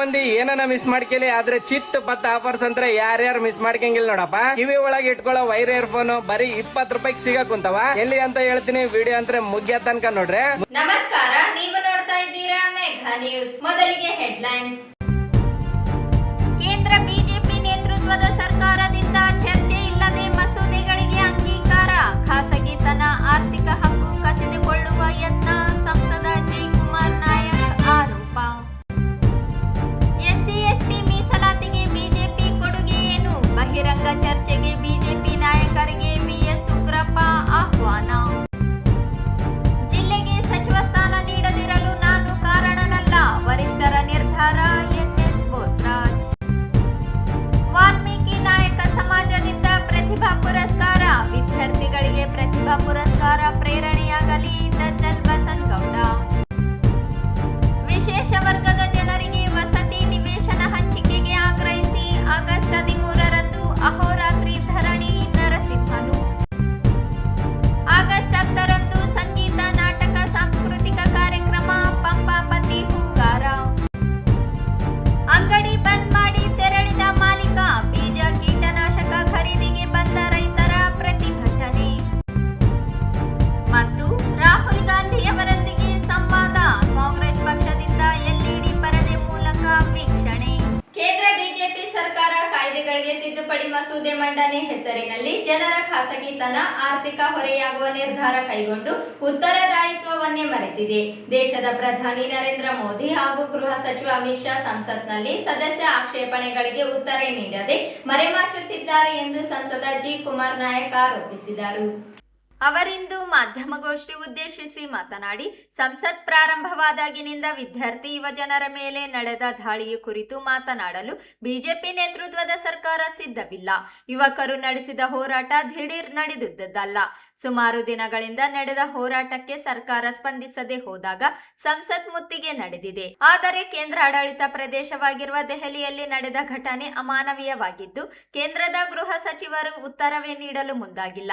ಮಂದಿ ಏನನ ಮಿಸ್ ಮಾಡ್ಕೇಲಿ, ಆದ್ರೆ ಚಿತ್ ಪತ್ತ ಆಫರ್ಸ್ ಅಂದ್ರೆ ಯಾರ್ಯಾರು ಮಿಸ್ ಮಾಡ್ಕಂಗಿಲ್ಲ ನೋಡಪ್ಪ. ಕಿವಿ ಒಳಗೆ ಇಟ್ಕೊಳ್ಳೋ ವೈರ್ ಇಯರ್ಫೋನ್ ಬರೀ 20 ರೂಪಾಯಿಗೆ ಸಿಗಕ್ ಕುಂತವ. ಎಲ್ಲಿ ಅಂತ ಹೇಳ್ತೀನಿ, ವಿಡಿಯೋ ಅಂದ್ರೆ ಮುಗ್ಯ ತನಕ ನೋಡ್ರಿ. ನಮಸ್ಕಾರ, ನೀವು ನೋಡ್ತಾ ಇದ್ದೀರಾ ಮೇಘಾ ನ್ಯೂಸ್. ಮೊದಲಿಗೆ ಹೆಡ್ಲೈನ್ಸ್. ಕೇಂದ್ರ ಬಿಜೆಪಿ ನೇತೃತ್ವದ ಸರ್ಕಾರದಿಂದ ಚರ್ಚೆ ಇಲ್ಲದೆ ಮಸೂದೆಗಳಿಗೆ ಅಂಗೀಕಾರ. ಖಾಸಗಿತನ ಆರ್ಥಿಕ ಹಕ್ಕು ಕಸಿದುಕೊಳ್ಳುವ ಯತ್ನ. ಸಂಸದ ಜಯಕುಮಾರ್ ನಾಯಕ್ ಆರೋಪ. ಎಸ್ಸಿ ಎಸ್ಟಿ ಮೀಸಲಾತಿಗೆ ಬಿಜೆಪಿ ಕೊಡುಗೆ ಏನು? ಬಹಿರಂಗ ಚರ್ಚೆಗೆ ಬಿಜೆಪಿ ನಾಯಕರಿಗೆ ವಿಎಸ್ ಉಗ್ರಪ್ಪ ಆಹ್ವಾನ. ಜಿಲ್ಲೆಗೆ ಸಚಿವ ಸ್ಥಾನ ನೀಡದಿರಲು ನಾನು ಕಾರಣನಲ್ಲ, ವರಿಷ್ಠರ ನಿರ್ಧಾರ. ಎನ್ಎಸ್ ಬೋಸರಾಜ್. ವಾಲ್ಮೀಕಿ ನಾಯಕ ಸಮಾಜದಿಂದ ಪ್ರತಿಭಾ ಪುರಸ್ಕಾರ. ವಿದ್ಯಾರ್ಥಿಗಳಿಗೆ ಪ್ರತಿಭಾ ಪುರಸ್ಕಾರ ಪ್ರೇರಣೆಯಾಗಲಿ. ದದ್ದಲ್ ಬಸನಗೌಡ. ವಿಶೇಷ ವರ್ಗದ ಜನರಿಗೆ ವಸತಿ ನಿವೇಶನ ಹಂಚಿಕೆಗೆ ಆಗ್ರಹಿಸಿ ಆಗಸ್ಟ್ 13ರಂದು ಅಹೋರಾತ್ರಿ ಧರಣಿ. ನರಸಿಂಹನು. ಆಗಸ್ಟ್ 10ರಂದು ಸಂಗೀತ, ನಾಟಕ, ಸಾಂಸ್ಕೃತಿಕ ಕಾರ್ಯಕ್ರಮ. ಪಂಪಾಪತಿ ಹೂಗಾರ. ಅಂಗಡಿ ಬಂದ್ ಮಾಡಿ ತೆರಳಿದ ಮಾಲೀಕ. ಬೀಜ ಕೀಟನಾಶಕ ಖರೀದಿಗೆ ಬಂದ ರೈತರ ಪ್ರತಿಭಟನೆ. ಮತ್ತು ರಾಹುಲ್ ಗಾಂಧಿಯವರೊಂದಿಗೆ ಸಂವಾದ. ಕಾಂಗ್ರೆಸ್ ಪಕ್ಷದಿಂದ ಎಲ್ಇಡಿ ಪರದೆ ಮೂಲಕ ವೀಕ್ಷಣೆ. ಕೇಂದ್ರ ಬಿಜೆಪಿ ಸರ್ಕಾರ ಕಾಯ್ದೆಗಳಿಗೆ ತಿದ್ದುಪಡಿ ಮಸೂದೆ ಮಂಡನೆ ಹೆಸರಿನಲ್ಲಿ ಜನರ ಖಾಸಗಿತನ, ಆರ್ಥಿಕ ಹೊರೆಯಾಗುವ ನಿರ್ಧಾರ ಕೈಗೊಂಡು ಉತ್ತರದಾಯಿತ್ವವನ್ನೇ ಮರೆತಿದೆ. ದೇಶದ ಪ್ರಧಾನಿ ನರೇಂದ್ರ ಮೋದಿ ಹಾಗೂ ಗೃಹ ಸಚಿವ ಅಮಿತ್ ಶಾ ಸಂಸತ್ನಲ್ಲಿ ಸದಸ್ಯ ಆಕ್ಷೇಪಣೆಗಳಿಗೆ ಉತ್ತರ ನೀಡದೆ ಮರೆಮಾಚುತ್ತಿದ್ದಾರೆ ಎಂದು ಸಂಸದ ಜಿ ಕುಮಾರ್ ನಾಯಕ್ ಆರೋಪಿಸಿದರು. ಅವರಿಂದು ಮಾಧ್ಯಮಗೋಷ್ಠಿ ಉದ್ದೇಶಿಸಿ ಮಾತನಾಡಿ, ಸಂಸತ್ ಪ್ರಾರಂಭವಾದಾಗಿನಿಂದ ವಿದ್ಯಾರ್ಥಿ ಯುವಜನರ ಮೇಲೆ ನಡೆದ ದಾಳಿಯ ಕುರಿತು ಮಾತನಾಡಲು ಬಿಜೆಪಿ ನೇತೃತ್ವದ ಸರ್ಕಾರ ಸಿದ್ಧವಿಲ್ಲ. ಯುವಕರು ನಡೆಸಿದ ಹೋರಾಟ ದಿಢೀರ್ ನಡೆದುದಲ್ಲ. ಸುಮಾರು ದಿನಗಳಿಂದ ನಡೆದ ಹೋರಾಟಕ್ಕೆ ಸರ್ಕಾರ ಸ್ಪಂದಿಸದೆ ಹೋದಾಗ ಸಂಸತ್ ಮುತ್ತಿಗೆ ನಡೆದಿದೆ. ಆದರೆ ಕೇಂದ್ರಾಡಳಿತ ಪ್ರದೇಶವಾಗಿರುವ ದೆಹಲಿಯಲ್ಲಿ ನಡೆದ ಘಟನೆ ಅಮಾನವೀಯವಾಗಿದ್ದು, ಕೇಂದ್ರದ ಗೃಹ ಸಚಿವರು ಉತ್ತರವೇ ನೀಡಲು ಮುಂದಾಗಿಲ್ಲ.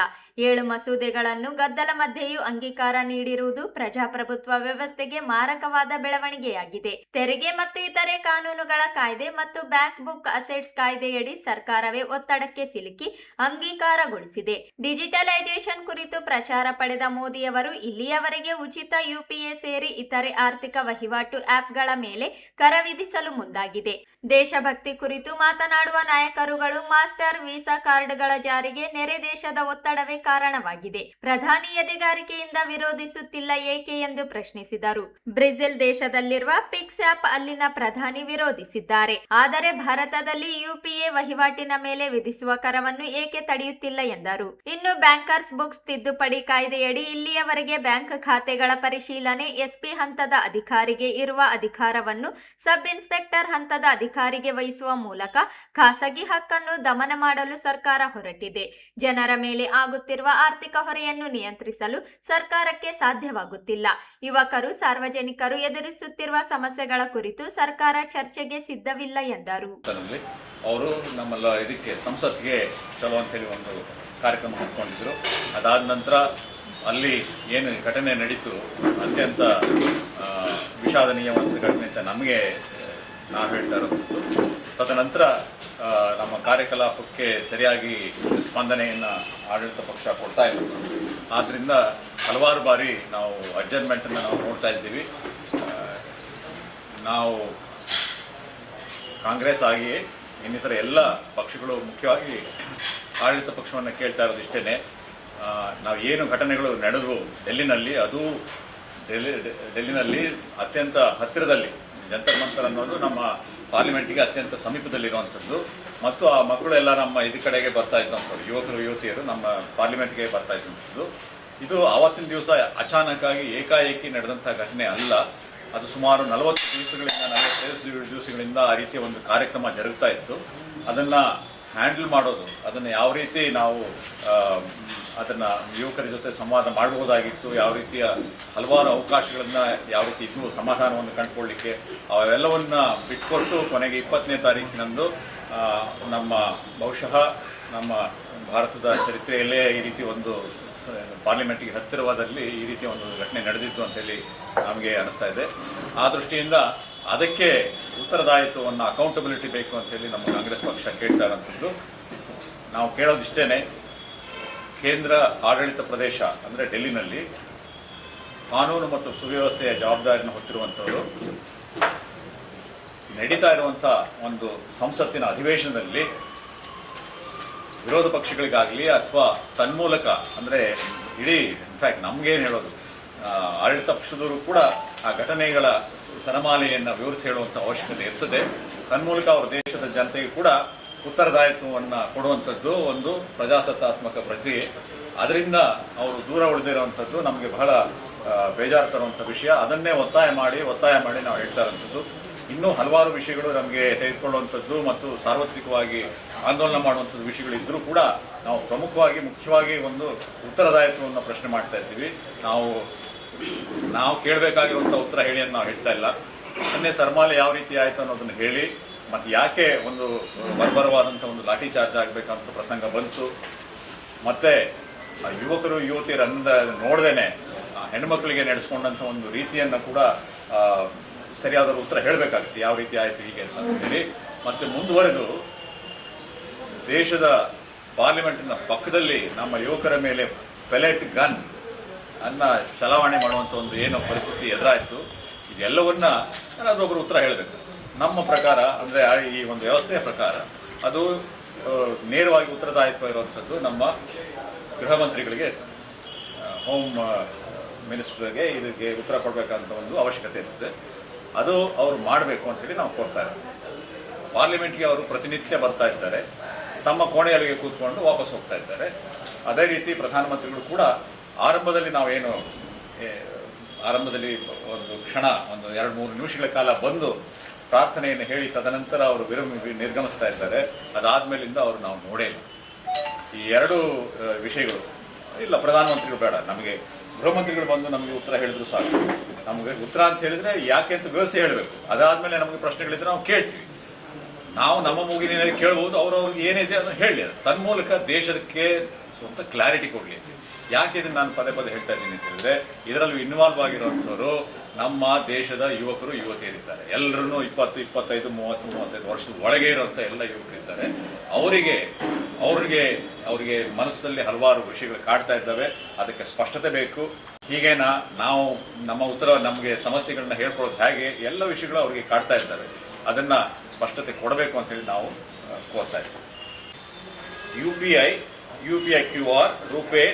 7 ಮಸೂದೆಗಳನ್ನು ಗದ್ದಲ ಮಧ್ಯೆಯೂ ಅಂಗೀಕಾರ ನೀಡಿರುವುದು ಪ್ರಜಾಪ್ರಭುತ್ವ ವ್ಯವಸ್ಥೆಗೆ ಮಾರಕವಾದ ಬೆಳವಣಿಗೆಯಾಗಿದೆ. ತೆರಿಗೆ ಮತ್ತು ಇತರೆ ಕಾನೂನುಗಳ ಕಾಯ್ದೆ ಮತ್ತು ಬ್ಯಾಂಕ್ ಬುಕ್ ಅಸೆಟ್ಸ್ ಕಾಯ್ದೆಯಡಿ ಸರ್ಕಾರವೇ ಒತ್ತಡಕ್ಕೆ ಸಿಲುಕಿ ಅಂಗೀಕಾರಗೊಳಿಸಿದೆ. ಡಿಜಿಟಲೈಸೇಷನ್ ಕುರಿತು ಪ್ರಚಾರ ಪಡೆದ ಮೋದಿಯವರು ಇಲ್ಲಿಯವರೆಗೆ ಉಚಿತ ಯುಪಿಎ ಸೇರಿ ಇತರೆ ಆರ್ಥಿಕ ವಹಿವಾಟು ಆಪ್ಗಳ ಮೇಲೆ ಕರ ವಿಧಿಸಲು ಮುಂದಾಗಿದೆ. ದೇಶಭಕ್ತಿ ಕುರಿತು ಮಾತನಾಡುವ ನಾಯಕರುಗಳು ಮಾಸ್ಟರ್ ವೀಸಾ ಕಾರ್ಡ್ಗಳ ಜಾರಿಗೆ ನೆರೆ ದೇಶದ ಒತ್ತಡವೇ ಕಾರಣವಾಗಿದೆ. ಪ್ರಧಾನಿ ಎದೆಗಾರಿಕೆಯಿಂದ ವಿರೋಧಿಸುತ್ತಿಲ್ಲ ಏಕೆ ಎಂದು ಪ್ರಶ್ನಿಸಿದರು. ಬ್ರೆಜಿಲ್ ದೇಶದಲ್ಲಿರುವ ಪಿಕ್ಸ್ ಆಪ್ ಅಲ್ಲಿನ ಪ್ರಧಾನಿ ವಿರೋಧಿಸಿದ್ದಾರೆ. ಆದರೆ ಭಾರತದಲ್ಲಿ ಯುಪಿಎ ವಹಿವಾಟಿನ ಮೇಲೆ ವಿಧಿಸುವ ಕರವನ್ನು ಏಕೆ ತಡೆಯುತ್ತಿಲ್ಲ ಎಂದರು. ಇನ್ನು ಬ್ಯಾಂಕರ್ಸ್ ಬುಕ್ಸ್ ತಿದ್ದುಪಡಿ ಕಾಯ್ದೆಯಡಿ ಇಲ್ಲಿಯವರೆಗೆ ಬ್ಯಾಂಕ್ ಖಾತೆಗಳ ಪರಿಶೀಲನೆ ಎಸ್ಪಿ ಹಂತದ ಅಧಿಕಾರಿಗೆ ಇರುವ ಅಧಿಕಾರವನ್ನು ಸಬ್ ಇನ್ಸ್ಪೆಕ್ಟರ್ ಹಂತದ ಅಧಿಕಾರಿಗೆ ವಹಿಸುವ ಮೂಲಕ ಖಾಸಗಿ ಹಕ್ಕನ್ನು ದಮನ ಮಾಡಲು ಸರ್ಕಾರ ಹೊರಟಿದೆ. ಜನರ ಮೇಲೆ ಆಗುತ್ತಿರುವ ಆರ್ಥಿಕ ಹೊರೆಯನ್ನು ನಿಯಂತ್ರಿಸಲು ಸರ್ಕಾರಕ್ಕೆ ಸಾಧ್ಯವಾಗುತ್ತಿಲ್ಲ. ಯುವಕರು, ಸಾರ್ವಜನಿಕರು ಎದುರಿಸುತ್ತಿರುವ ಸಮಸ್ಯೆಗಳ ಕುರಿತು ಸರ್ಕಾರ ಚರ್ಚೆಗೆ ಸಿದ್ಧವಿಲ್ಲ ಎಂದರು. ಅವರು ನಮ್ಮೆಲ್ಲ ಇದಕ್ಕೆ ಸಂಸತ್ಗೆ ಚಲೋ ಅಂತೇಳಿ ಒಂದು ಕಾರ್ಯಕ್ರಮ ಹಮ್ಮಿಕೊಂಡಿದ್ರು. ಅದಾದ ನಂತರ ಅಲ್ಲಿ ಏನು ಘಟನೆ ನಡೀತು ಅತ್ಯಂತ ವಿಷಾದನೀಯವಾದ ಘಟನೆ ಅಂತ ನಮಗೆ ನಾವು ಹೇಳ್ತಾ ಇರೋದು. ತದನಂತರ ನಮ್ಮ ಕಾರ್ಯಕಲಾಪಕ್ಕೆ ಸರಿಯಾಗಿ ಸ್ಪಂದನೆಯನ್ನು ಆಡಳಿತ ಪಕ್ಷ ಕೊಡ್ತಾ ಇಲ್ಲ. ಆದ್ದರಿಂದ ಹಲವಾರು ಬಾರಿ ನಾವು ಅಡ್ಜರ್ಮೆಂಟನ್ನು ನಾವು ನೋಡ್ತಾ ಇದ್ದೀವಿ. ನಾವು ಕಾಂಗ್ರೆಸ್ ಆಗಿಯೇ ಇನ್ನಿತರ ಎಲ್ಲ ಪಕ್ಷಗಳು ಮುಖ್ಯವಾಗಿ ಆಡಳಿತ ಪಕ್ಷವನ್ನು ಕೇಳ್ತಾ ಇರೋದು ಇಷ್ಟೇ. ನಾವು ಏನು ಘಟನೆಗಳು ನಡೆದವು ಡೆಲ್ಲಿನಲ್ಲಿ, ಅದು ಡೆಲ್ಲಿನಲ್ಲಿ ಅತ್ಯಂತ ಹತ್ತಿರದಲ್ಲಿ ಜಂತರ್ ಮಂತರ್ ಅನ್ನೋದು ನಮ್ಮ ಪಾರ್ಲಿಮೆಂಟಿಗೆ ಅತ್ಯಂತ ಸಮೀಪದಲ್ಲಿರುವಂಥದ್ದು. ಮತ್ತು ಆ ಮಕ್ಕಳು ಎಲ್ಲ ನಮ್ಮ ಇದು ಕಡೆಗೆ ಬರ್ತಾ ಇದ್ದಂಥದ್ದು, ಯುವಕರು ಯುವತಿಯರು ನಮ್ಮ ಪಾರ್ಲಿಮೆಂಟ್ಗೆ ಬರ್ತಾ ಇದ್ದಂಥದ್ದು. ಇದು ಆವತ್ತಿನ ದಿವಸ ಅಚಾನಕ್ಕಾಗಿ ಏಕಾಏಕಿ ನಡೆದಂಥ ಘಟನೆ ಅಲ್ಲ. ಅದು ಸುಮಾರು 45 ದಿವಸಗಳಿಂದ ಆ ರೀತಿಯ ಒಂದು ಕಾರ್ಯಕ್ರಮ ಜರುಗ್ತಾ ಇತ್ತು. ಅದನ್ನು ಹ್ಯಾಂಡಲ್ ಮಾಡೋದು, ಅದನ್ನು ಯಾವ ರೀತಿ ನಾವು ಅದನ್ನು ಯುವಕರ ಜೊತೆ ಸಂವಾದ ಮಾಡಬಹುದಾಗಿತ್ತು, ಯಾವ ರೀತಿಯ ಹಲವಾರು ಅವಕಾಶಗಳನ್ನು ಯಾವ ರೀತಿ ಇನ್ನೂ ಸಮಾಧಾನವನ್ನು ಕಂಡುಕೊಳ್ಳಲಿಕ್ಕೆ ಅವೆಲ್ಲವನ್ನು ಬಿಟ್ಕೊಟ್ಟು ಕೊನೆಗೆ 20ನೇ ತಾರೀಕಿನಂದು ನಮ್ಮ ಬಹುಶಃ ನಮ್ಮ ಭಾರತದ ಚರಿತ್ರೆಯಲ್ಲೇ ಈ ರೀತಿ ಒಂದು ಪಾರ್ಲಿಮೆಂಟಿಗೆ ಹತ್ತಿರವಾದಲ್ಲಿ ಈ ರೀತಿಯ ಒಂದು ಘಟನೆ ನಡೆದಿತ್ತು ಅಂತೇಳಿ ನಮಗೆ ಅನಿಸ್ತಾ ಇದೆ. ಆ ದೃಷ್ಟಿಯಿಂದ ಅದಕ್ಕೆ ಉತ್ತರದಾಯಿತ್ವವನ್ನು ಅಕೌಂಟಬಿಲಿಟಿ ಬೇಕು ಅಂತೇಳಿ ನಮ್ಮ ಕಾಂಗ್ರೆಸ್ ಪಕ್ಷ ಕೇಳ್ತಾ ಇರೋಂಥದ್ದು. ನಾವು ಕೇಳೋದಿಷ್ಟೇ, ಕೇಂದ್ರ ಆಡಳಿತ ಪ್ರದೇಶ ಅಂದರೆ ಡೆಲ್ಲಿನಲ್ಲಿ ಕಾನೂನು ಮತ್ತು ಸುವ್ಯವಸ್ಥೆಯ ಜವಾಬ್ದಾರಿಯನ್ನು ಹೊತ್ತಿರುವಂಥವರು ನಡೀತಾ ಇರುವಂಥ ಒಂದು ಸಂಸತ್ತಿನ ಅಧಿವೇಶನದಲ್ಲಿ ವಿರೋಧ ಪಕ್ಷಗಳಿಗಾಗಲಿ ಅಥವಾ ತನ್ಮೂಲಕ ಅಂದರೆ ಇಡೀ ಇನ್ಫ್ಯಾಕ್ಟ್ ನಮಗೇನು ಹೇಳೋದು, ಆಡಳಿತ ಪಕ್ಷದವರು ಕೂಡ ಆ ಘಟನೆಗಳ ಸರಮಾಲೆಯನ್ನು ವಿವರಿಸಿ ಹೇಳುವಂಥ ಅವಶ್ಯಕತೆ ಇರ್ತದೆ. ತನ್ಮೂಲಕ ಅವರ ದೇಶದ ಜನತೆಗೆ ಕೂಡ ಉತ್ತರದಾಯಿತ್ವವನ್ನು ಕೊಡುವಂಥದ್ದು ಒಂದು ಪ್ರಜಾಸತ್ತಾತ್ಮಕ ಪ್ರಕ್ರಿಯೆ. ಅದರಿಂದ ಅವರು ದೂರ ಉಳಿದಿರುವಂಥದ್ದು ನಮಗೆ ಬಹಳ ಬೇಜಾರು ತರುವಂಥ ವಿಷಯ. ಅದನ್ನೇ ಒತ್ತಾಯ ಮಾಡಿ ನಾವು ಹೇಳ್ತಾ ಇರೋಂಥದ್ದು. ಇನ್ನೂ ಹಲವಾರು ವಿಷಯಗಳು ನಮಗೆ ತೆಗೆದುಕೊಳ್ಳುವಂಥದ್ದು ಮತ್ತು ಸಾರ್ವತ್ರಿಕವಾಗಿ ಆಂದೋಲನ ಮಾಡುವಂಥದ್ದು ವಿಷಯಗಳಿದ್ದರೂ ಕೂಡ ನಾವು ಮುಖ್ಯವಾಗಿ ಒಂದು ಉತ್ತರದಾಯಿತ್ವವನ್ನು ಪ್ರಶ್ನೆ ಮಾಡ್ತಾ ಇದ್ದೀವಿ. ನಾವು ಕೇಳಬೇಕಾಗಿರುವಂಥ ಉತ್ತರ ಹೇಳಿ ಅಂತ ನಾವು ಹೇಳ್ತಾ ಇಲ್ಲ. ಅನ್ನೇ ಸರ್ಮಾಲೆ ಯಾವ ರೀತಿ ಆಯಿತು ಅನ್ನೋದನ್ನು ಹೇಳಿ, ಮತ್ತು ಯಾಕೆ ಒಂದು ಬರ್ಬರವಾದಂಥ ಒಂದು ಲಾಠಿ ಚಾರ್ಜ್ ಆಗಬೇಕಂತ ಪ್ರಸಂಗ ಬಂತು, ಮತ್ತು ಯುವಕರು ಯುವತಿಯರಂದ ನೋಡ್ದೇನೆ ಹೆಣ್ಮಕ್ಳಿಗೆ ನಡೆಸ್ಕೊಂಡಂಥ ಒಂದು ರೀತಿಯನ್ನು ಕೂಡ ಸರಿಯಾದ ಉತ್ತರ ಹೇಳಬೇಕಾಗುತ್ತೆ, ಯಾವ ರೀತಿ ಆಯಿತು ಹೀಗೆ ಅಂತ ಹೇಳಿ. ಮತ್ತು ಮುಂದುವರೆದು ದೇಶದ ಪಾರ್ಲಿಮೆಂಟಿನ ಪಕ್ಕದಲ್ಲಿ ನಮ್ಮ ಯುವಕರ ಮೇಲೆ ಪೆಲೆಟ್ ಗನ್ ಅನ್ನ ಚಲಾವಣೆ ಮಾಡುವಂಥ ಒಂದು ಏನೋ ಪರಿಸ್ಥಿತಿ ಎದುರಾಯಿತು. ಇದೆಲ್ಲವನ್ನ ಯಾರಾದ್ರೊಬ್ಬರು ಉತ್ತರ ಹೇಳಬೇಕು. ನಮ್ಮ ಪ್ರಕಾರ ಅಂದರೆ ಈ ಒಂದು ವ್ಯವಸ್ಥೆಯ ಪ್ರಕಾರ ಅದು ನೇರವಾಗಿ ಉತ್ತರದಾಯಿತ್ವ ಇರುವಂಥದ್ದು ನಮ್ಮ ಗೃಹ ಮಂತ್ರಿಗಳಿಗೆ, ಹೋಮ್ ಮಿನಿಸ್ಟರ್ಗೆ ಇದಕ್ಕೆ ಉತ್ತರ ಕೊಡಬೇಕಂತ ಒಂದು ಅವಶ್ಯಕತೆ ಇರ್ತದೆ. ಅದು ಅವರು ಮಾಡಬೇಕು ಅಂತೇಳಿ ನಾವು ಕೋರ್ತಾ ಇದ್ದೀವಿ. ಪಾರ್ಲಿಮೆಂಟ್ಗೆ ಅವರು ಪ್ರತಿನಿತ್ಯ ಬರ್ತಾ ಇದ್ದಾರೆ, ತಮ್ಮ ಕೋಣೆಯಲ್ಲಿಗೆ ಕೂತ್ಕೊಂಡು ವಾಪಸ್ ಹೋಗ್ತಾ ಇದ್ದಾರೆ. ಅದೇ ರೀತಿ ಪ್ರಧಾನಮಂತ್ರಿಗಳು ಕೂಡ ಆರಂಭದಲ್ಲಿ ಒಂದು ಕ್ಷಣ, ಒಂದು 2-3 ನಿಮಿಷಗಳ ಕಾಲ ಬಂದು ಪ್ರಾರ್ಥನೆಯನ್ನು ಹೇಳಿ ತದನಂತರ ಅವರು ನಿರ್ಗಮಿಸ್ತಾ ಇದ್ದಾರೆ. ಅದಾದಮೇಲಿಂದ ಅವರು ನಾವು ನೋಡೇ ಇಲ್ಲ. ಈ ಎರಡು ವಿಷಯಗಳು ಇಲ್ಲ, ಪ್ರಧಾನಮಂತ್ರಿಗಳು ಬೇಡ, ನಮಗೆ ಗೃಹ ಮಂತ್ರಿಗಳು ಬಂದು ನಮಗೆ ಉತ್ತರ ಹೇಳಿದ್ರು ಸಾಕು. ನಮಗೆ ಉತ್ತರ ಅಂತ ಹೇಳಿದರೆ ಯಾಕೆ ಅಂತ ವಿವರಿಸಿ ಹೇಳಬೇಕು. ಅದಾದಮೇಲೆ ನಮಗೆ ಪ್ರಶ್ನೆಗಳಿದ್ರೆ ನಾವು ಕೇಳ್ತೀವಿ. ನಾವು ನಮ್ಮ ಮೂಗಿನ ಕೇಳ್ಬೋದು, ಅವ್ರಿಗೆ ಏನಿದೆ ಅದನ್ನು ಹೇಳಿ, ತನ್ಮೂಲಕ ದೇಶಕ್ಕೆ ಸ್ವಂತ ಕ್ಲಾರಿಟಿ ಕೊಡಲಿ. ಯಾಕೆ ಇದನ್ನು ನಾನು ಪದೇ ಹೇಳ್ತಾ ಇದ್ದೀನಿ ಅಂತ ಹೇಳಿದ್ರೆ, ಇದರಲ್ಲಿ ಇನ್ವಾಲ್ವ್ ಆಗಿರುವಂಥವರು ನಮ್ಮ ದೇಶದ ಯುವಕರು ಯುವತಿಯರಿದ್ದಾರೆ. ಎಲ್ಲರೂ 20, 25, 30, 35 ವರ್ಷದ ಒಳಗೆ ಇರುವಂಥ ಎಲ್ಲ ಯುವಕರಿದ್ದಾರೆ. ಅವರಿಗೆ ಮನಸ್ಸಲ್ಲಿ ಹಲವಾರು ವಿಷಯಗಳು ಕಾಡ್ತಾ ಇದ್ದಾವೆ. ಅದಕ್ಕೆ ಸ್ಪಷ್ಟತೆ ಬೇಕು. ಹೀಗೆ ನಾವು ನಮಗೆ ಸಮಸ್ಯೆಗಳನ್ನ ಹೇಳ್ಕೊಳ್ಳೋದು ಹೇಗೆ, ಎಲ್ಲ ವಿಷಯಗಳು ಅವರಿಗೆ ಕಾಡ್ತಾ ಇದ್ದಾವೆ. ಅದನ್ನು ಸ್ಪಷ್ಟತೆ ಕೊಡಬೇಕು ಅಂತೇಳಿ ನಾವು ಕೋರ್ತಾ ಇದ್ದೀವಿ. UPI QR, RuPay,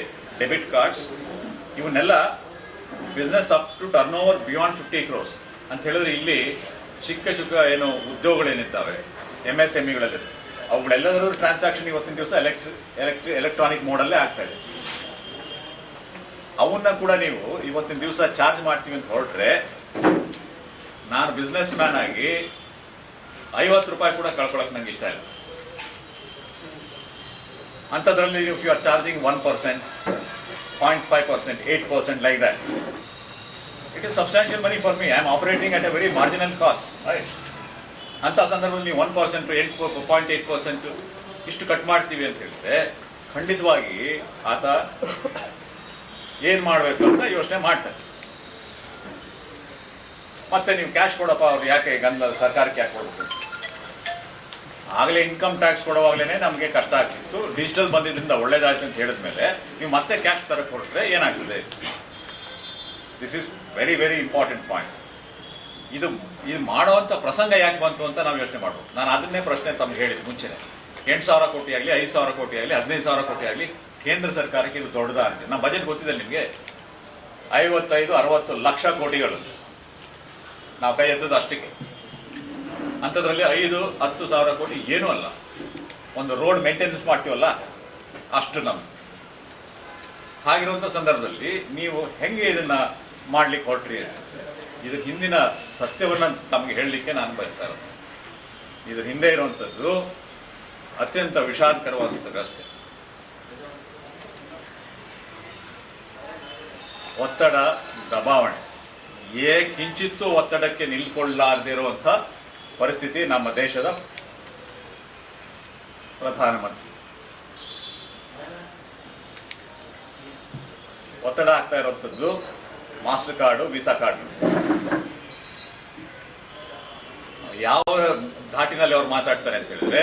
debit cards ಇವನ್ನೆಲ್ಲ business up to turnover beyond 50 crores ಅಂತ ಹೇಳಿದ್ರೆ, ಇಲ್ಲಿ ಚಿಕ್ಕ ಏನು ಉದ್ಯೋಗಗಳೇನಿದ್ದಾವೆ MSMEಗಳಲ್ಲಿ, ಅವುಗಳೆಲ್ಲರೂ ಟ್ರಾನ್ಸಾಕ್ಷನ್ ಇವತ್ತಿನ ದಿವಸ ಎಲೆಕ್ಟ್ರಾನಿಕ್ ಮೋಡಲ್ಲೇ ಆಗ್ತಾ ಇದೆ. ಅವನ್ನ ಕೂಡ ನೀವು ಇವತ್ತಿನ ದಿವಸ ಚಾರ್ಜ್ ಮಾಡ್ತೀವಿ ಅಂತ ಹೊರಟ್ರೆ, ನಾನು ಬಿಸ್ನೆಸ್ ಮ್ಯಾನ್ ಆಗಿ 50 ರೂಪಾಯಿ ಕೂಡ ಕಳ್ಕೊಳಕ್ಕೆ ನಂಗೆ ಇಷ್ಟ ಇಲ್ಲ. ಅಂಥದ್ರಲ್ಲಿ if you are charging 1%, 0.5%, 8% like that, it is substantial money for me. I am operating at a very marginal cost, right? ಅಂಥ ಸಂದರ್ಭದಲ್ಲಿ ನೀವು 1%, 0.8% ಇಷ್ಟು ಕಟ್ ಮಾಡ್ತೀವಿ ಅಂತ ಹೇಳಿದ್ರೆ, ಖಂಡಿತವಾಗಿ ಆತ ಏನು ಮಾಡಬೇಕು ಅಂತ ಯೋಚನೆ ಮಾಡ್ತಾರೆ. ಮತ್ತೆ ನೀವು ಕ್ಯಾಶ್ ಕೊಡಪ್ಪ, ಅವ್ರು ಯಾಕೆ ಸರ್ಕಾರಕ್ಕೆ ಯಾಕೆ ಕೊಡಬೇಕು? ಆಗಲೇ ಇನ್ಕಮ್ ಟ್ಯಾಕ್ಸ್ ಕೊಡುವಾಗಲೇ ನಮಗೆ ಕಷ್ಟ ಆಗ್ತಿತ್ತು. ಡಿಜಿಟಲ್ ಬಂದಿದ್ದರಿಂದ ಒಳ್ಳೇದಾಯ್ತು ಅಂತ ಹೇಳಿದ್ಮೇಲೆ ನೀವು ಮತ್ತೆ ಕ್ಯಾಶ್ ತರಕ್ಕೆ ಕೊಟ್ಟರೆ ಏನಾಗ್ತದೆ? This is very important point. ಇದು ಮಾಡುವಂಥ ಪ್ರಸಂಗ ಯಾಕೆ ಬಂತು ಅಂತ ನಾವು ಯೋಚನೆ ಮಾಡ್ಬೋದು. ನಾನು ಅದನ್ನೇ ಪ್ರಶ್ನೆ ತಮ್ಗೆ ಹೇಳಿದ್ದು ಮುಂಚೆನೆ. 8,000 ಕೋಟಿ ಆಗಲಿ, 5,000 ಕೋಟಿ ಆಗಲಿ, 15,000 ಕೋಟಿ ಆಗಲಿ, ಕೇಂದ್ರ ಸರ್ಕಾರಕ್ಕೆ ಇದು ದೊಡ್ಡದ ಅಂತ ನಮ್ಮ ಬಜೆಟ್ ಗೊತ್ತಿದೆ ನಿಮಗೆ. 55-60 ಲಕ್ಷ ಕೋಟಿಗಳು ನಾವು ಕೈ ಎತ್ತದ ಅಷ್ಟಕ್ಕೆ. ಅಂಥದ್ರಲ್ಲಿ 5-10 ಸಾವಿರ ಕೋಟಿ ಏನೂ ಅಲ್ಲ. ಒಂದು ರೋಡ್ ಮೇಂಟೆನೆನ್ಸ್ ಮಾಡ್ತೀವಲ್ಲ ಅಷ್ಟು ನಮ್ದು. ಹಾಗಿರುವಂಥ ಸಂದರ್ಭದಲ್ಲಿ ನೀವು ಹೆಂಗೆ ಇದನ್ನು ಮಾಡ್ಲಿಕ್ಕೆ ಹೊರಟ್ರಿ? ಇದ್ರ ಹಿಂದಿನ ಸತ್ಯವನ್ನು ತಮಗೆ ಹೇಳಲಿಕ್ಕೆ ನಾನು ಬಯಸ್ತಾ ಇರೋದು. ಇದ್ರ ಹಿಂದೆ ಇರುವಂಥದ್ದು ಅತ್ಯಂತ ವಿಷಾದಕರವಾದಂಥ ವ್ಯವಸ್ಥೆ. ಒತ್ತಡ, ದಬಾವಣೆ, ಕಿಂಚಿತ್ತೂ ಒತ್ತಡಕ್ಕೆ ನಿಲ್ಕೊಳ್ಳಾರದೇ ಇರುವಂಥ ಪರಿಸ್ಥಿತಿ ನಮ್ಮ ದೇಶದ ಪ್ರಧಾನಮಂತ್ರಿ. ಒತ್ತಡ ಆಗ್ತಾ ಇರುವಂಥದ್ದು ಮಾಸ್ಟರ್ ಕಾರ್ಡು, ವೀಸಾ ಕಾರ್ಡು. ಯಾವ ಧಾಟಿನಲ್ಲಿ ಅವ್ರು ಮಾತಾಡ್ತಾರೆ ಅಂತ ಹೇಳಿದ್ರೆ,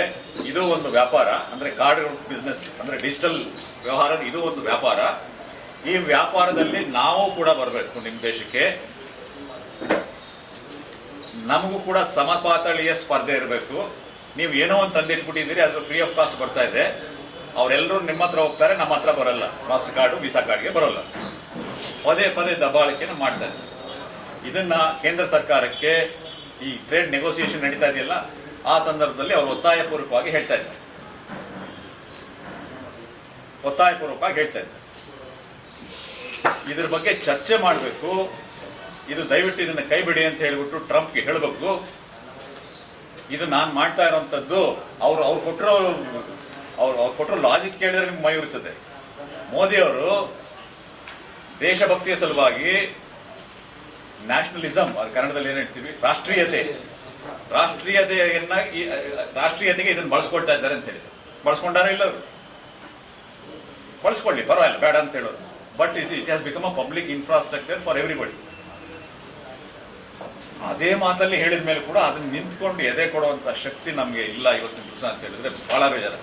ಇದು ಒಂದು ವ್ಯಾಪಾರ, ಅಂದರೆ ಕಾರ್ಡ್ ಬಿಸ್ನೆಸ್, ಅಂದರೆ ಡಿಜಿಟಲ್ ವ್ಯವಹಾರ, ಇದು ಒಂದು ವ್ಯಾಪಾರ. ಈ ವ್ಯಾಪಾರದಲ್ಲಿ ನಾವು ಕೂಡ ಬರಬೇಕು ನಿಮ್ಮ ದೇಶಕ್ಕೆ, ನಮಗೂ ಕೂಡ ಸಮಪಾತಳಿಯ ಸ್ಪರ್ಧೆ ಇರಬೇಕು. ನೀವು ಏನೋ ಒಂದು ತಂದಿಟ್ಬಿಟ್ಟಿದ್ದೀರಿ, ಅದು ಫ್ರೀ ಆಫ್ ಕಾಸ್ಟ್ ಬರ್ತಾ ಇದೆ, ಅವರೆಲ್ಲರೂ ನಿಮ್ಮ ಹತ್ರ ಹೋಗ್ತಾರೆ, ನಮ್ಮ ಹತ್ರ ಬರಲ್ಲ, ಮಾಸ್ಟರ್ ಕಾರ್ಡು ವೀಸಾ ಕಾರ್ಡ್ಗೆ ಬರೋಲ್ಲ. ಪದೇ ಪದೇ ದಬ್ಬಾಳಿಕೆನ ಮಾಡ್ತಾ ಇದ್ದಾರೆ. ಇದನ್ನು ಕೇಂದ್ರ ಸರ್ಕಾರಕ್ಕೆ ಈ ಟ್ರೇಡ್ ನೆಗೋಸಿಯೇಷನ್ ನಡೀತಾ ಇದೆಯಲ್ಲ, ಆ ಸಂದರ್ಭದಲ್ಲಿ ಅವರು ಒತ್ತಾಯಪೂರ್ವಕವಾಗಿ ಹೇಳ್ತಾ ಇದ್ದಾರೆ. ಇದ್ರ ಬಗ್ಗೆ ಚರ್ಚೆ ಮಾಡಬೇಕು. ಇದು ದಯವಿಟ್ಟು ಇದನ್ನು ಕೈ ಬಿಡಿ ಅಂತ ಹೇಳಿಬಿಟ್ಟು ಟ್ರಂಪ್ಗೆ ಹೇಳಬೇಕು. ಇದು ನಾನು ಮಾಡ್ತಾ ಇರೋವಂಥದ್ದು ಅವ್ರು ಕೊಟ್ಟರೋ ಲಾಜಿಕ್ ಕೇಳಿದ್ರೆ ನಿಮ್ಗೆ ಮೈ ಉರಿತದೆ. ಮೋದಿಯವರು ದೇಶಭಕ್ತಿಯ ಸಲುವಾಗಿ ನ್ಯಾಷನಲಿಸಮ್, ಅದು ಕನ್ನಡದಲ್ಲಿ ಏನು ಹೇಳ್ತೀವಿ, ರಾಷ್ಟ್ರೀಯತೆಗೆ ಇದನ್ನು ಬಳಸ್ಕೊಳ್ತಾ ಇದ್ದಾರೆ ಅಂತ ಹೇಳಿದ್ರು. ಬಳಸ್ಕೊಂಡಾರ ಇಲ್ಲ ಅವರು? ಬಳಸ್ಕೊಳ್ಳಿ, ಪರವಾಗಿಲ್ಲ, ಬೇಡ ಅಂತ ಹೇಳೋದು. But it has become a public infrastructure for everybody. ಅದೇ ಮಾತಲ್ಲಿ ಹೇಳಿದ ಮೇಲೆ ಕೂಡ ಅದನ್ನ ನಿಂತ್ಕೊಂಡು ಎದೆ ಕೊಡುವಂಥ ಶಕ್ತಿ ನಮಗೆ ಇಲ್ಲ ಇವತ್ತಿನ ದಿವಸ ಅಂತ ಹೇಳಿದ್ರೆ ಭಾಳ ಬೇಜಾರ.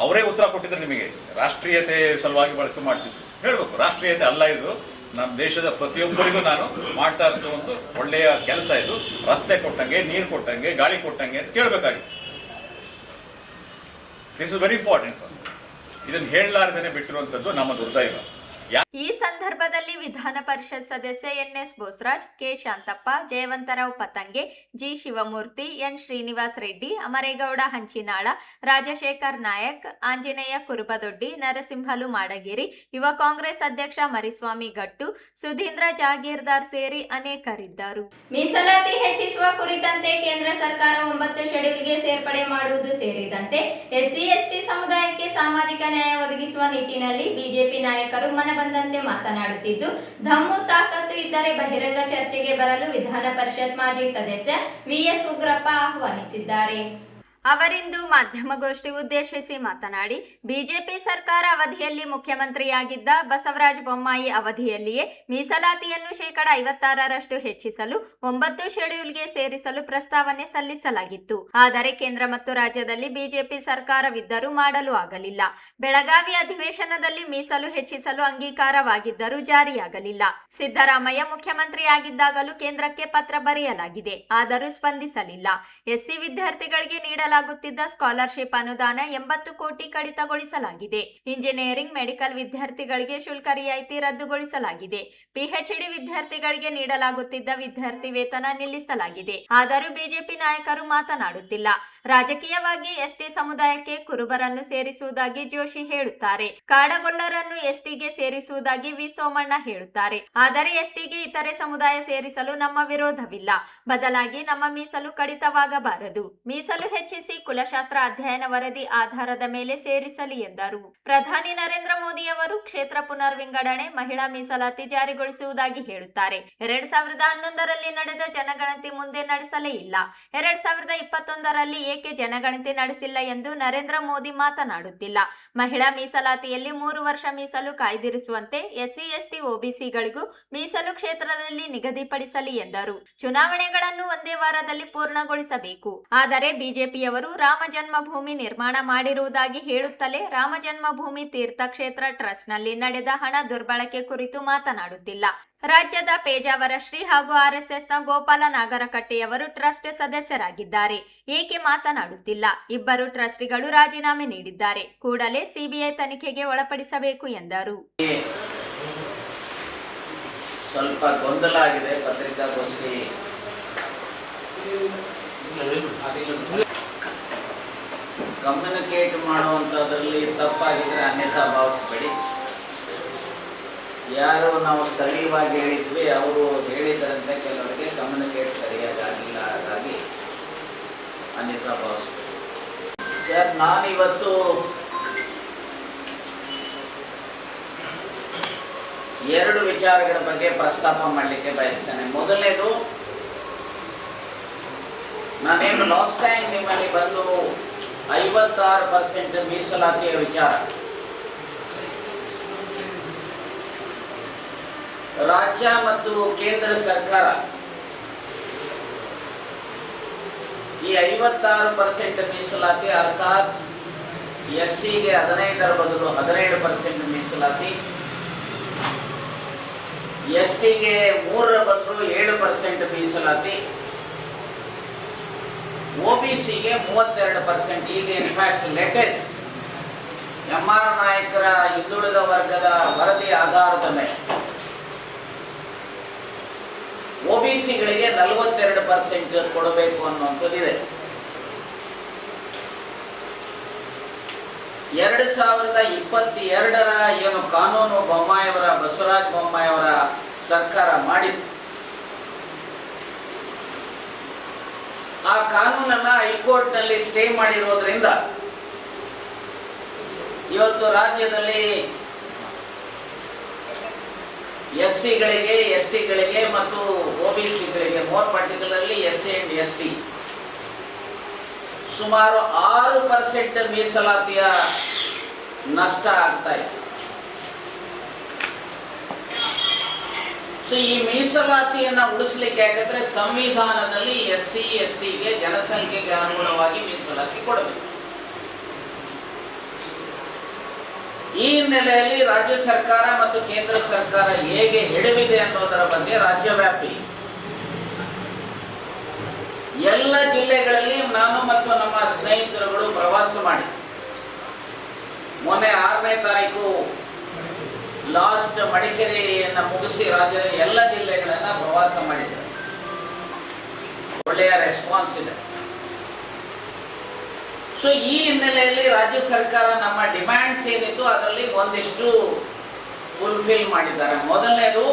ಅವರೇ ಉತ್ತರ ಕೊಟ್ಟಿದ್ರೆ ನಿಮಗೆ ರಾಷ್ಟ್ರೀಯತೆ ಸಲುವಾಗಿ ಬಳಕೆ ಮಾಡ್ತಿದ್ರು. ಹೇಳಬೇಕು, ರಾಷ್ಟ್ರೀಯತೆ ಅಲ್ಲ ಇದು, ನಮ್ಮ ದೇಶದ ಪ್ರತಿಯೊಬ್ಬರಿಗೂ ನಾನು ಮಾಡ್ತಾ ಇರೋದು ಒಂದು ಒಳ್ಳೆಯ ಕೆಲಸ, ಇದು ರಸ್ತೆ ಕೊಟ್ಟಂಗೆ, ನೀರು ಕೊಟ್ಟಂಗೆ, ಗಾಳಿ ಕೊಟ್ಟಂಗೆ ಅಂತ ಕೇಳಬೇಕಾಗಿತ್ತು. This is very important. ಇದನ್ನು ಹೇಳಲಾರ್ದೇನೆ ಬಿಟ್ಟಿರುವಂಥದ್ದು ನಮ್ಮ ದುರ್ದೈವ. ಈ ಸಂದರ್ಭದಲ್ಲಿ ವಿಧಾನ ಪರಿಷತ್ ಸದಸ್ಯ NS Bosaraj, K Shantappa, Jayavantarao Patange, G Shivamurthy, N Srinivas Reddy, Amaregowda Hanchinal, Rajashekar Nayak, Anjaneya Kurubadoddi, Narasimhalu Madagiri, ಯುವ ಕಾಂಗ್ರೆಸ್ ಅಧ್ಯಕ್ಷ ಮರಿಸ್ವಾಮಿ ಗಟ್ಟು, ಸುಧೀಂದ್ರ ಜಾಗೀರ್ದಾರ್ ಸೇರಿ ಅನೇಕರಿದ್ದರು. ಮೀಸಲಾತಿ ಹೆಚ್ಚಿಸುವ ಕುರಿತಂತೆ ಕೇಂದ್ರ ಸರ್ಕಾರ 9 ಶೆಡ್ಯೂಲ್ಗೆ ಸೇರ್ಪಡೆ ಮಾಡುವುದು ಸೇರಿದಂತೆ ಎಸ್ಸಿ ಎಸ್ಟಿ ಸಮುದಾಯಕ್ಕೆ ಸಾಮಾಜಿಕ ನ್ಯಾಯ ಒದಗಿಸುವ ನಿಟ್ಟಿನಲ್ಲಿ ಬಿಜೆಪಿ ನಾಯಕರು ಮನಬಂದಂತೆ ಮಾತನಾಡುತ್ತಿದ್ದು, ದಮ್ಮು ತಾಕತ್ತು ಇದ್ದರೆ ಬಹಿರಂಗ ಚರ್ಚೆಗೆ ಬರಲು ವಿಧಾನ ಪರಿಷತ್ ಮಾಜಿ ಸದಸ್ಯ ವಿಎಸ್ ಉಗ್ರಪ್ಪ ಆಹ್ವಾನಿಸಿದ್ದಾರೆ. ಅವರಿಂದು ಮಾಧ್ಯಮಗೋಷ್ಠಿ ಉದ್ದೇಶಿಸಿ ಮಾತನಾಡಿ, ಬಿಜೆಪಿ ಸರ್ಕಾರ ಅವಧಿಯಲ್ಲಿ ಮುಖ್ಯಮಂತ್ರಿಯಾಗಿದ್ದ ಬಸವರಾಜ ಬೊಮ್ಮಾಯಿ ಅವಧಿಯಲ್ಲಿಯೇ ಮೀಸಲಾತಿಯನ್ನು 56% ಹೆಚ್ಚಿಸಲು 9 ಶೆಡ್ಯೂಲ್ಗೆ ಸೇರಿಸಲು ಪ್ರಸ್ತಾವನೆ ಸಲ್ಲಿಸಲಾಗಿತ್ತು. ಆದರೆ ಕೇಂದ್ರ ಮತ್ತು ರಾಜ್ಯದಲ್ಲಿ ಬಿಜೆಪಿ ಸರ್ಕಾರವಿದ್ದರೂ ಮಾಡಲು ಆಗಲಿಲ್ಲ. ಬೆಳಗಾವಿ ಅಧಿವೇಶನದಲ್ಲಿ ಮೀಸಲು ಹೆಚ್ಚಿಸಲು ಅಂಗೀಕಾರವಾಗಿದ್ದರೂ ಜಾರಿಯಾಗಲಿಲ್ಲ. ಸಿದ್ದರಾಮಯ್ಯ ಮುಖ್ಯಮಂತ್ರಿಯಾಗಿದ್ದಾಗಲೂ ಕೇಂದ್ರಕ್ಕೆ ಪತ್ರ ಬರೆಯಲಾಗಿದೆ, ಆದರೂ ಸ್ಪಂದಿಸಲಿಲ್ಲ. ಎಸ್ಸಿ ವಿದ್ಯಾರ್ಥಿಗಳಿಗೆ ನೀಡಲಾಗುತ್ತಿದ್ದ ಸ್ಕಾಲರ್ಶಿಪ್ ಅನುದಾನ 80 ಕೋಟಿ ಕಡಿತಗೊಳಿಸಲಾಗಿದೆ. ಇಂಜಿನಿಯರಿಂಗ್, ಮೆಡಿಕಲ್ ವಿದ್ಯಾರ್ಥಿಗಳಿಗೆ ಶುಲ್ಕ ರಿಯಾಯಿತಿ ರದ್ದುಗೊಳಿಸಲಾಗಿದೆ. ಪಿಎಚ್ಡಿ ವಿದ್ಯಾರ್ಥಿಗಳಿಗೆ ನೀಡಲಾಗುತ್ತಿದ್ದ ವಿದ್ಯಾರ್ಥಿ ವೇತನ ನಿಲ್ಲಿಸಲಾಗಿದೆ. ಆದರೂ ಬಿಜೆಪಿ ನಾಯಕರು ಮಾತನಾಡುತ್ತಿಲ್ಲ. ರಾಜಕೀಯವಾಗಿ ಎಸ್ಟಿ ಸಮುದಾಯಕ್ಕೆ ಕುರುಬರನ್ನು ಸೇರಿಸುವುದಾಗಿ ಜೋಶಿ ಹೇಳುತ್ತಾರೆ, ಕಾಡಗೊಲ್ಲರನ್ನು ಎಸ್ಟಿಗೆ ಸೇರಿಸುವುದಾಗಿ ವಿ ಸೋಮಣ್ಣ ಹೇಳುತ್ತಾರೆ. ಆದರೆ ಎಸ್ಟಿಗೆ ಇತರೆ ಸಮುದಾಯ ಸೇರಿಸಲು ನಮ್ಮ ವಿರೋಧವಿಲ್ಲ. ಬದಲಾಗಿ ನಮ್ಮ ಮೀಸಲು ಕಡಿತವಾಗಬಾರದು. ಮೀಸಲು ಹೆಚ್ಚಿಸಿ ಕುಲಶಾಸ್ತ್ರ ಅಧ್ಯಯನ ವರದಿ ಆಧಾರದ ಮೇಲೆ ಸೇರಿಸಲಿ ಎಂದರು. ಪ್ರಧಾನಿ ನರೇಂದ್ರ ಮೋದಿ ಅವರು ಕ್ಷೇತ್ರ ಪುನರ್ವಿಂಗಡಣೆ, ಮಹಿಳಾ ಮೀಸಲಾತಿ ಜಾರಿಗೊಳಿಸುವುದಾಗಿ ಹೇಳುತ್ತಾರೆ. 2011ರಲ್ಲಿ ನಡೆದ ಜನಗಣತಿ ಮುಂದೆ ನಡೆಸಲೇ ಇಲ್ಲ. 2021ರಲ್ಲಿ ಏಕೆ ಜನಗಣತಿ ನಡೆಸಿಲ್ಲ ಎಂದು ನರೇಂದ್ರ ಮೋದಿ ಮಾತನಾಡುತ್ತಿಲ್ಲ. ಮಹಿಳಾ ಮೀಸಲಾತಿಯಲ್ಲಿ 3 ವರ್ಷ ಮೀಸಲು ಕಾಯ್ದಿರಿಸುವಂತೆ ಎಸ್ಸಿ ಎಸ್ಟಿ ಒಬಿಸಿಗಳಿಗೂ ಮೀಸಲು ಕ್ಷೇತ್ರದಲ್ಲಿ ನಿಗದಿಪಡಿಸಲಿ ಎಂದರು. ಚುನಾವಣೆಗಳನ್ನು ಒಂದೇ ವಾರದಲ್ಲಿ ಪೂರ್ಣಗೊಳಿಸಬೇಕು. ಆದರೆ ಬಿಜೆಪಿಯವರು ರಾಮ ಜನ್ಮಭೂಮಿ ನಿರ್ಮಾಣ ಮಾಡಿರುವುದಾಗಿ ಹೇಳುತ್ತಲೇ ರಾಮ ಜನ್ಮಭೂಮಿ ತೀರ್ಥಕ್ಷೇತ್ರ ಟ್ರಸ್ಟ್ನಲ್ಲಿ ನಡೆದ ಹಣ ದುರ್ಬಳಕೆ ಕುರಿತು ಮಾತನಾಡುತ್ತಿಲ್ಲ. ರಾಜ್ಯದ ಪೇಜಾವರ ಶ್ರೀ ಹಾಗೂ ಆರ್ಎಸ್ಎಸ್ನ ಗೋಪಾಲ ನಾಗರಕಟ್ಟೆಯವರು ಟ್ರಸ್ಟ್ ಸದಸ್ಯರಾಗಿದ್ದಾರೆ. ಏಕೆ ಮಾತನಾಡುತ್ತಿಲ್ಲ? ಇಬ್ಬರು ಟ್ರಸ್ಟಿಗಳು ರಾಜೀನಾಮೆ ನೀಡಿದ್ದಾರೆ. ಕೂಡಲೇ ಸಿಬಿಐ ತನಿಖೆಗೆ ಒಳಪಡಿಸಬೇಕು ಎಂದರು. ಸ್ವಲ್ಪ ಗೊಂದಲ ಆಗಿದೆ. ಪತ್ರಿಕಾಗೋಷ್ಠಿ ಕಮ್ಯುನಿಕೇಟ್ ಮಾಡುವಂಥದ್ರಲ್ಲಿ ತಪ್ಪಾಗಿದ್ರೆ ಅನ್ಯಥಾ ಭಾವಿಸ್ಬೇಡಿ. ಯಾರು ನಾವು ಸ್ಥಳೀಯವಾಗಿ ಹೇಳಿದ್ವಿ, ಅವರು ಹೇಳಿದ್ರಂತೆ ಕೆಲವರಿಗೆ ಕಮ್ಯುನಿಕೇಟ್ ಸರಿಯಾಗಿ ಆಗಿಲ್ಲ, ಹಾಗಾಗಿ ಅನ್ಯಥಾ ಭಾವಿಸ್ಬೇಡಿ. ಸರ್, ನಾನಿವತ್ತು 2 ವಿಚಾರಗಳ ಬಗ್ಗೆ ಪ್ರಸ್ತಾಪ ಮಾಡಲಿಕ್ಕೆ ಬಯಸ್ತೇನೆ. ಮೊದಲನೇದು, ನಾನೇನು ಲಾಸ್ಟ್ ಟೈಮ್ ನಿಮ್ಮಲ್ಲಿ ಬಂದು 56% ಮೀಸಲಾತಿಯ ವಿಚಾರ, ರಾಜ್ಯ ಮತ್ತು ಕೇಂದ್ರ ಸರ್ಕಾರ ಈ 56% ಮೀಸಲಾತಿ ಅರ್ಥಾತ್ ಎಸ್ಸಿಗೆ 15ರ ಬದಲು 17% ಮೀಸಲಾತಿ, ಎಸ್ಟಿಗೆ 3ರ ಬದಲು 7% ಮೀಸಲಾತಿ, ಒಬಿಸಿಗೆ 32%. ಈಗ ಇನ್ಫ್ಯಾಕ್ಟ್ ಲೇಟೆಸ್ಟ್ MR ನಾಯಕರ ಹಿಂದುಳಿದ ವರ್ಗದ ವರದಿ ಆಧಾರದ ಮೇಲೆ ಒಬಿಸಿಗಳಿಗೆ 42% ಕೊಡಬೇಕು ಅನ್ನುವಂಥದ್ದಿದೆ. 2022ರ ಏನು ಕಾನೂನು ಬಸವರಾಜ ಬೊಮ್ಮಾಯಿಯವರ ಸರ್ಕಾರ ಮಾಡಿತ್ತು, ಆ ಕಾನೂನನ್ನ ಹೈಕೋರ್ಟ್ನಲ್ಲಿ ಸ್ಟೇ ಮಾಡಿರೋದ್ರಿಂದ ಇವತ್ತು ರಾಜ್ಯದಲ್ಲಿ ಎಸ್ಸಿಗಳಿಗೆ, ಎಸ್ಟಿಗಳಿಗೆ ಮತ್ತು ಒಬಿಸಿಗಳಿಗೆ, more particularly SC and ST, ಸುಮಾರು 6% ಮೀಸಲಾತಿಯ ನಷ್ಟ ಆಗ್ತಾ ಇದೆ. ಸೊ ಈ ಮೀಸಲಾತಿಯನ್ನ ಉಳಿಸ್ಲಿಕ್ಕೆ ಯಾಕಂದ್ರೆ ಸಂವಿಧಾನದಲ್ಲಿ ಎಸ್ಸಿ ಎಸ್ಟಿಗೆ ಜನಸಂಖ್ಯೆಗೆ ಅನುಗುಣವಾಗಿ ಮೀಸಲಾತಿ ಕೊಡಬೇಕು. ಈ ಹಿನ್ನೆಲೆಯಲ್ಲಿ ರಾಜ್ಯ ಸರ್ಕಾರ ಮತ್ತು ಕೇಂದ್ರ ಸರ್ಕಾರ ಹೇಗೆ ಎಡವಿದೆ ಅನ್ನೋದರ ಬಗ್ಗೆ ರಾಜ್ಯವ್ಯಾಪಿ ಎಲ್ಲ ಜಿಲ್ಲೆಗಳಲ್ಲಿ ನಾನು ಮತ್ತು ನಮ್ಮ ಸ್ನೇಹಿತರುಗಳು ಪ್ರವಾಸ ಮಾಡಿ ಮೊನ್ನೆ 6ನೇ ತಾರೀಕು ಲಾಸ್ಟ್ ಮಡಿಕೇರಿಯನ್ನ ಮುಗಿಸಿ ರಾಜ್ಯದ ಎಲ್ಲ ಜಿಲ್ಲೆಗಳನ್ನ ಪ್ರವಾಸ ಮಾಡಿದ್ದಾರೆ. ಒಳ್ಳೆಯ ರೆಸ್ಪಾನ್ಸ್ ಇದೆ. ಸೊ ಈ ಹಿನ್ನೆಲೆಯಲ್ಲಿ ರಾಜ್ಯ ಸರ್ಕಾರ ನಮ್ಮ ಡಿಮ್ಯಾಂಡ್ಸ್ ಏನಿತ್ತು ಅದರಲ್ಲಿ ಒಂದಿಷ್ಟು ಫುಲ್ಫಿಲ್ ಮಾಡಿದ್ದಾರೆ. ಮೊದಲನೇದು,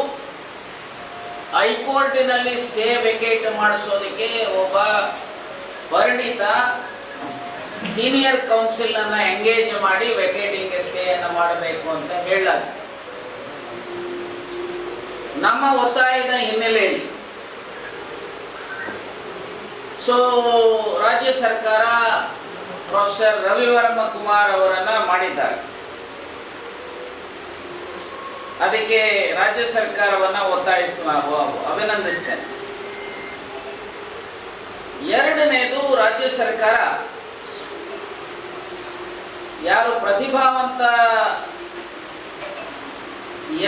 ಹೈಕೋರ್ಟಿನಲ್ಲಿ ಸ್ಟೇ ವೆಕೇಟ್ ಮಾಡಿಸೋದಕ್ಕೆ ಒಬ್ಬ ಪರಿಣಿತ ಸೀನಿಯರ್ ಕೌನ್ಸಿಲ್ ಅನ್ನ ಎಂಗೇಜ್ ಮಾಡಿ ವೆಕೇಟಿಂಗ್ ಸ್ಟೇ ಅನ್ನು ಮಾಡಬೇಕು ಅಂತ ಹೇಳಲಾಗಿದೆ. ನಮ್ಮ ಒತ್ತಾಯದ ಹಿನ್ನೆಲೆಯಲ್ಲಿ ಸೊ ರಾಜ್ಯ ಸರ್ಕಾರ ಪ್ರೊಫೆಸರ್ ರವಿವರ್ಮ ಕುಮಾರ್ ಅವರನ್ನ ಮಾಡಿದ್ದಾರೆ. ಅದಕ್ಕೆ ರಾಜ್ಯ ಸರ್ಕಾರವನ್ನ ಅಭಿನಂದಿಸ್ತೇನೆ. ಎರಡನೇದು, ರಾಜ್ಯ ಸರ್ಕಾರ ಯಾರು ಪ್ರತಿಭಾವಂತ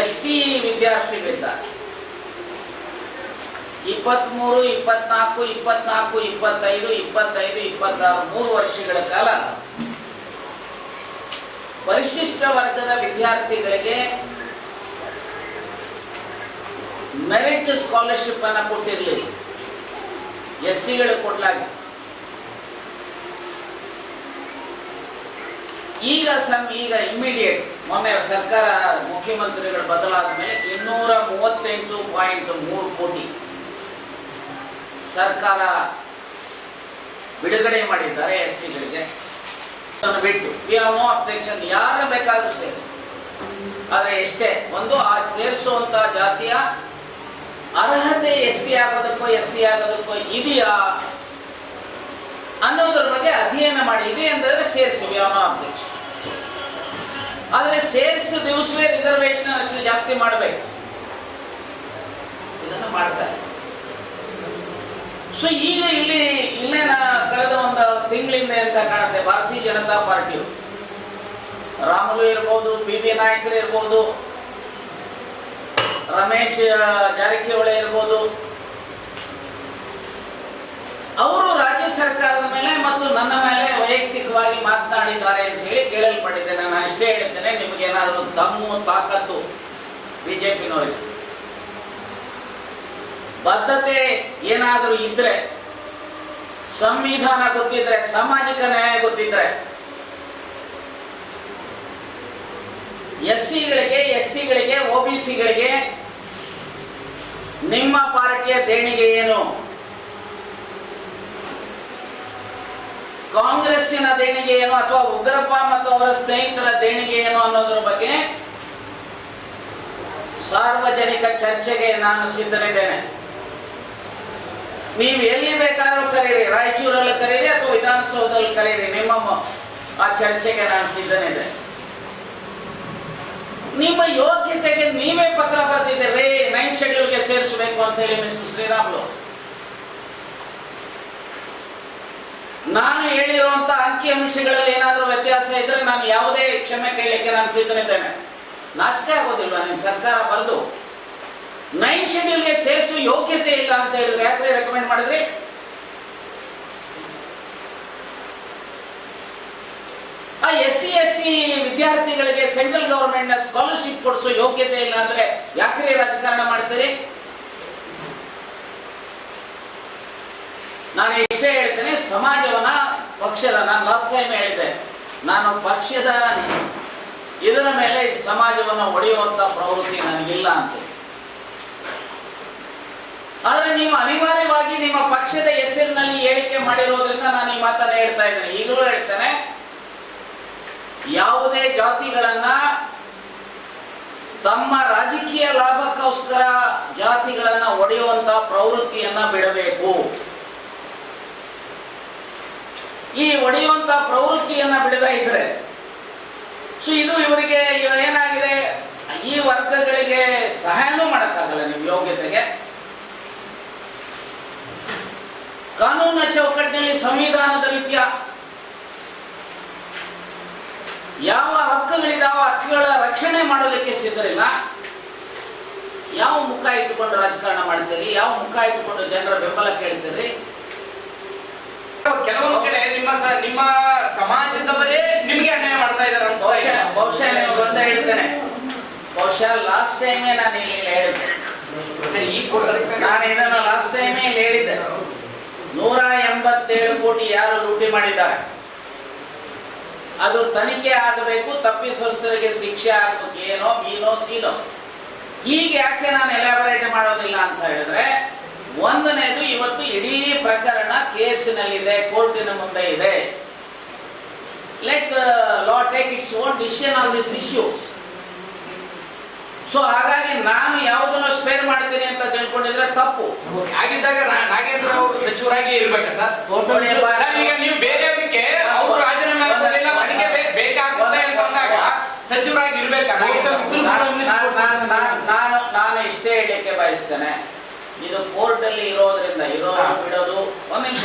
ಎಸ್ಟಿ ವಿದ್ಯಾರ್ಥಿಗಳಿದ್ದಾರೆ, 23, 24, 24, 25, 25, 26 3 ವರ್ಷಗಳ ಕಾಲ ಪರಿಶಿಷ್ಟ ವರ್ಗದ ವಿದ್ಯಾರ್ಥಿಗಳಿಗೆ ಮೆರಿಟ್ ಸ್ಕಾಲರ್ಶಿಪ್ ಅನ್ನು ಕೊಟ್ಟಿರಲಿಲ್ಲ, ಎಸ್ಸಿಗಳು ಕೊಡಲಾಗಿದೆ. ಈಗ ಇಮಿಡಿಯೇಟ್ ಮೊನ್ನೆ ಸರ್ಕಾರ ಮುಖ್ಯಮಂತ್ರಿಗಳು ಬದಲಾದ ಮೇಲೆ 238.3 ಕೋಟಿ ಸರ್ಕಾರ ಬಿಡುಗಡೆ ಮಾಡಿದ್ದಾರೆ ಎಸ್ಟಿಗಳಿಗೆ. ಬಿಟ್ಟು ವಿ ಹ್ಯಾವ್ ನೋ ಅಬ್ಜೆಕ್ಷನ್, ಯಾರು ಬೇಕಾದ್ರೂ ಸೇರಿ. ಆದರೆ ಎಷ್ಟೇ ಒಂದು ಆ ಸೇರಿಸುವಂತ ಜಾತಿಯ ಅರ್ಹತೆ ಎಸ್ಟಿ ಆಗೋದಕ್ಕೋ ಎಸ್ಸಿ ಆಗೋದಕ್ಕೋ ಇದೆಯಾ ಅನ್ನೋದ್ರ ಬಗ್ಗೆ ಅಧ್ಯಯನ ಮಾಡಿ. ಇದೆ ಅಂತಂದ್ರೆ ಸೇರಿಸಿ, ವಿ ಹ್ಯಾವ್ ನೋ ಅಬ್ಜೆಕ್ಷನ್. ಆದರೆ ಸೇರಿಸಿದ ದಿವಸವೇ ರಿಸರ್ವೇಶನ್ ಅಷ್ಟು ಜಾಸ್ತಿ ಮಾಡಬೇಕು, ಇದನ್ನು ಮಾಡ್ತಾರೆ. ಸೊ ಈಗ ಇಲ್ಲೇನ ಕಳೆದ ಒಂದು ತಿಂಗಳಿಂದ ಅಂತ ಕಾಣುತ್ತೆ, ಭಾರತೀಯ ಜನತಾ ಪಾರ್ಟಿಯು ರಾಮುಲು ಇರ್ಬೋದು, PB ನಾಯಕರು ಇರ್ಬೋದು, ರಮೇಶ್ ಜಾರಕಿಹೊಳಿ ಇರ್ಬೋದು, ಅವರು ರಾಜ್ಯ ಸರ್ಕಾರದ ಮೇಲೆ ಮತ್ತು ನನ್ನ ಮೇಲೆ ವೈಯಕ್ತಿಕವಾಗಿ ಮಾತನಾಡಿದ್ದಾರೆ ಅಂತ ಹೇಳಿ ಕೇಳಲ್ಪಟ್ಟಿದ್ದೇನೆ. ನಾನು ಅಷ್ಟೇ ಹೇಳ್ತೇನೆ, ನಿಮಗೇನಾದರೂ ದಮ್ಮು ತಾಕತ್ತು ಬಿಜೆಪಿನವರಿಗೆ ಬದ್ಧತೆ ಏನಾದರೂ ಇದ್ರೆ, ಸಂವಿಧಾನ ಗೊತ್ತಿದ್ರೆ, ಸಾಮಾಜಿಕ ನ್ಯಾಯ ಗೊತ್ತಿದ್ರೆ, ಎಸ್ಸಿಗಳಿಗೆ, ಎಸ್ಟಿಗಳಿಗೆ, ಒಬಿಸಿಗಳಿಗೆ ನಿಮ್ಮ ಪಾರ್ಟಿಯ ದೇಣಿಗೆ ಏನು, ಕಾಂಗ್ರೆಸ್ಸಿನ ದೇಣಿಗೆ ಏನು, ಅಥವಾ ಉಗ್ರಪ್ಪ ಮತ್ತು ಅವರ ಸ್ನೇಹಿತರ ದೇಣಿಗೆ ಏನು ಅನ್ನೋದ್ರ ಬಗ್ಗೆ ಸಾರ್ವಜನಿಕ ಚರ್ಚೆಗೆ ನಾನು ಸಿದ್ಧನಿದ್ದೇನೆ. ನೀವು ಎಲ್ಲಿ ಬೇಕಾದ್ರೂ ಕರೀರಿ, ರಾಯಚೂರಲ್ಲಿ ಕರೀರಿ ಅಥವಾ ವಿಧಾನಸೌಧದಲ್ಲಿ ಕರೀರಿ, ನಿಮ್ಮ ಆ ಚರ್ಚೆಗೆ ನಾನು ಸಿದ್ಧನಿದೆ. ನಿಮ್ಮ ಯೋಗ್ಯತೆಗೆ ನೀವೇ ಪತ್ರ ಬರೆದಿದ್ದೀರಿ, 9th ಶೆಡ್ಯೂಲ್ಗೆ ಸೇರಿಸಬೇಕು ಅಂತ ಹೇಳಿ ಮಿಸ್ಟರ್ ಶ್ರೀರಾಮುಲು. ನಾನು ಹೇಳಿರುವಂತ ಅಂಕಿ ಅಂಶಗಳಲ್ಲಿ ಏನಾದರೂ ವ್ಯತ್ಯಾಸ ಇದ್ರೆ ನಾನು ಯಾವುದೇ ಕ್ಷಮೆ ಕೇಳಲಿಕ್ಕೆ ನಾನು ಸಿದ್ಧನಿದ್ದೇನೆ. ನಾಚಿಕೆ ಆಗೋದಿಲ್ವಾ ನಿಮ್ ಸರ್ಕಾರ ಬರೆದು 9 ಶೆಡ್ಯೂಲ್ಗೆ ಸೇರಿಸುವ ಯೋಗ್ಯತೆ ಇಲ್ಲ ಅಂತ ಹೇಳಿದ್ರೆ ಯಾಕ್ರಿ ರೆಕಮೆಂಡ್ ಮಾಡಿದ್ರಿ? ಆ SC ST ವಿದ್ಯಾರ್ಥಿಗಳಿಗೆ ಸೆಂಟ್ರಲ್ ಗವರ್ಮೆಂಟ್ ನ ಸ್ಕಾಲರ್ಶಿಪ್ ಕೊಡಿಸೋ ಯೋಗ್ಯತೆ ಇಲ್ಲ ಅಂದ್ರೆ ಯಾಕ್ರಿ ರಾಜಕಾರಣ ಮಾಡ್ತೀರಿ? ನಾನು ಇಷ್ಟೇ ಹೇಳ್ತೇನೆ, ಸಮಾಜವನ್ನ ಪಕ್ಷದ, ನಾನು ಲಾಸ್ಟ್ ಟೈಮ್ ಹೇಳಿದ್ದೆ, ನಾನು ಪಕ್ಷದ ಇದರ ಮೇಲೆ ಸಮಾಜವನ್ನು ಒಡೆಯುವಂತ ಪ್ರವೃತ್ತಿ ನನಗಿಲ್ಲ ಅಂತ. ಆದ್ರೆ ನೀವು ಅನಿವಾರ್ಯವಾಗಿ ನಿಮ್ಮ ಪಕ್ಷದ ಹೆಸರಿನಲ್ಲಿ ಹೇಳಿಕೆ ಮಾಡಿರೋದ್ರಿಂದ ನಾನು ಈ ಮಾತನ್ನ ಹೇಳ್ತಾ ಇದ್ದೇನೆ. ಈಗಲೂ ಹೇಳ್ತೇನೆ, ಯಾವುದೇ ಜಾತಿಗಳನ್ನ ತಮ್ಮ ರಾಜಕೀಯ ಲಾಭಕ್ಕೋಸ್ಕರ ಜಾತಿಗಳನ್ನ ಒಡೆಯುವಂತ ಪ್ರವೃತ್ತಿಯನ್ನ ಬಿಡಬೇಕು. ಈ ಒಡೆಯುವಂತ ಪ್ರವೃತ್ತಿಯನ್ನ ಬಿಡದ ಇದ್ರೆ ಇದು ಇವರಿಗೆ ಏನಾಗಿದೆ, ಈ ವರ್ಗಗಳಿಗೆ ಸಹಾಯನೂ ಮಾಡಕ್ಕಾಗಲ್ಲ ನಿಮ್ಮ ಯೋಗ್ಯತೆಗೆ. ಕಾನೂನಿನ ಚೌಕಟ್ಟಿನಲ್ಲಿ ಸಂವಿಧಾನದ ರೀತಿಯ ಯಾವ ಹಕ್ಕುಗಳಿದಾವ ಹಕ್ಕುಗಳ ರಕ್ಷಣೆ ಮಾಡೋದಕ್ಕೆ ಸಿದ್ಧರಿಲ್ಲ. ಯಾವ ಮುಖ ಇಟ್ಟುಕೊಂಡು ರಾಜಕಾರಣ ಮಾಡ್ತೀರಿ? ಯಾವ ಮುಖ ಇಟ್ಟುಕೊಂಡು ಜನರ ಬೆಂಬಲ ಕೇಳ್ತೀರಿ? ಕೆಲವೊಂದು ಕಡೆ ನಿಮ್ಮ ಸಮಾಜದವರೇ ನಿಮಗೆ ಅನ್ಯಾಯ ಮಾಡ್ತಾ ಇದ್ದಾರೆ. ಬಹುಶಃ ನಿಮಗೊಂದ ಹೇಳ್ತೇನೆ, ಬಹುಶಃ ಲಾಸ್ಟ್ ಟೈಮೇ ನಾನು ಇಲ್ಲಿ ಹೇಳಿದ್ದೆ, ನಾನು ಇದನ್ನು ಲಾಸ್ಟ್ ಟೈಮೇ ಇಲ್ಲಿ ಹೇಳಿದ್ದೆ. 187 ಕೋಟಿ ಯಾರು ಲೂಟಿ ಮಾಡಿದ್ದಾರೆ ಅದು ತನಿಖೆ ಆಗಬೇಕು, ತಪ್ಪಿತಸ್ಥರಿಗೆ ಶಿಕ್ಷೆ ಆಗಬೇಕು, ಏನೋ ಬೀನೋ ಸೀನೋ. ಈಗ ಯಾಕೆ ನಾನು ಎಲಾಬರೇಟ್ ಮಾಡೋದಿಲ್ಲ ಅಂತ ಹೇಳಿದ್ರೆ, ಒಂದನೇದು, ಇವತ್ತು ಇಡೀ ಪ್ರಕರಣ ಕೇಸಿನಲ್ಲಿದೆ, ಕೋರ್ಟಿನ ಮುಂದೆ ಇದೆ. Let the law take its own decision on this issue. So ಹಾಗಾಗಿ ನಾನು ಯಾವುದನ್ನು ಸ್ಪೇರ್ ಮಾಡ್ತೀನಿ ಅಂತ ತಿಳ್ಕೊಂಡಿದ್ರೆ ತಪ್ಪು. ಆಗಿದ್ದಾಗ ನಾಗೇಂದ್ರ ಅವರು ಸಚಿವರಾಗಿ ಇರ್ಬೇಕಾ ಸರ್? ಈಗ ನೀವು ಬೇರೆಯವರಿಗೆ ಅವರು ರಾಜೀನಾಮೆ ಹಾಕೋದಿಲ್ಲ, ನನಗೆ ಬೇಕಾಗುತ್ತೆ ಅಂತ ಅಂದಾಗ ಸಚಿವರಾಗಿ ಇರ್ಬೇಕಾ? ನಾನು ಇಷ್ಟೇ ಹೇಳಲಿಕ್ಕೆ ಬಯಸ್ತೇನೆ, ಇದು ಕೋರ್ಟ್ ಅಲ್ಲಿ ಇರೋದ್ರಿಂದ ಇರೋದು ಬಿಡೋದು, ಒಂದ್ ನಿಮಿಷ,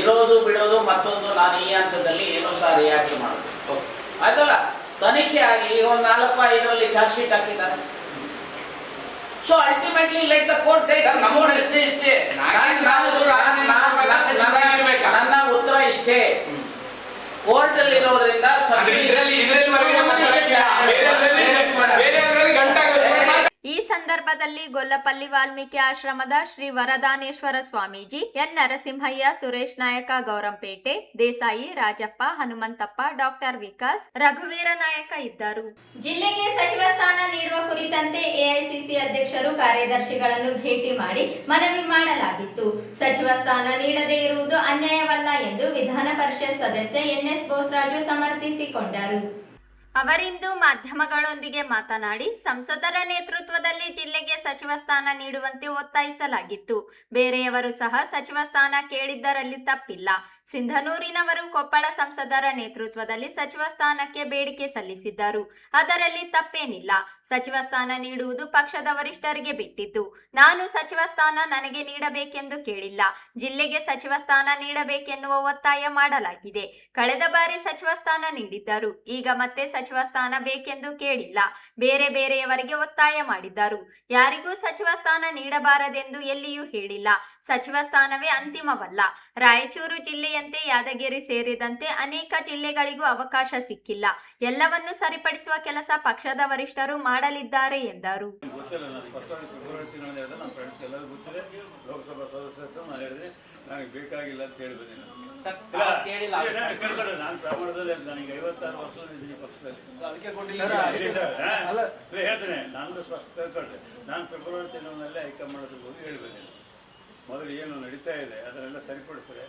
ಇರೋದು ಬಿಡೋದು ಮತ್ತೊಂದು, ನಾನು ಈ ಹಂತದಲ್ಲಿ ಏನು ಸಹ ರಿಯಾಕ್ಟ್ ಮಾಡೋದು ಆಯ್ತಲ್ಲ. ತನಿಖೆ ಆಗಿ ಒಂದು 4-5ರಲ್ಲಿ ಚಾರ್ಜ್ ಶೀಟ್ ಹಾಕಿದ್ದಾರೆ. So ultimately let the court take. ನನ್ನ ಉತ್ತರ ಇಷ್ಟೇ, ಕೋರ್ಟ್ ಅಲ್ಲಿ ಇರೋದ್ರಿಂದ ಈ ಸಂದರ್ಭದಲ್ಲಿ ಗೊಲ್ಲಪಲ್ಲಿ ವಾಲ್ಮೀಕಿ ಆಶ್ರಮದ ಶ್ರೀ ವರದಾನೇಶ್ವರ ಸ್ವಾಮೀಜಿ, ಎನ್ ನರಸಿಂಹಯ್ಯ, ಸುರೇಶ್ ನಾಯಕ, ಗೌರಂಪೇಟೆ, ದೇಸಾಯಿ, ರಾಜಪ್ಪ, ಹನುಮಂತಪ್ಪ, ಡಾಕ್ಟರ್ ವಿಕಾಸ್, ರಘುವೀರ ನಾಯಕ ಇದ್ದರು. ಜಿಲ್ಲೆಗೆ ಸಚಿವ ಸ್ಥಾನ ನೀಡುವ ಕುರಿತಂತೆ ಎಐಸಿಸಿ ಅಧ್ಯಕ್ಷರು ಕಾರ್ಯದರ್ಶಿಗಳನ್ನು ಭೇಟಿ ಮಾಡಿ ಮನವಿ ಮಾಡಲಾಗಿತ್ತು. ಸಚಿವ ಸ್ಥಾನ ನೀಡದೇ ಇರುವುದು ಅನ್ಯಾಯವಲ್ಲ ಎಂದು ವಿಧಾನ ಪರಿಷತ್ ಸದಸ್ಯ ಎನ್ಎಸ್ ಬೋಸರಾಜು ಸಮರ್ಥಿಸಿಕೊಂಡರು. ಅವರಿಂದು ಮಾಧ್ಯಮಗಳೊಂದಿಗೆ ಮಾತನಾಡಿ, ಸಂಸದರ ನೇತೃತ್ವದಲ್ಲಿ ಜಿಲ್ಲೆಗೆ ಸಚಿವ ಸ್ಥಾನ ನೀಡುವಂತೆ ಒತ್ತಾಯಿಸಲಾಗಿತ್ತು. ಬೇರೆಯವರು ಸಹ ಸಚಿವ ಸ್ಥಾನ ಕೇಳಿದ್ದರಲ್ಲಿ ತಪ್ಪಿಲ್ಲ. ಸಿಂಧನೂರಿನವರು ಕೊಪ್ಪಳ ಸಂಸದರ ನೇತೃತ್ವದಲ್ಲಿ ಸಚಿವ ಸ್ಥಾನಕ್ಕೆ ಬೇಡಿಕೆ ಸಲ್ಲಿಸಿದ್ದರು. ಅದರಲ್ಲಿ ತಪ್ಪೇನಿಲ್ಲ. ಸಚಿವ ಸ್ಥಾನ ನೀಡುವುದು ಪಕ್ಷದ ವರಿಷ್ಠರಿಗೆ ಬಿಟ್ಟಿದ್ದು. ನಾನು ಸಚಿವ ಸ್ಥಾನ ನನಗೆ ನೀಡಬೇಕೆಂದು ಕೇಳಿಲ್ಲ. ಜಿಲ್ಲೆಗೆ ಸಚಿವ ಸ್ಥಾನ ನೀಡಬೇಕೆನ್ನುವ ಒತ್ತಾಯ ಮಾಡಲಾಗಿದೆ. ಕಳೆದ ಬಾರಿ ಸಚಿವ ಸ್ಥಾನ ನೀಡಿದ್ದರು. ಈಗ ಮತ್ತೆ ಸಚಿವ ಸ್ಥಾನ ಬೇಕೆಂದು ಕೇಳಿಲ್ಲ. ಬೇರೆಯವರಿಗೆ ಒತ್ತಾಯ ಮಾಡಿದ್ದರು. ಯಾರಿಗೂ ಸಚಿವ ಸ್ಥಾನ ನೀಡಬಾರದೆಂದು ಎಲ್ಲಿಯೂ ಹೇಳಿಲ್ಲ. ಸಚಿವ ಸ್ಥಾನವೇ ಅಂತಿಮವಲ್ಲ. ರಾಯಚೂರು ಜಿಲ್ಲೆಯಂತೆ ಯಾದಗಿರಿ ಸೇರಿದಂತೆ ಅನೇಕ ಜಿಲ್ಲೆಗಳಿಗೂ ಅವಕಾಶ ಸಿಕ್ಕಿಲ್ಲ. ಎಲ್ಲವನ್ನೂ ಸರಿಪಡಿಸುವ ಕೆಲಸ ಪಕ್ಷದ ವರಿಷ್ಠರು ಮಾಡಲಿದ್ದಾರೆ ಎಂದರು. ಲೋಕಸಭಾ ಸದಸ್ಯತ್ವ ನಾನು ಹೇಳಿದ್ರೆ ನನಗೆ ಬೇಕಾಗಿಲ್ಲ ಅಂತ ಹೇಳಿ ಬಂದಿಲ್ಲ. ನಾನು ಪ್ರಮಾಣದಲ್ಲಿ ನನಗೆ 56 ವರ್ಷದಿದ್ದೀನಿ ಪಕ್ಷದಲ್ಲಿ, ಅದಕ್ಕೆ ಹೇಳ್ತೇನೆ. ನಂದು ಸ್ಪಷ್ಟ ತಿಳ್ಕೊಂಡ್ರೆ ನಾನು ಫೆಬ್ರವರಿ ತಿಂಗಳಿನಲ್ಲಿ ಹೈಕಮಾಂಡ್ ಹೋಗಿ ಹೇಳಿ ಬಂದಿಲ್ಲ. ಮೊದಲು ಏನು ನಡೀತಾ ಇದೆ ಅದನ್ನೆಲ್ಲ ಸರಿಪಡಿಸಿದ್ರೆ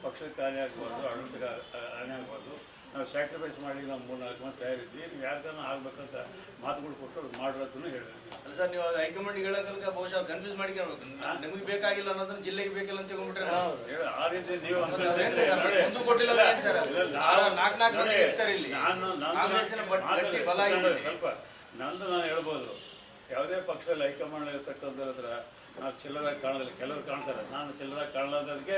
ಪಕ್ಷಕ್ಕೆ ಹಾನಿ ಆಗ್ಬಾರ್ದು, ಆಡಳಿತಕ್ಕೆ ಹಾನಿ ಆಗ್ಬಾರ್ದು. ನಾವು ಸ್ಯಾಕ್ರಿಫೈಸ್ ಮಾಡಿ ನಾವು 3-4 ಮಂದಿ ತಯಾರಿದ್ವಿ. ನೀವು ಯಾರ್ದಾನ ಆಗ್ಬೇಕಂತ ಮಾತುಗಳು ಕೊಟ್ಟು ಅದು ಮಾಡೋದನ್ನು ಹೇಳಬೇಕು. ಅಲ್ಲ ಸರ್, ನೀವು ಹೈಕಮಾಂಡ್ ಹೇಳೋಕೆ ಬಹುಶಃ ಕನ್ಫ್ಯೂಸ್ ಮಾಡಿಕೊಳ್ಬೇಕು. ನಿಮಗೆ ಬೇಕಾಗಿಲ್ಲ ಅನ್ನೋದನ್ನ ಜಿಲ್ಲೆಗೆ ಬೇಕಿಲ್ಲ ಅಂತ ತಗೊಂಡ್ಬಿಟ್ರೆ ಆ ರೀತಿ ನೀವು ಒಂದು ಕೊಟ್ಟಿಲ್ಲ ಸರ್. 4 ಮಂದಿ ಇರ್ತಾರೆ ಇಲ್ಲಿ. ಕಾಂಗ್ರೆಸ್ಸಿನ ಬಲ ಸ್ವಲ್ಪ ನಂದು ನಾನು ಹೇಳ್ಬೋದು, ಯಾವುದೇ ಪಕ್ಷದಲ್ಲಿ ಹೈಕಮಾಂಡ್ ಇರ್ತಕ್ಕಂಥದ್ರ ನಾವು ಚಿಲ್ಲರಾಗಿ ಕಾಣೋದಿಲ್ಲ, ಕೆಲವರು ಕಾಣ್ತಾರೆ. ನಾನು ಚಿಲ್ಲರಾಗಿ ಕಾಣೋದಕ್ಕೆ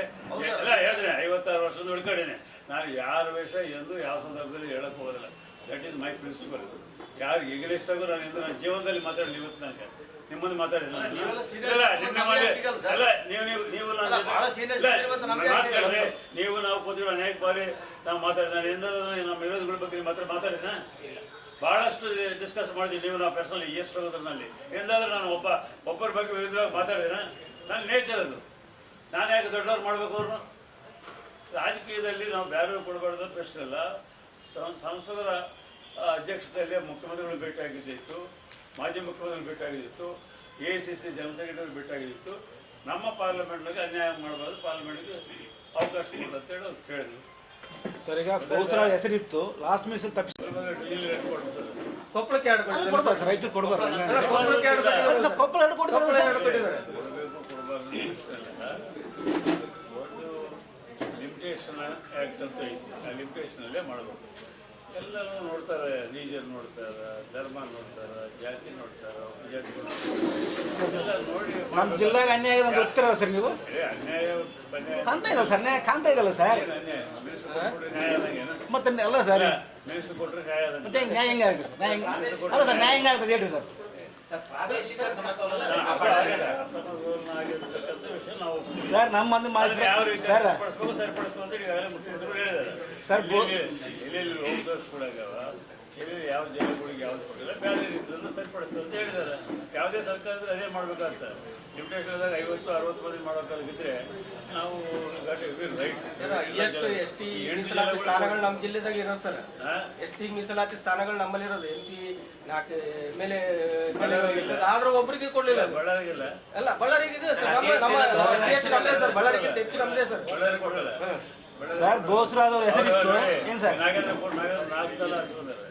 ಎಲ್ಲ ಹೇಳಿದ್ರೆ 56 ವರ್ಷದ ಉಳ್ಕೊಂಡಿದ್ದೀನಿ. ನಾನು ಯಾರ ವೇಷ ಎಂದು ಯಾವ ಸಂದರ್ಭದಲ್ಲಿ ಹೇಳಕ್ಕೆ ಹೋಗೋದಿಲ್ಲ. That is my principle. ಯಾರು ಈಗಲಿಷ್ಟಾಗೂ ನಾನು ಎಂದು ನನ್ನ ಜೀವನದಲ್ಲಿ ಮಾತಾಡಲಿ. ಇವತ್ತು ನನಗೆ ನಿಮ್ಮ ಮುಂದೆ ಮಾತಾಡಿದ್ರೆ ನೀವು ನಾವು ಕೂತಿರೋ ಅನೇಕ ಬಾರಿ ನಾವು ಮಾತಾಡಿದ್ರೆ ನಾನು ಎಂದಾದ್ರೂ ನಮ್ಮ ವಿರೋಧಗಳ ಬಗ್ಗೆ ನಿಮ್ಮ ಹತ್ರ ಮಾತಾಡಿದ್ರೆ ಭಾಳಷ್ಟು ಡಿಸ್ಕಸ್ ಮಾಡಿದ್ವಿ. ನೀವು ನಾವು ಪರ್ಸನಲಿ ಎಷ್ಟು ಹೋಗೋದ್ರಲ್ಲಿ ಎಂದಾದ್ರೂ ನಾನು ಒಬ್ಬರ ಬಗ್ಗೆ ವಿರುದ್ಧವಾಗಿ ಮಾತಾಡಿದ್ರೆ ನನ್ನ ನೇಚರ್ ಅದು. ನಾನು ಯಾಕೆ ದೊಡ್ಡವ್ರು ಮಾಡಬೇಕು ಅವ್ರನ್ನ? ರಾಜಕೀಯದಲ್ಲಿ ನಾವು ಬೇರೆಯವ್ರು ಕೊಡಬಾರ್ದು ಪ್ರಶ್ನೆ ಇಲ್ಲ. ಸಂಸದರ ಅಧ್ಯಕ್ಷತೆಯಲ್ಲಿ ಮುಖ್ಯಮಂತ್ರಿಗಳು ಭೇಟಿಯಾಗಿದ್ದಿತ್ತು, ಮಾಜಿ ಮುಖ್ಯಮಂತ್ರಿಗಳು ಭೇಟಿಯಾಗಿದ್ದಿತ್ತು, AICC ಜನರಲ್ ಸೆಕ್ರೆಟರಿ ಭೇಟಿಯಾಗಿತ್ತು. ನಮ್ಮ ಪಾರ್ಲಿಮೆಂಟ್ನಾಗೆ ಅನ್ಯಾಯ ಮಾಡಬಾರ್ದು, ಪಾರ್ಲಿಮೆಂಟ್ಗೆ ಅವಕಾಶ ಕೊಡಂತೇಳಿ ಅವ್ರು ಕೇಳಿದ್ರು. ಸರ್, ಈಗ ಬಹುಸರ ಹೆಸರಿತ್ತು, ಲಾಸ್ಟ್ ಮಿನಿಟ್ ತಪ್ಪಿಸಿ ಕೊಪ್ಪಳಕ್ಕೆ ಸರ್, ರೈತರು ಕೊಡಬಾರ್ದು. ಕೊಪ್ಪಳ ಎರಡು ಕೊಡಬಾರ್ದು. ಒಂದು ಲಿಮಿಟೇಷನ್ ಆ್ಯಕ್ಟ್ ಅಂತ ಐತಿ, ಆ ಲಿಮಿಟೇಷನಲ್ಲೇ ಮಾಡಬೇಕು. ಎಲ್ಲರೂ ನೋಡ್ತಾರೆ, ರೀಜನ್ ನೋಡ್ತಾರೆ, ಧರ್ಮ ನೋಡ್ತಾರೆ, ಜಾತಿ ನೋಡ್ತಾರೆ, ಜಾತಿ ಎಲ್ಲ ನೋಡಿ. ನಮ್ಮ ಜಿಲ್ಲೆಗೆ ಅನ್ಯಾಯ ಅಂತ ಗೊತ್ತಿರಲ್ಲ ಸರ್ ನೀವು? ಅನ್ಯಾಯ ಕಾಣ್ತಾ ಇಲ್ಲ ಸರ್, ನ್ಯಾಯ ಕಾಣ್ತಾ ಇದಲ್ಲ ಸರ್. ಅನ್ಯಾಯ ನ್ಯಾಯ ಆದಂಗೇನು? ಮತ್ತೆ ಅಲ್ಲ ಸರ್, ಮಿನಿಸ್ಟರ್ ಕೊಟ್ಟರೆ ನ್ಯಾಯ ಆದಂಗೆ. ಮತ್ತೆ ನ್ಯಾಯ ಹೆಂಗೆ ಆಗುತ್ತೆ ಸರ್? ನ್ಯಾಯ ಅಲ್ಲ ಸರ್, ನ್ಯಾಯ ಹೆಂಗೆ ಆಗ್ತದೆ ಹೇಳ್ರಿ ಸರ್. ಅಸಮತೋಲನ ಆಗಿರ್ತಕ್ಕಂಥ ವಿಷಯ ನಾವು ಸರ್ ನಮ್ಮ ಮಂದಿ ಯಾವ ರೀತಿ ಸರ್ ಸರಿಪಡಿಸ್ತು ಅಂತ ಈಗಾಗಲೇ ಮುಖ್ಯಮಂತ್ರಿಗಳು ಹೇಳಿದ್ದಾರೆ. ಸರ್, ಎಲ್ಲೆಲ್ಲಿ ಹೋಗ್ದೋಸ್ ಕೂಡ ಎಲ್ಲೆಲ್ಲಿ ಯಾವ ಜಿಲ್ಲೆಗಳಿಗೆ ಯಾವ್ದು ಕೊಟ್ಟಿಲ್ಲ, ಬೇರೆ ರೀತಿಯಿಂದ ಸರಿಪಡಿಸ್ತು ಅಂತ ಹೇಳಿದ್ದಾರೆ. ಯಾವುದೇ ಸರ್ಕಾರದಲ್ಲಿ ಅದೇ ಮಾಡ್ಬೇಕಂತ. ಲಿಮಿಟೇಷನ್ದಾಗ 50-60 ಮಂದಿ ಮಾಡೋಕ್ಕಾಗಿದ್ರೆ ನಾವು ರೈಟ್. ST ಮೀಸಲಾತಿ ಸ್ಥಾನಗಳು ನಮ್ಮ ಜಿಲ್ಲೆದಾಗ ಇರೋದು ಸರ್. ST ಮೀಸಲಾತಿ ಸ್ಥಾನಗಳು ನಮ್ಮಲ್ಲಿ ಇರೋದು. MP 4 ಮೇಲೆ ಆದ್ರೂ ಒಬ್ಬರಿಗೆ ಕೊಡ್ಲಿಲ್ಲ. ಬಳ್ಳಾರಿಗಿಲ್ಲ, ಅಲ್ಲ ಬಳ್ಳಾರಿಗೆ ಇದೆ ಸರ್. ನಮ್ಮ ನಮ್ಮದೇ ಸರ್, ಬಳ್ಳಾರಿಗಿಂತ ಹೆಚ್ಚು ನಮ್ಮದೇ ಸರ್. ಬಳ್ಳಾರಿ ಕೊಡಲ್ಲ ಸರ್. ಬೋಸ್ರಾದವ್ರ ಹೆಸರಿತ್ತು ಏನು ಸರ್? 4 ಸಲ ಹಾಸ್ಕೊಂಡಾರೆ.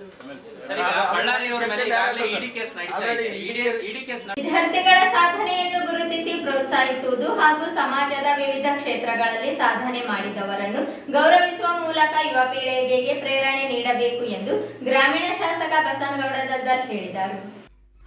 ವಿದ್ಯಾರ್ಥಿಗಳ ಸಾಧನೆಯನ್ನು ಗುರುತಿಸಿ ಪ್ರೋತ್ಸಾಹಿಸುವುದು ಹಾಗೂ ಸಮಾಜದ ವಿವಿಧ ಕ್ಷೇತ್ರಗಳಲ್ಲಿ ಸಾಧನೆ ಮಾಡಿದವರನ್ನು ಗೌರವಿಸುವ ಮೂಲಕ ಯುವ ಪೀಳಿಗೆಗೆ ಪ್ರೇರಣೆ ನೀಡಬೇಕು ಎಂದು ಗ್ರಾಮೀಣ ಶಾಸಕ ಬಸನಗೌಡ ದದ್ದಲ್ ಹೇಳಿದರು.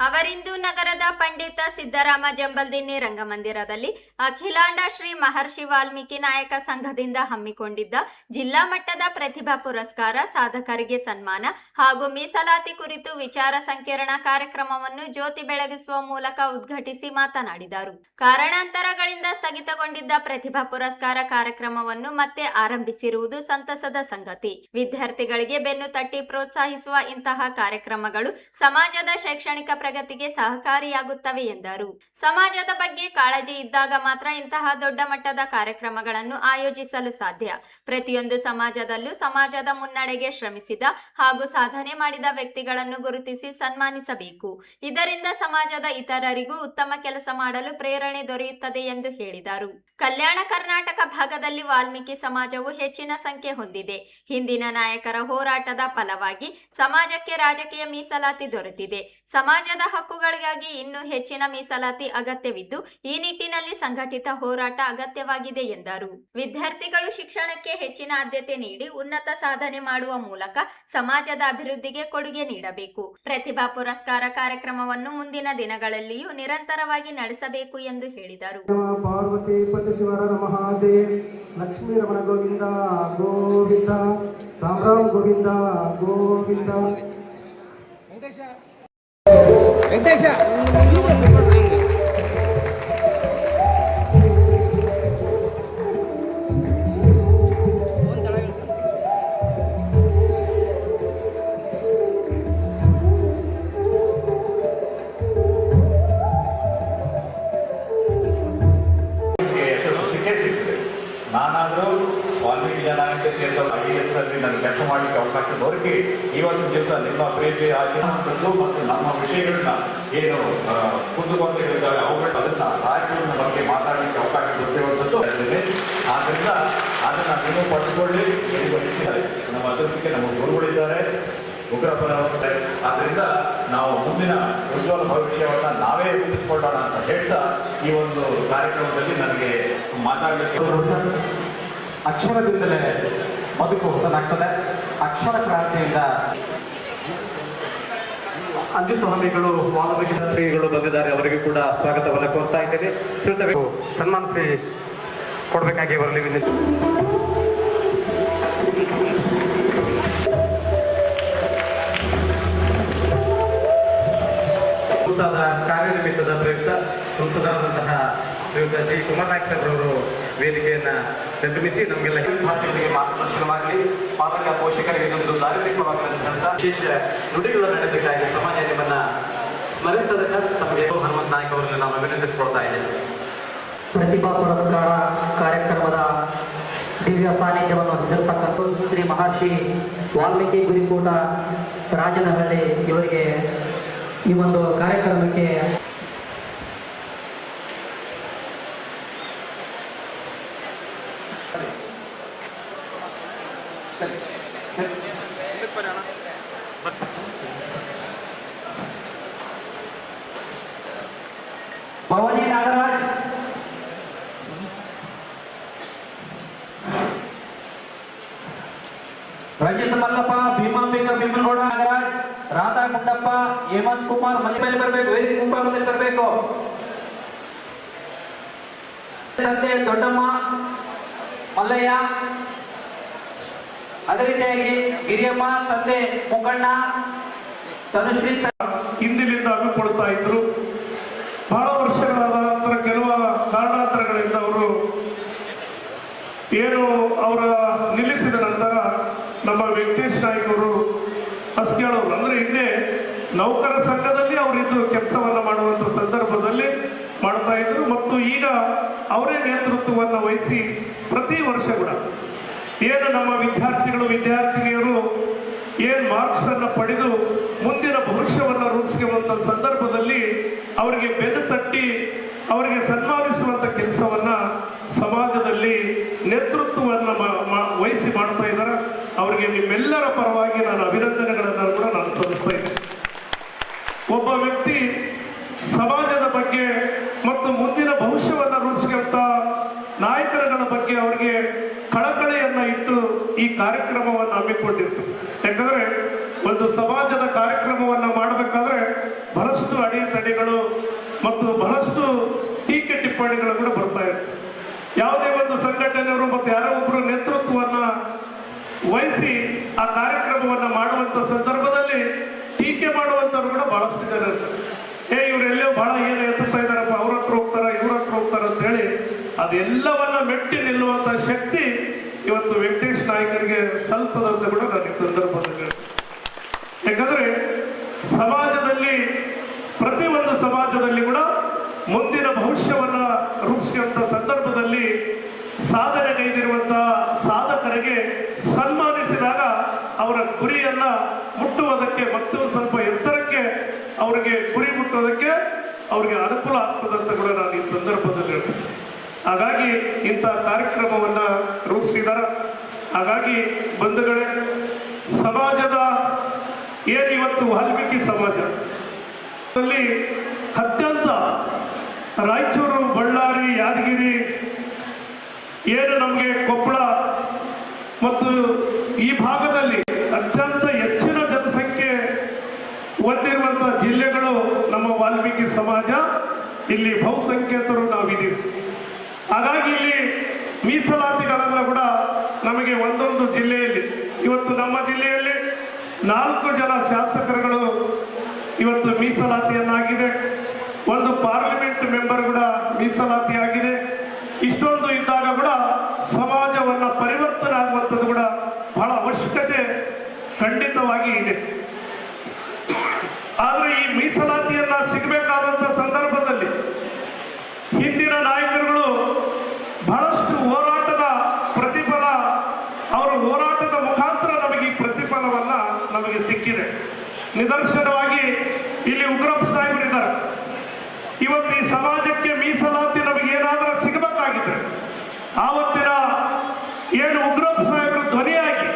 ಅವರಿಂದು ನಗರದ ಪಂಡಿತ ಸಿದ್ದರಾಮ ಜಂಬಲ್ದಿನ್ನಿ ರಂಗಮಂದಿರದಲ್ಲಿ ಅಖಿಲಾಂಡ ಶ್ರೀ ಮಹರ್ಷಿ ವಾಲ್ಮೀಕಿ ನಾಯಕ ಸಂಘದಿಂದ ಹಮ್ಮಿಕೊಂಡಿದ್ದ ಜಿಲ್ಲಾ ಮಟ್ಟದ ಪ್ರತಿಭಾ ಪುರಸ್ಕಾರ, ಸಾಧಕರಿಗೆ ಸನ್ಮಾನ ಹಾಗೂ ಮೀಸಲಾತಿ ಕುರಿತು ವಿಚಾರ ಸಂಕಿರಣ ಕಾರ್ಯಕ್ರಮವನ್ನು ಜ್ಯೋತಿ ಬೆಳಗಿಸುವ ಮೂಲಕ ಉದ್ಘಾಟಿಸಿ ಮಾತನಾಡಿದರು. ಕಾರಣಾಂತರಗಳಿಂದ ಸ್ಥಗಿತಗೊಂಡಿದ್ದ ಪ್ರತಿಭಾ ಪುರಸ್ಕಾರ ಕಾರ್ಯಕ್ರಮವನ್ನು ಮತ್ತೆ ಆರಂಭಿಸಿರುವುದು ಸಂತಸದ ಸಂಗತಿ. ವಿದ್ಯಾರ್ಥಿಗಳಿಗೆ ಬೆನ್ನು ತಟ್ಟಿ ಪ್ರೋತ್ಸಾಹಿಸುವ ಇಂತಹ ಕಾರ್ಯಕ್ರಮಗಳು ಸಮಾಜದ ಶೈಕ್ಷಣಿಕ ಪ್ರಗತಿಗೆ ಸಹಕಾರಿಯಾಗುತ್ತವೆ ಎಂದರು. ಸಮಾಜದ ಬಗ್ಗೆ ಕಾಳಜಿ ಇದ್ದಾಗ ಮಾತ್ರ ಇಂತಹ ದೊಡ್ಡ ಮಟ್ಟದ ಕಾರ್ಯಕ್ರಮಗಳನ್ನು ಆಯೋಜಿಸಲು ಸಾಧ್ಯ. ಪ್ರತಿಯೊಂದು ಸಮಾಜದಲ್ಲೂ ಸಮಾಜದ ಮುನ್ನಡೆಗೆ ಶ್ರಮಿಸಿದ ಹಾಗೂ ಸಾಧನೆ ಮಾಡಿದ ವ್ಯಕ್ತಿಗಳನ್ನು ಗುರುತಿಸಿ ಸನ್ಮಾನಿಸಬೇಕು. ಇದರಿಂದ ಸಮಾಜದ ಇತರರಿಗೂ ಉತ್ತಮ ಕೆಲಸ ಮಾಡಲು ಪ್ರೇರಣೆ ದೊರೆಯುತ್ತದೆ ಎಂದು ಹೇಳಿದರು. ಕಲ್ಯಾಣ ಕರ್ನಾಟಕ ಭಾಗದಲ್ಲಿ ವಾಲ್ಮೀಕಿ ಸಮಾಜವು ಹೆಚ್ಚಿನ ಸಂಖ್ಯೆ ಹೊಂದಿದೆ. ಹಿಂದಿನ ನಾಯಕರ ಹೋರಾಟದ ಫಲವಾಗಿ ಸಮಾಜಕ್ಕೆ ರಾಜಕೀಯ ಮೀಸಲಾತಿ ದೊರೆತಿದೆ. ಸಮಾಜದ ಹಕ್ಕುಗಳಿಗಾಗಿ ಇನ್ನೂ ಹೆಚ್ಚಿನ ಮೀಸಲಾತಿ ಅಗತ್ಯವಿದ್ದು, ಈ ನಿಟ್ಟಿನಲ್ಲಿ ಸಂಘಟಿತ ಹೋರಾಟ ಅಗತ್ಯವಾಗಿದೆ ಎಂದರು. ವಿದ್ಯಾರ್ಥಿಗಳು ಶಿಕ್ಷಣಕ್ಕೆ ಹೆಚ್ಚಿನ ಆದ್ಯತೆ ನೀಡಿ ಉನ್ನತ ಸಾಧನೆ ಮಾಡುವ ಮೂಲಕ ಸಮಾಜದ ಅಭಿವೃದ್ಧಿಗೆ ಕೊಡುಗೆ ನೀಡಬೇಕು. ಪ್ರತಿಭಾ ಪುರಸ್ಕಾರ ಕಾರ್ಯಕ್ರಮವನ್ನು ಮುಂದಿನ ದಿನಗಳಲ್ಲಿಯೂ ನಿರಂತರವಾಗಿ ನಡೆಸಬೇಕು ಎಂದು ಹೇಳಿದರು. ಪಾರ್ವತಿ ಶಿವರ ಮಹಾದೇವ್, ಲಕ್ಷ್ಮೀ ರಮಣ ಗೋವಿಂದ ಗೋವಿಂದ, ರಾಮರಾಮ್ ಗೋವಿಂದ ಗೋವಿಂದ. ವೆಂಕಟೇಶ ನಾನಾದರೂ ವಾಲ್ಮೀಕಿ ಜನಾಂಗ ಕ್ಷೇತ್ರ IAS ಅಲ್ಲಿ ನನ್ನ ಕೆಲಸ ಮಾಡಲಿಕ್ಕೆ ಅವಕಾಶ ದೊರಕಿ ಇವತ್ತು ದಿವಸ ನಿಮ್ಮ ಪ್ರೀತಿ ಆಚರಣೆ ಮತ್ತು ನಮ್ಮ ವಿಷಯಗಳನ್ನ ಏನು ಕುಂದುಕೊರತೆಗಳಿದ್ದಾವೆ ಅವುಗಳು ಅದನ್ನ ರಾಜ್ಯದ ಬಗ್ಗೆ ಮಾತಾಡಲಿಕ್ಕೆ ಅವಕಾಶ ದೊರೆತಿರುವಂಥದ್ದು ಆದ್ದರಿಂದ ಅದನ್ನು ನೀವು ಪಡೆದುಕೊಳ್ಳಿ. ನಮ್ಮ ಅಭಿವೃದ್ಧಿಗೆ ನಮ್ಮ ಗುರುಗಳಿದ್ದಾರೆ, ಉಗ್ರಪರ. ಆದ್ದರಿಂದ ನಾವು ಮುಂದಿನ ಉಜ್ವಲ ಭವಿಷ್ಯವನ್ನು ನಾವೇ ರೂಪಿಸಿಕೊಳ್ಳೋಣ ಅಂತ ಹೇಳ್ತಾ ಈ ಒಂದು ಕಾರ್ಯಕ್ರಮದಲ್ಲಿ ನನಗೆ ಮಾತಾಡಲಿಕ್ಕೆ ಅಕ್ಷರದಿಂದಲೇ ಬದುಕು ಹೊಸದಾಗ್ತದೆ. ಅಕ್ಷರ ಕ್ರಾಂತಿಯಿಂದ ಅಂಜುಸ್ವಾಮಿಗಳು ವಾಲ್ಮೀಕಿ ಶ್ರೀಗಳು ಬಂದಿದ್ದಾರೆ, ಅವರಿಗೂ ಕೂಡ ಸ್ವಾಗತವನ್ನು ಕೋರ್ತಾ ಇದ್ದೇನೆ. ಸನ್ಮಾನಿಸಿ ಕೊಡಬೇಕಾಗಿ ಅವರಲ್ಲಿ ವಿನಂತಿ. ಮುಂತಾದ ಕಾರ್ಯನಿಮಿತ್ತದ ಪ್ರಯುಕ್ತ ಸಂಸದರಾದಂತಹ ಶ್ರೀಯುತ ಜಿ ಕುಮಾರ್ ನಾಯ್ಕ ಅವರು ವೇದಿಕೆಯನ್ನ ನಿರ್ಮಿಸಿ ನಮಗೆಲ್ಲ ವಿದ್ಯಾರ್ಥಿಗಳಿಗೆ ಮಾರ್ಗದರ್ಶನವಾಗಲಿ, ಪಾಲಕ ಪೋಷಕರಿಗೆ ಇದೊಂದು ದಾರಿದೀಪವಾಗದಂತಹ ವಿಶೇಷ ನುಡಿಗಳ ನಡೆದಕ್ಕಾಗಿ ಸಮಾಜ ನಿಮ್ಮನ್ನ ಸ್ಮರಿಸ್ತದೆ ಸರ್. ತಮಗೆ ಹನುಮಂತ ನಾಯ್ಕ ಅವರನ್ನು ನಾವು ವಿನಂತಿಸಿಕೊಳ್ತಾ ಇದ್ದೇವೆ. ಪ್ರತಿಭಾ ಪುರಸ್ಕಾರ ಕಾರ್ಯಕ್ರಮದ ದಿವ್ಯ ಸಾನ್ನಿಧ್ಯವನ್ನು ವಹಿಸಿರ್ತಕ್ಕಂಥ ಶ್ರೀ ಮಹಾಶ್ರೀ ವಾಲ್ಮೀಕಿ ಗುರಿಕೂಟ ರಾಜನಹಳ್ಳಿ ಇವರಿಗೆ ಈ ಒಂದು ಕಾರ್ಯಕ್ರಮಕ್ಕೆ ಭವಾನಿ ನಾಗರಾಜ್, ರಂಜಿತ್ ಮಲ್ಲಪ್ಪ, ಭೀಮಾಂಬಿಕಾ ಭೀಮನಗೌಡ ನಾಗರಾಜ್, ರಾಧಾ ಗುಂಡಪ್ಪ, ಹೇಮಂತ್ ಕುಮಾರ್ ಮನೆ ಬರಬೇಕು, ವೇದಿಕೆ ಮುಂಭಾಗದಲ್ಲಿ ಬರಬೇಕು. ತಂದೆ ದೊಡ್ಡಮ್ಮ ಮಲ್ಲಯ್ಯ, ಅದೇ ರೀತಿಯಾಗಿ ಗಿರಿಯಮ್ಮ ತಂದೆ ಮುಖಣ್ಣ, ತನುಶ್ರೀ ಹಿಂದಿನಿಂದ ಹಮ್ಮಿಕೊಳ್ತಾ ಇದ್ರು. ಬಹಳ ವರ್ಷಗಳಾದ ನಂತರ ಕೆಲವು ಕಾರಣಾಂತರಗಳಿಂದ ಅವರು ಏನು ಅವರ ನಿಲ್ಲಿಸಿದ ನಂತರ ನಮ್ಮ ವೆಂಕಟೇಶ್ ನಾಯ್ಕ ಅವರು ಹಸ್ಕೇಳವರು ಅಂದ್ರೆ ಹಿಂದೆ ನೌಕರ ಸಂಘದಲ್ಲಿ ಅವರಿದ್ದು ಕೆಲಸವನ್ನ ಮಾಡುವಂತ ಸಂದರ್ಭದಲ್ಲಿ ಮಾಡ್ತಾ ಇದ್ರು ಮತ್ತು ಈಗ ಅವರೇ ನೇತೃತ್ವವನ್ನು ವಹಿಸಿ ಪ್ರತಿ ವರ್ಷ ಕೂಡ ಏನು ನಮ್ಮ ವಿದ್ಯಾರ್ಥಿನಿಯರು ಏನು ಮಾರ್ಕ್ಸ್ ಅನ್ನು ಪಡೆದು ಮುಂದಿನ ಭವಿಷ್ಯವನ್ನು ರೂಪಿಸಿರುವಂತ ಸಂದರ್ಭದಲ್ಲಿ ಅವರಿಗೆ ಬೆನ್ನು ತಟ್ಟಿ ಅವರಿಗೆ ಸನ್ಮಾನಿಸುವಂತ ಕೆಲಸವನ್ನ ಸಮಾಜದಲ್ಲಿ ನೇತೃತ್ವವನ್ನು ವಹಿಸಿ ಮಾಡ್ತಾ ಇದ್ದಾರೆ. ಅವರಿಗೆ ನಿಮ್ಮೆಲ್ಲರ ಪರವಾಗಿ ನಾನು ಅಭಿನಂದನೆಗಳನ್ನು ಕೂಡ ನಾನು ಸಲ್ಲಿಸ್ತಾ ಇದ್ದೇನೆ. ಒಬ್ಬ ವ್ಯಕ್ತಿ ಸಮಾಜದ ಬಗ್ಗೆ ಮತ್ತು ಮುಂದಿನ ಭವಿಷ್ಯವನ್ನು ರೂಪಿಸಿದಂತ ನಾಯಕರುಗಳ ಬಗ್ಗೆ ಅವರಿಗೆ ಕಳಕಳಿಯನ್ನ ಇಟ್ಟು ಈ ಕಾರ್ಯಕ್ರಮವನ್ನು ಹಮ್ಮಿಕೊಂಡಿತ್ತು. ಯಾಕಂದ್ರೆ ಒಂದು ಸಮಾಜದ ಕಾರ್ಯಕ್ರಮವನ್ನು ಮಾಡಬೇಕಾದ್ರೆ ಬಹಳಷ್ಟು ಅಡೆತಡೆಗಳು ಮತ್ತು ಬಹಳಷ್ಟು ಟೀಕೆ ಟಿಪ್ಪಣಿಗಳು ಕೂಡ ಬರ್ತಾ ಇತ್ತು. ಯಾವುದೇ ಒಂದು ಸಂಘಟನೆಯವರು ಮತ್ತು ಯಾರೋ ಒಬ್ಬರು ನೇತೃತ್ವವನ್ನ ವಹಿಸಿ ಆ ಕಾರ್ಯಕ್ರಮವನ್ನು ಮಾಡುವಂತ ಸಂದರ್ಭದಲ್ಲಿ ಟೀಕೆ ಮಾಡುವಂತವ್ರು ಕೂಡ ಬಹಳಷ್ಟು ಜನ ಇರ್ತಾರೆ. ಇವರೆಲ್ಲೋ ಬಹಳ ಏನು ಎತ್ತುತ್ತಾ ಇದಾರಪ್ಪ, ಅವ್ರ ಹತ್ರ ಹೋಗ್ತಾರ ಇವ್ರ ಹತ್ರ ಹೋಗ್ತಾರ ಅಂತ ಹೇಳಿ ಅದೆಲ್ಲವನ್ನ ಮೆಟ್ಟಿ ನಿಲ್ಲುವಂತ ಶಕ್ತಿ ಇವತ್ತು ವೆಂಕಟೇಶ್ ನಾಯ್ಕರಿಗೆ ಸಲ್ತದಂತ ಕೂಡ ನನಗೆ ಸಂದರ್ಭದಲ್ಲಿ. ಯಾಕಂದ್ರೆ ಸಮಾಜದಲ್ಲಿ ಪ್ರತಿಯೊಂದು ಸಮಾಜದಲ್ಲಿ ಕೂಡ ಮುಂದಿನ ಭವಿಷ್ಯವನ್ನ ರೂಪಿಸುವಂತ ಸಂದರ್ಭದಲ್ಲಿ ಸಾಧನೆಗೈದಿರುವಂತಹ ಸಾಧಕರಿಗೆ ಸನ್ಮಾನಿಸಿದಾಗ ಅವರ ಗುರಿಯನ್ನ ಮುಟ್ಟುವುದಕ್ಕೆ ಮತ್ತು ಸ್ವಲ್ಪ ಎತ್ತರಕ್ಕೆ ಅವರಿಗೆ ಗುರಿ ಮುಟ್ಟುವುದಕ್ಕೆ ಅವರಿಗೆ ಅನುಕೂಲ ಆಗ್ತದಂತ ಕೂಡ ನಾನು ಈ ಸಂದರ್ಭದಲ್ಲಿ ಹೇಳ್ತೀನಿ. ಹಾಗಾಗಿ ಇಂಥ ಕಾರ್ಯಕ್ರಮವನ್ನ ರೂಪಿಸಿದಾರ. ಹಾಗಾಗಿ ಬಂಧುಗಳೇ, ಸಮಾಜದ ಏನಿವತ್ತು ವಾಲ್ಮೀಕಿ ಸಮಾಜ ಅತ್ಯಂತ ರಾಯಚೂರು, ಬಳ್ಳಾರಿ, ಯಾದಗಿರಿ, ಏನು ನಮಗೆ ಕೊಪ್ಪಳ ಮತ್ತು ಈ ಭಾಗದಲ್ಲಿ ಅತ್ಯಂತ ಹೆಚ್ಚಿನ ಜನಸಂಖ್ಯೆ ಹೊಂದಿರುವಂತಹ ಜಿಲ್ಲೆಗಳು ನಮ್ಮ ವಾಲ್ಮೀಕಿ ಸಮಾಜ. ಇಲ್ಲಿ ಬಹುಸಂಖ್ಯಾತರು ನಾವಿದ್ದೀವಿ. ಹಾಗಾಗಿ ಇಲ್ಲಿ ಮೀಸಲಾತಿಗಳೆಲ್ಲ ಕೂಡ ನಮಗೆ ಒಂದೊಂದು ಜಿಲ್ಲೆಯಲ್ಲಿ ಇವತ್ತು ನಮ್ಮ ಜಿಲ್ಲೆಯಲ್ಲಿ 4 ಜನ ಶಾಸಕರುಗಳು ಇವತ್ತು ಮೀಸಲಾತಿಯನ್ನಾಗಿದೆ. ಒಂದು ಪಾರ್ಲಿಮೆಂಟ್ ಮೆಂಬರ್ ಕೂಡ ಮೀಸಲಾತಿ ಆಗಿದೆ. ಇಷ್ಟೊಂದು ಇದ್ದಾಗ ಕೂಡ ಸಮಾಜವನ್ನ ಪರಿವರ್ತನೆ ಆಗುವಂಥದ್ದು ಕೂಡ ಬಹಳ ಅವಶ್ಯಕತೆ ಖಂಡಿತವಾಗಿ ಇದೆ. ಆದ್ರೆ ಈ ಮೀಸಲಾತಿಯನ್ನ ಸಿಗಬೇಕಾದಂತ ಸಂದರ್ಭದಲ್ಲಿ ಹಿಂದಿನ ನಾಯಕರುಗಳು ಬಹಳಷ್ಟು ಹೋರಾಟದ ಪ್ರತಿಫಲ, ಅವರ ಹೋರಾಟದ ಮುಖಾಂತರ ನಮಗೆ ಈ ಪ್ರತಿಫಲವನ್ನ ನಮಗೆ ಸಿಕ್ಕಿದೆ. ನಿದರ್ಶನವಾಗಿ ಇಲ್ಲಿ ಉಗ್ರಪ್ಪ ಸಾಹೇಬರಿದ್ದಾರೆ. ಇವತ್ತು ಈ ಸಮಾಜಕ್ಕೆ ಮೀಸಲಾತಿ ನಮಗೆ ಏನಾದರೂ ಸಿಗಬೇಕಾಗಿದ್ರೆ ಆವತ್ತಿನ ಏನು ಉಗ್ರಪ್ಪ ಸಾಹೇಬರು ಧ್ವನಿಯಾಗಿ,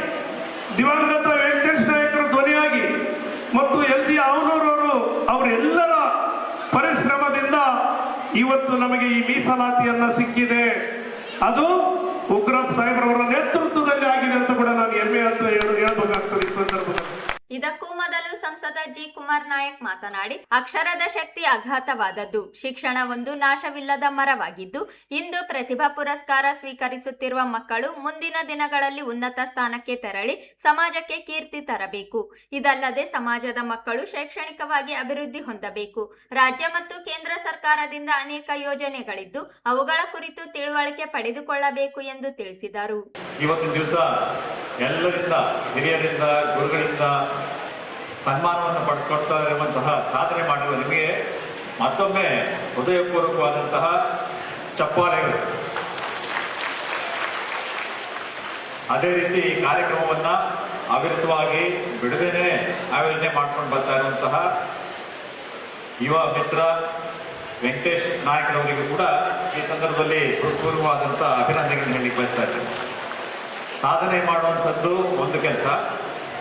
ದಿವಂಗತ ವೆಂಕಟೇಶ್ ನಾಯಕರು ಧ್ವನಿಯಾಗಿ ಮತ್ತು LG ಅವನೂರವರು ಅವರೆಲ್ಲರ ಪರಿಶ್ರಮದಿಂದ ಇವತ್ತು ನಮಗೆ ಈ ಮೀಸಲಾತಿಯನ್ನ ಸಿಕ್ಕಿದೆ. ಅದು ಉಗ್ರಪ್ಪ ಸಾಹೇಬ್ರವರ ನೇತೃತ್ವದಲ್ಲಿ ಆಗಿದೆ ಅಂತ ಕೂಡ ನಾನು ಹೆಮ್ಮೆ ಅಂತ ಹೇಳ್ಬೇಕಾಗ್ತದೆ ಈ ಸಂದರ್ಭದಲ್ಲಿ. ಇದಕ್ಕೂ ಮೊದಲು ಸಂಸದ ಜಿ ಕುಮಾರ್ ನಾಯಕ್ ಮಾತನಾಡಿ, ಅಕ್ಷರದ ಶಕ್ತಿ ಅಗಾಧವಾದದ್ದು. ಶಿಕ್ಷಣ ಒಂದು ನಾಶವಿಲ್ಲದ ಮರವಾಗಿದ್ದು, ಇಂದು ಪ್ರತಿಭಾ ಪುರಸ್ಕಾರ ಸ್ವೀಕರಿಸುತ್ತಿರುವ ಮಕ್ಕಳು ಮುಂದಿನ ದಿನಗಳಲ್ಲಿ ಉನ್ನತ ಸ್ಥಾನಕ್ಕೆ ತೆರಳಿ ಸಮಾಜಕ್ಕೆ ಕೀರ್ತಿ ತರಬೇಕು. ಇದಲ್ಲದೆ ಸಮಾಜದ ಮಕ್ಕಳು ಶೈಕ್ಷಣಿಕವಾಗಿ ಅಭಿವೃದ್ಧಿ ಹೊಂದಬೇಕು. ರಾಜ್ಯ ಮತ್ತು ಕೇಂದ್ರ ಸರ್ಕಾರದಿಂದ ಅನೇಕ ಯೋಜನೆಗಳಿದ್ದು ಅವುಗಳ ಕುರಿತು ತಿಳುವಳಿಕೆ ಪಡೆದುಕೊಳ್ಳಬೇಕು ಎಂದು ತಿಳಿಸಿದರು. ಇವತ್ತಿನ ದಿವಸ ಎಲ್ಲರಿಂದ, ಹಿರಿಯರಿಂದ, ಗುರುಗಳಿಂದ ಸನ್ಮಾನವನ್ನು ಪಡ್ಕೊಳ್ತಾ ಇರುವಂತಹ ಸಾಧನೆ ಮಾಡಿರುವ ನಿಮಗೆ ಮತ್ತೊಮ್ಮೆ ಹೃದಯಪೂರ್ವಕವಾದಂತಹ ಚಪ್ಪಾಳೆಗಳು. ಅದೇ ರೀತಿ ಈ ಕಾರ್ಯಕ್ರಮವನ್ನು ಅವಿರತವಾಗಿ ಬಿಡದೇನೆ ಆಯೋಜನೆ ಮಾಡ್ಕೊಂಡು ಬರ್ತಾ ಇರುವಂತಹ ಯುವ ಮಿತ್ರ ವೆಂಕಟೇಶ್ ನಾಯಕರವರಿಗೂ ಕೂಡ ಈ ಸಂದರ್ಭದಲ್ಲಿ ಹೃತ್ಪೂರ್ವವಾದಂಥ ಅಭಿನಂದನೆಗಳನ್ನು ಹೇಳಲಿಕ್ಕೆ ಬಯಸ್ತಾ ಇದ್ದೇನೆ. ಸಾಧನೆ ಮಾಡುವಂಥದ್ದು ಒಂದು ಕೆಲಸ,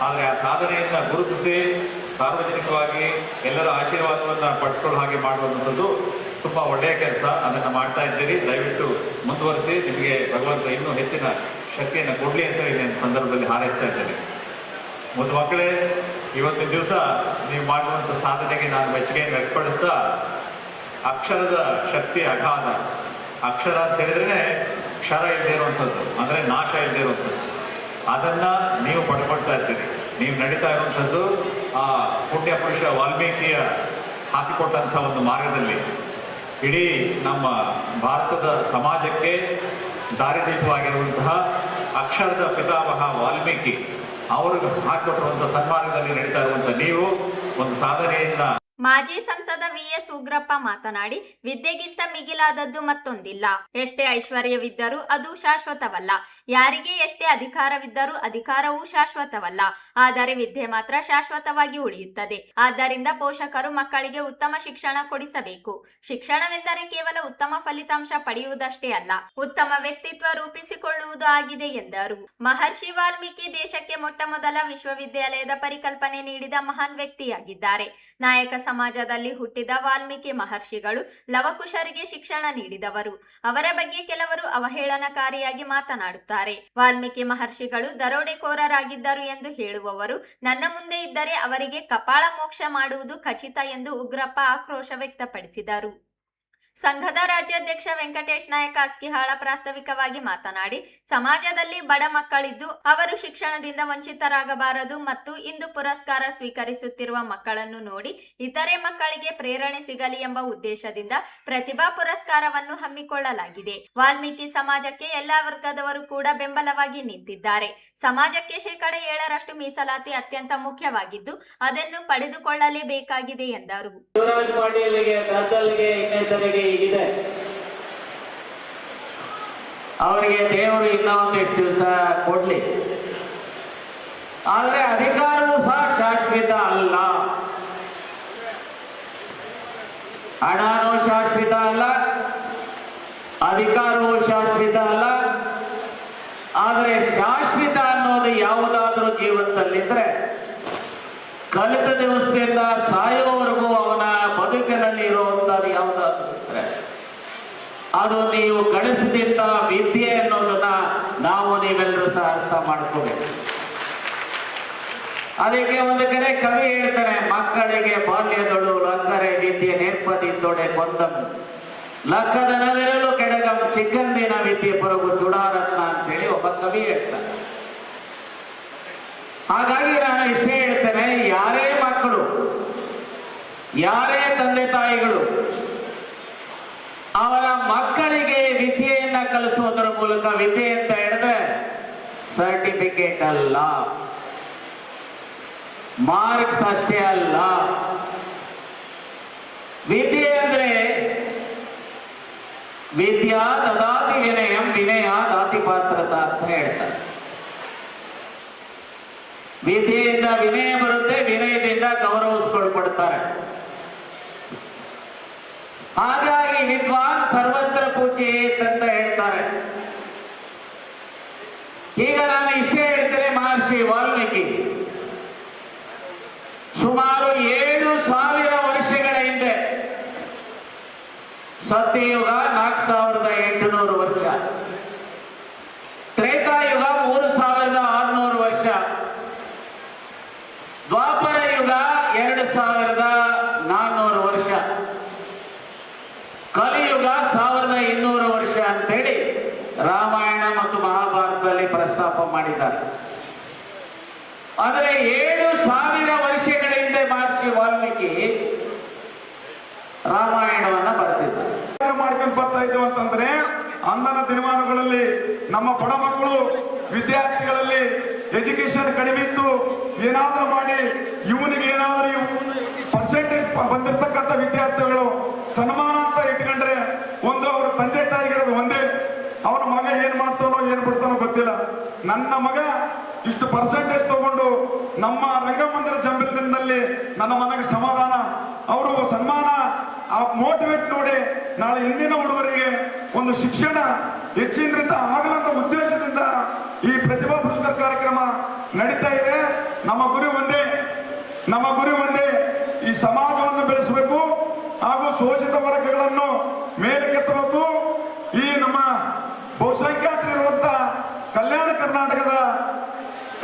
ಆದರೆ ಆ ಸಾಧನೆಯನ್ನು ಗುರುತಿಸಿ ಸಾರ್ವಜನಿಕವಾಗಿ ಎಲ್ಲರ ಆಶೀರ್ವಾದವನ್ನು ಪಡ್ಕೊಳ್ಳೋ ಹಾಗೆ ಮಾಡುವಂಥದ್ದು ತುಂಬ ಒಳ್ಳೆಯ ಕೆಲಸ. ಅದನ್ನು ಮಾಡ್ತಾ ಇದ್ದೀರಿ. ದಯವಿಟ್ಟು ಮುಂದುವರಿಸಿ. ನಿಮಗೆ ಭಗವಂತ ಇನ್ನೂ ಹೆಚ್ಚಿನ ಶಕ್ತಿಯನ್ನು ಕೊಡಲಿ ಅಂತ ಈ ಸಂದರ್ಭದಲ್ಲಿ ಹಾರೈಸ್ತಾ ಇದ್ದೇನೆ. ಮುದ್ದು ಮಕ್ಕಳೇ, ಇವತ್ತಿನ ದಿವಸ ನೀವು ಮಾಡುವಂಥ ಸಾಧನೆಗೆ ನಾನು ಮೆಚ್ಚುಗೆಯನ್ನು ವ್ಯಕ್ತಪಡಿಸ್ತಾ, ಅಕ್ಷರದ ಶಕ್ತಿ ಅಗಾಧ. ಅಕ್ಷರ ಅಂತ ಹೇಳಿದ್ರೆ ಕ್ಷರ ಇಲ್ಲದೆ ಇರುವಂಥದ್ದು, ಅಂದರೆ ನಾಶ ಇಲ್ಲದೆ ಇರುವಂಥದ್ದು. ಅದನ್ನು ನೀವು ಪಡ್ಕೊಳ್ತಾ ಇದ್ದೀರಿ. ನೀವು ನಡೀತಾ ಇರುವಂಥದ್ದು ಆ ಪುಣ್ಯ ಪುರುಷ ವಾಲ್ಮೀಕಿಯ ಹಾಕಿಕೊಟ್ಟಂಥ ಒಂದು ಮಾರ್ಗದಲ್ಲಿ ಇಡೀ ನಮ್ಮ ಭಾರತದ ಸಮಾಜಕ್ಕೆ ದಾರಿದೀಪವಾಗಿರುವಂತಹ ಅಕ್ಷರದ ಪಿತಾಮಹ ವಾಲ್ಮೀಕಿ ಅವರು ಹಾಕಿಕೊಟ್ಟಿರುವಂಥ ಸನ್ಮಾರ್ಗದಲ್ಲಿ ನಡೀತಾ ಇರುವಂಥ ನೀವು ಒಂದು ಸಾಧನೆಯಿಂದ. ಮಾಜಿ ಸಂಸದ ವಿಎಸ್ ಉಗ್ರಪ್ಪ ಮಾತನಾಡಿ, ವಿದ್ಯೆಗಿಂತ ಮಿಗಿಲಾದದ್ದು ಮತ್ತೊಂದಿಲ್ಲ. ಎಷ್ಟೇ ಐಶ್ವರ್ಯವಿದ್ದರೂ ಅದು ಶಾಶ್ವತವಲ್ಲ. ಯಾರಿಗೆ ಎಷ್ಟೇ ಅಧಿಕಾರವಿದ್ದರೂ ಅಧಿಕಾರವೂ ಶಾಶ್ವತವಲ್ಲ. ಆದರೆ ವಿದ್ಯೆ ಮಾತ್ರ ಶಾಶ್ವತವಾಗಿ ಉಳಿಯುತ್ತದೆ. ಆದ್ದರಿಂದ ಪೋಷಕರು ಮಕ್ಕಳಿಗೆ ಉತ್ತಮ ಶಿಕ್ಷಣ ಕೊಡಿಸಬೇಕು. ಶಿಕ್ಷಣವೆಂದರೆ ಕೇವಲ ಉತ್ತಮ ಫಲಿತಾಂಶ ಪಡೆಯುವುದಷ್ಟೇ ಅಲ್ಲ, ಉತ್ತಮ ವ್ಯಕ್ತಿತ್ವ ರೂಪಿಸಿಕೊಳ್ಳುವುದು ಆಗಿದೆ ಎಂದರು. ಮಹರ್ಷಿ ವಾಲ್ಮೀಕಿ ದೇಶಕ್ಕೆ ಮೊಟ್ಟ ಮೊದಲ ವಿಶ್ವವಿದ್ಯಾಲಯದ ಪರಿಕಲ್ಪನೆ ನೀಡಿದ ಮಹಾನ್ ವ್ಯಕ್ತಿಯಾಗಿದ್ದಾರೆ. ನಾಯಕ ಸಮಾಜದಲ್ಲಿ ಹುಟ್ಟಿದ ವಾಲ್ಮೀಕಿ ಮಹರ್ಷಿಗಳು ಲವಕುಶರಿಗೆ ಶಿಕ್ಷಣ ನೀಡಿದವರು. ಅವರ ಬಗ್ಗೆ ಕೆಲವರು ಅವಹೇಳನಕಾರಿಯಾಗಿ ಮಾತನಾಡುತ್ತಾರೆ. ವಾಲ್ಮೀಕಿ ಮಹರ್ಷಿಗಳು ದರೋಡೆಕೋರರಾಗಿದ್ದರು ಎಂದು ಹೇಳುವವರು ನನ್ನ ಮುಂದೆ ಇದ್ದರೆ ಅವರಿಗೆ ಕಪಾಳ ಮೋಕ್ಷ ಮಾಡುವುದು ಖಚಿತ ಎಂದು ಉಗ್ರಪ್ಪ ಆಕ್ರೋಶ ವ್ಯಕ್ತಪಡಿಸಿದರು. ಸಂಘದ ರಾಜ್ಯಾಧ್ಯಕ್ಷ ವೆಂಕಟೇಶ್ ನಾಯಕ ಅಸ್ಕಿಹಾಳ ಪ್ರಾಸ್ತಾವಿಕವಾಗಿ ಮಾತನಾಡಿ, ಸಮಾಜದಲ್ಲಿ ಬಡ ಮಕ್ಕಳಿದ್ದು ಅವರು ಶಿಕ್ಷಣದಿಂದ ವಂಚಿತರಾಗಬಾರದು ಮತ್ತು ಇಂದು ಪುರಸ್ಕಾರ ಸ್ವೀಕರಿಸುತ್ತಿರುವ ಮಕ್ಕಳನ್ನು ನೋಡಿ ಇತರೆ ಮಕ್ಕಳಿಗೆ ಪ್ರೇರಣೆ ಸಿಗಲಿ ಎಂಬ ಉದ್ದೇಶದಿಂದ ಪ್ರತಿಭಾ ಪುರಸ್ಕಾರವನ್ನು ಹಮ್ಮಿಕೊಳ್ಳಲಾಗಿದೆ. ವಾಲ್ಮೀಕಿ ಸಮಾಜಕ್ಕೆ ಎಲ್ಲಾ ವರ್ಗದವರು ಕೂಡ ಬೆಂಬಲವಾಗಿ ನಿಂತಿದ್ದಾರೆ. ಸಮಾಜಕ್ಕೆ 7% ಮೀಸಲಾತಿ ಅತ್ಯಂತ ಮುಖ್ಯವಾಗಿದ್ದು ಅದನ್ನು ಪಡೆದುಕೊಳ್ಳಲೇಬೇಕಾಗಿದೆ ಎಂದರು. ಇದೆ ಅವರಿಗೆ ದೇವರು ಇನ್ನೂ ಒಂದಿಷ್ಟು ದಿವಸ ಕೊಡ್ಲಿ. ಆದರೆ ಅಧಿಕಾರವೂ ಸಹ ಶಾಶ್ವತ ಅಲ್ಲ, ಹಣನೂ ಶಾಶ್ವತ ಅಲ್ಲ, ಅಧಿಕಾರವೂ ಶಾಶ್ವತ ಅಲ್ಲ. ಆದರೆ ಶಾಶ್ವತ ಅನ್ನೋದು ಯಾವುದಾದ್ರೂ ಜೀವನದಲ್ಲಿದ್ರೆ ಕಲಿತ ದಿವಸದಿಂದ ಸಾಯೋವರೆಗೂ ಅವನ ಬದುಕಿನಲ್ಲಿ ಇರುವಂತದ್ದು ಯಾವುದಾದ್ರೂ ಇದ್ರೆ ಅದು ನೀವು ಗಳಿಸಿದಂತ ವಿದ್ಯೆ ಅನ್ನೋದನ್ನ ನೀವೆಲ್ಲರೂ ಸಹ ಅರ್ಥ ಮಾಡ್ಕೋಬೇಕು. ಅದಕ್ಕೆ ಒಂದು ಕಡೆ ಕವಿ ಹೇಳ್ತಾರೆ, ಮಕ್ಕಳಿಗೆ ಬಾಲ್ಯದೊಳು ಲಕ್ಕರೆ ವಿದ್ಯೆ ನೇರ್ಪದಿದ್ದೊಡೆ ಕೊಂದಂ ಲಕ್ಕದ ನವಿರಲು ಕೆಡಗಂ ಚಿಕ್ಕಂದಿನ ವಿದ್ಯೆ ಪೊರಗು ಚುಡಾರತ್ನ ಅಂತೇಳಿ ಒಬ್ಬ ಕವಿ ಹೇಳ್ತಾನೆ. ಹಾಗಾಗಿ ನಾನು ಇಷ್ಟೇ ಹೇಳ್ತೇನೆ, ಯಾರೇ ಮಕ್ಕಳು, ಯಾರೇ ತಂದೆ ತಾಯಿಗಳು ಅವರ ಮಕ್ಕಳಿಗೆ ವಿದ್ಯೆಯನ್ನ ಕಲಿಸುವುದರ ಮೂಲಕ, ವಿದ್ಯೆ ಅಂತ ಹೇಳಿದ್ರೆ ಸರ್ಟಿಫಿಕೇಟ್ ಅಲ್ಲ, ಮಾರ್ಕ್ಸ್ ಅಷ್ಟೇ ಅಲ್ಲ. ವಿದ್ಯೆ ಅಂದ್ರೆ ವಿದ್ಯಾ ದದಾತಿ ವಿನಯಂ ವಿನಯ ದಾತಿ ಪಾತ್ರತ ಅಂತ ಹೇಳ್ತಾರೆ. ವಿದ್ಯೆಯಿಂದ ವಿನಯ ಬರುತ್ತೆ, ವಿನಯದಿಂದ ಗೌರವಿಸ್ಕೊಳ್ಪಡ್ತಾರೆ. ಹಾಗಾಗಿ ವಿದ್ವಾನ್ ಸರ್ವತ್ರ ಪೂಜ್ಯೇತ್ ಅಂತ ಹೇಳ್ತಾರೆ. ಈಗ ನಾನು ಇಷ್ಟೇ ಹೇಳ್ತೇನೆ, ಮಹರ್ಷಿ ವಾಲ್ಮೀಕಿ ಸುಮಾರು 7,000 ವರ್ಷಗಳ ಹಿಂದೆ, ಸತ್ಯಯುಗ 4,800 ವರ್ಷ, ತ್ರೇತಾಯುಗ 3,600 ವರ್ಷ, ದ್ವಾಪರ ಯುಗ 2400 ವರ್ಷ, ಕಲಿಯುಗ 1200 ವರ್ಷ ಅಂತೇಳಿ ರಾಮಾಯಣ ಮತ್ತು ಮಹಾಭಾರತದಲ್ಲಿ ಪ್ರಸ್ತಾಪ ಮಾಡಿದ್ದಾರೆ. ಆದರೆ 7000 ವರ್ಷಗಳ ಹಿಂದೆ ಮಹರ್ಷಿ ವಾಲ್ಮೀಕಿ ರಾಮಾಯಣವನ್ನ ಬರೆದಿದ್ದಾರೆ. ಮಾಡ್ಕೊಂಡು ಬರ್ತಾ ಇದ್ದೇವೆ ಅಂತಂದ್ರೆ ಅಂದನ ದಿನಮಾನಗಳಲ್ಲಿ ನಮ್ಮ ಬಡ ಮಕ್ಕಳು ವಿದ್ಯಾರ್ಥಿಗಳಲ್ಲಿ ಎಜುಕೇಶನ್ ಕಡಿಮೆ ಇತ್ತು, ಏನಾದ್ರೂ ಮಾಡಿ ಇವನಿಗೆ ಏನಾದ್ರೂ ಪರ್ಸೆಂಟೇಜ್ ಬಂದಿರತಕ್ಕಂಥ ವಿದ್ಯಾರ್ಥಿಗಳು ಸನ್ಮಾನ ಅಂತ ಇಟ್ಕೊಂಡ್ರೆ ಒಂದು ಅವ್ರ ತಂದೆ ತಾಯಿಗಿರೋದು ಒಂದೇ, ಅವನ ಮಗ ಏನ್ ಮಾಡ್ತಾನೋ ಏನ್ ಬಿಡ್ತಾನೋ ಗೊತ್ತಿಲ್ಲ. ನನ್ನ ಮಗ ಇಷ್ಟು ಪರ್ಸೆಂಟೇಜ್ ತಗೊಂಡು ನಮ್ಮ ರಂಗಮಂದಿರ ಜಂಬಿರದಲ್ಲಿ ನನ್ನ ಮನೆಗೆ ಸಮಾಧಾನ, ಅವರು ಸನ್ಮಾನ, ಆ ಮೋಟಿವೇಟ್ ನೋಡಿ ನಾಳೆ ಇಂದಿನ ಹುಡುಗರಿಗೆ ಒಂದು ಶಿಕ್ಷಣ ಹೆಚ್ಚಿನರಿಂದ ಆಗಲಂತ ಉದ್ದೇಶದಿಂದ ಈ ಪ್ರತಿಭಾ ಪುರಸ್ಕಾರ ಕಾರ್ಯಕ್ರಮ ನಡೀತಾ ಇದೆ. ನಮ್ಮ ಗುರಿ ಒಂದೇ, ಈ ಸಮಾಜವನ್ನು ಬೆಳೆಸಬೇಕು ಹಾಗೂ ಶೋಷಿತ ವರ್ಗಗಳನ್ನು ಮೇಲಕ್ಕೆತ್ತಬೇಕು. ಈ ನಮ್ಮ ಬಹುಸಂಖ್ಯಾತರಿರುವಂತ ಕಲ್ಯಾಣ ಕರ್ನಾಟಕದ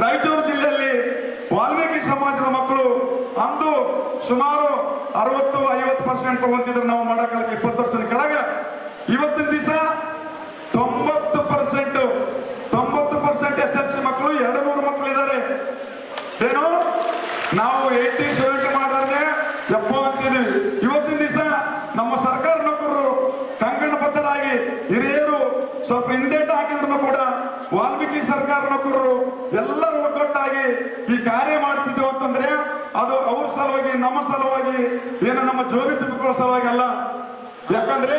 ರಾಯಚೂರು ಜಿಲ್ಲೆಯಲ್ಲಿ ವಾಲ್ಮೀಕಿ ಸಮಾಜದ ಮಕ್ಕಳು ಅಂದು ಸುಮಾರು 60-50% ತಗೊಂತಿದ್ರು ನಾವು ಮಾಡೋಕಾಲಕ್ಕೆ 20 ವರ್ಷದ ಕೆಳಗೆ. ಇವತ್ತಿನ ದಿವಸ 90% SLC ಮಕ್ಕಳು, 200 ಮಕ್ಕಳು ಇದ್ದಾರೆ. ಏನು ನಾವು 80-70 ಮಾಡಿದ್ರೆ 70 ಅಂತಿದ್ವಿ. ಇವತ್ತಿನ ದಿವಸ ನಮ್ಮ ಸರ್ಕಾರ ನೌಕರರು ಕಂಕಣಬದ್ಧರಾಗಿ ಹಿರಿಯರು ಸ್ವಲ್ಪ ಹಿಂದೇಟ ಹಾಕಿದ್ರು ಕೂಡ ವಾಲ್ಮೀಕಿ ಸರ್ಕಾರ ನೌಕರರು ಎಲ್ಲರೂ ಒಗ್ಗಟ್ಟಾಗಿ ಈ ಕಾರ್ಯ ಮಾಡ್ತಿದ್ದೇವೆ ಅಂತಂದ್ರೆ ಅದು ಅವ್ರ ಸಲುವಾಗಿ, ನಮ್ಮ ಸಲುವಾಗಿ, ಏನು ನಮ್ಮ ಜೋಬಿ ತುಂಬಿಕೊಳ್ಳೋ ಸಲುವಾಗಿ ಅಲ್ಲ. ಯಾಕಂದ್ರೆ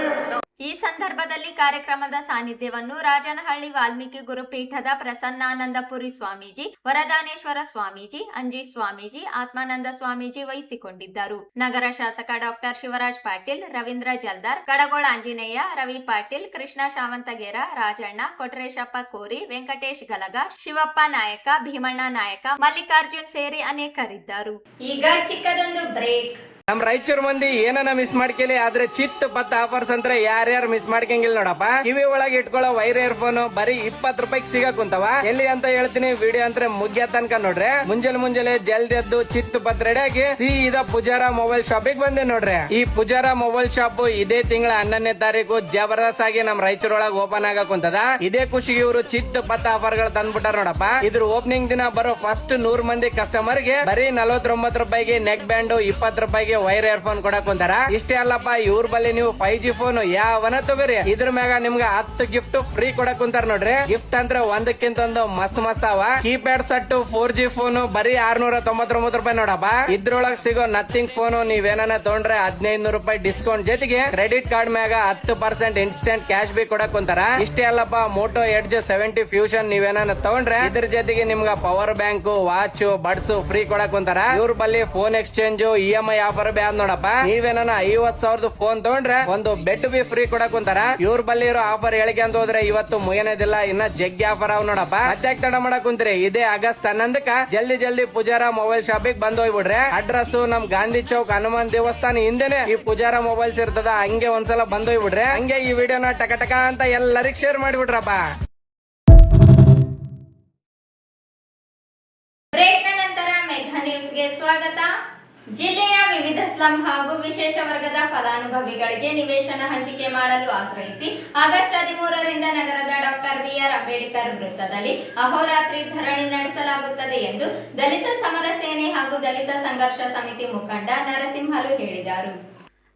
ಈ ಸಂದರ್ಭದಲ್ಲಿ ಕಾರ್ಯಕ್ರಮದ ಸಾನ್ನಿಧ್ಯವನ್ನು ರಾಜನಹಳ್ಳಿ ವಾಲ್ಮೀಕಿ ಗುರುಪೀಠದ ಪ್ರಸನ್ನಾನಂದಪುರಿ ಸ್ವಾಮೀಜಿ, ವರದಾನೇಶ್ವರ ಸ್ವಾಮೀಜಿ, ಅಂಜಿ ಸ್ವಾಮೀಜಿ, ಆತ್ಮಾನಂದ ಸ್ವಾಮೀಜಿ ವಹಿಸಿಕೊಂಡಿದ್ದರು. ನಗರ ಶಾಸಕ ಡಾಕ್ಟರ್ ಶಿವರಾಜ್ ಪಾಟೀಲ್, ರವೀಂದ್ರ ಜಲ್ದಾರ್, ಕಡಗೋಳ ಆಂಜನೇಯ, ರವಿ ಪಾಟೀಲ್, ಕೃಷ್ಣ ಶಾವಂತಗೇರ, ರಾಜಣ್ಣ, ಕೊಟ್ರೇಶಪ್ಪ ಕೋರಿ, ವೆಂಕಟೇಶ್ ಗಲಗ, ಶಿವಪ್ಪ ನಾಯಕ, ಭೀಮಣ್ಣ ನಾಯಕ, ಮಲ್ಲಿಕಾರ್ಜುನ್ ಸೇರಿ ಅನೇಕರಿದ್ದರು. ಈಗ ಚಿಕ್ಕದೊಂದು ಬ್ರೇಕ್. ನಮ್ ರಾಯಚೂರ್ ಮಂದಿ ಏನನ್ನ ಮಿಸ್ ಮಾಡ್ಕೇಲಿ, ಆದ್ರೆ ಚಿತ್ ಪತ್ತ ಆಫರ್ಸ್ ಅಂದ್ರೆ ಯಾರ್ಯಾರು ಮಿಸ್ ಮಾಡ್ಕಂಗಿಲ್ಲ ನೋಡಪ್ಪ. ಕಿವಿ ಒಳಗೆ ಇಟ್ಕೊಳ್ಳೋ ವೈರ್ ಇಯರ್ಫೋನ್ ಬರೀ 20 ರೂಪಾಯಿಗೆ ಸಿಗಕ್ಕುಂತವ. ಎಲ್ಲಿ ಅಂತ ಹೇಳ್ತೀನಿ, ವಿಡಿಯೋ ಅಂದ್ರೆ ಮುಗ್ಯ ತನಕ ನೋಡ್ರಿ. ಮುಂಜಾನೆ ಜಲ್ದಿ ಎದ್ದು ಚಿತ್ ಪತ್ ರೆಡಿ ಆಗಿ ಸೀದಾ ಪೂಜಾರ ಮೊಬೈಲ್ ಶಾಪಿಗೆ ಬಂದೆ ನೋಡ್ರಿ. ಈ ಪೂಜಾರ ಮೊಬೈಲ್ ಶಾಪ್ ಇದೇ ತಿಂಗಳ 11ನೇ ತಾರೀಕು ಜಬರ್ದಸ್ತ್ ಆಗಿ ನಮ್ ರಾಯಚೂರ್ ಒಳಗೆ ಓಪನ್ ಆಗಕ್ಕುಂತದ. ಇದೇ ಖುಷಿಗೆ ಇವರು ಚಿತ್ ಪತ್ತ ಆಫರ್ ಗಳು ತಂದ್ಬಿಟ್ಟಾರ ನೋಡಪ್ಪ. ಇದ್ರ ಓಪನಿಂಗ್ ದಿನ ಬರೋ ಫಸ್ಟ್ 100 ಮಂದಿ ಕಸ್ಟಮರ್ ಗೆ ಬರೀ 49 ರೂಪಾಯಿಗೆ ನೆಕ್ ಬ್ಯಾಂಡ್, 20 ರೂಪಾಯಿಗೆ ವೈರ್ ಇಯರ್ಫೋನ್ ಕೊಡಕ್ ಕುಂತಾರ. ಇಷ್ಟೇ ಅಲ್ಲಪ್ಪ, ಇವ್ರ ಬಲ್ಲಿ ನೀವು 5G ಫೋನ್ ಯಾವನ ತಗೋರಿ, ಇದ್ರ ಮ್ಯಾಗ ನಿಮ್ಗ 10 ಗಿಫ್ಟ್ ಫ್ರೀ ಕೊಡಕ್ ಕುಂತಾರ ನೋಡ್ರಿ. ಗಿಫ್ಟ್ ಅಂದ್ರೆ ಒಂದಕ್ಕಿಂತ ಒಂದು ಮಸ್ತ್ ಅವ. ಕೀಪ್ಯಾಡ್ ಸೆಟ್ 4G ಫೋನ್ ಬರೀ 699 ರೂಪಾಯಿ ನೋಡಪ್ಪ. ಇದ್ರೊಳಗ್ ಸಿಗೋ ನಥಿಂಗ್ ಫೋನ್ ನೀವೇನ ತಗೊಂಡ್ರೆ 1500 ರೂಪಾಯಿ ಡಿಸ್ಕೌಂಟ್ ಜೊತೆಗೆ ಕ್ರೆಡಿಟ್ ಕಾರ್ಡ್ ಮ್ಯಾಗ 10% ಇನ್ಸ್ಟೆಂಟ್ ಕ್ಯಾಶ್ ಬಿ ಕೊಡಕ್ ಕುಂತಾರ. ಇಷ್ಟೇ ಅಲ್ಲಪ್ಪ, ಮೋಟೋ ಎಡ್ಜ್ 70 ಫ್ಯೂಷನ್ ನೀವೇನ ತಗೊಂಡ್ರೆ ಇದ್ರ ಜೊತೆಗೆ ನಿಮ್ಗ power bank, watch, buds free ಕೊಡಕ್ ಕುಂತಾರ. ಇವ್ರ ಬಲ್ಲಿ phone exchange, EMI offer B ನೋಡಪ್ಪ. ನೀವೇನ 50,000 ಫೋನ್ ತಗೊಂಡ್ರೆ ಒಂದು ಬೆಡ್ ಬಿ ಫ್ರೀ ಕೊಡಕ್ ಕುಂತಾರ. ಇವ್ರ ಬಲ್ಲಿ ಇರೋ ಆಫರ್ ಹೇಳಿಕೆ ಅಂತ ಹೋದ್ರೆ ಇವತ್ತು ಮುಗಿಯೋದಿಲ್ಲ, ಇನ್ನ ಜಗ್ಗಿ ಆಫರ್ ಅವ್ ನೋಡಪ್ಪ. ಮತ್ತೆ ತಡ ಮಾಡಕ್ ಕುಂತ್ರಿ, ಇದೇ ಆಗಸ್ಟ್ 11ಕ್ಕ ಜಲ್ದಿ ಪೂಜಾರ ಮೊಬೈಲ್ ಶಾಪಿಗೆ ಬಂದ್ ಹೋಗ್ಬಿಡ್ರಿ. ಅಡ್ರೆಸ್ ನಮ್ ಗಾಂಧಿ ಚೌಕ್ ಹನುಮಾನ್ ದೇವಸ್ಥಾನ ಹಿಂದೆನೆ ಈ ಪೂಜಾರ ಮೊಬೈಲ್ಸ್ ಇರ್ತದ. ಹಂಗೆ ಒಂದ್ಸಲ ಬಂದ್ ಹೋಗ್ಬಿಡ್ರಿ. ಹಂಗೆ ಈ ವಿಡಿಯೋನ ಟಕ ಅಂತ ಎಲ್ಲರಿಗೂ ಶೇರ್ ಮಾಡಿಬಿಡ್ರಪ್ಪ. ಬ್ರೇಕ್ನ ನಂತರ ಮೇಘ ನ್ಯೂಸ್ಗೆ ಸ್ವಾಗತ. ಜಿಲ್ಲೆಯ ವಿವಿಧ ಸ್ಲಂ ಹಾಗೂ ವಿಶೇಷ ವರ್ಗದ ಫಲಾನುಭವಿಗಳಿಗೆ ನಿವೇಶನ ಹಂಚಿಕೆ ಮಾಡಲು ಆಗ್ರಹಿಸಿ ಆಗಸ್ಟ್ 13ರಿಂದ ನಗರದ ಡಾಕ್ಟರ್ BR ಅಂಬೇಡ್ಕರ್ ವೃತ್ತದಲ್ಲಿ ಅಹೋರಾತ್ರಿ ಧರಣಿ ನಡೆಸಲಾಗುತ್ತದೆ ಎಂದು ದಲಿತ ಸಮರ ಸೇನೆ ಹಾಗೂ ದಲಿತ ಸಂಘರ್ಷ ಸಮಿತಿ ಮುಖಂಡ ನರಸಿಂಹರು ಹೇಳಿದರು.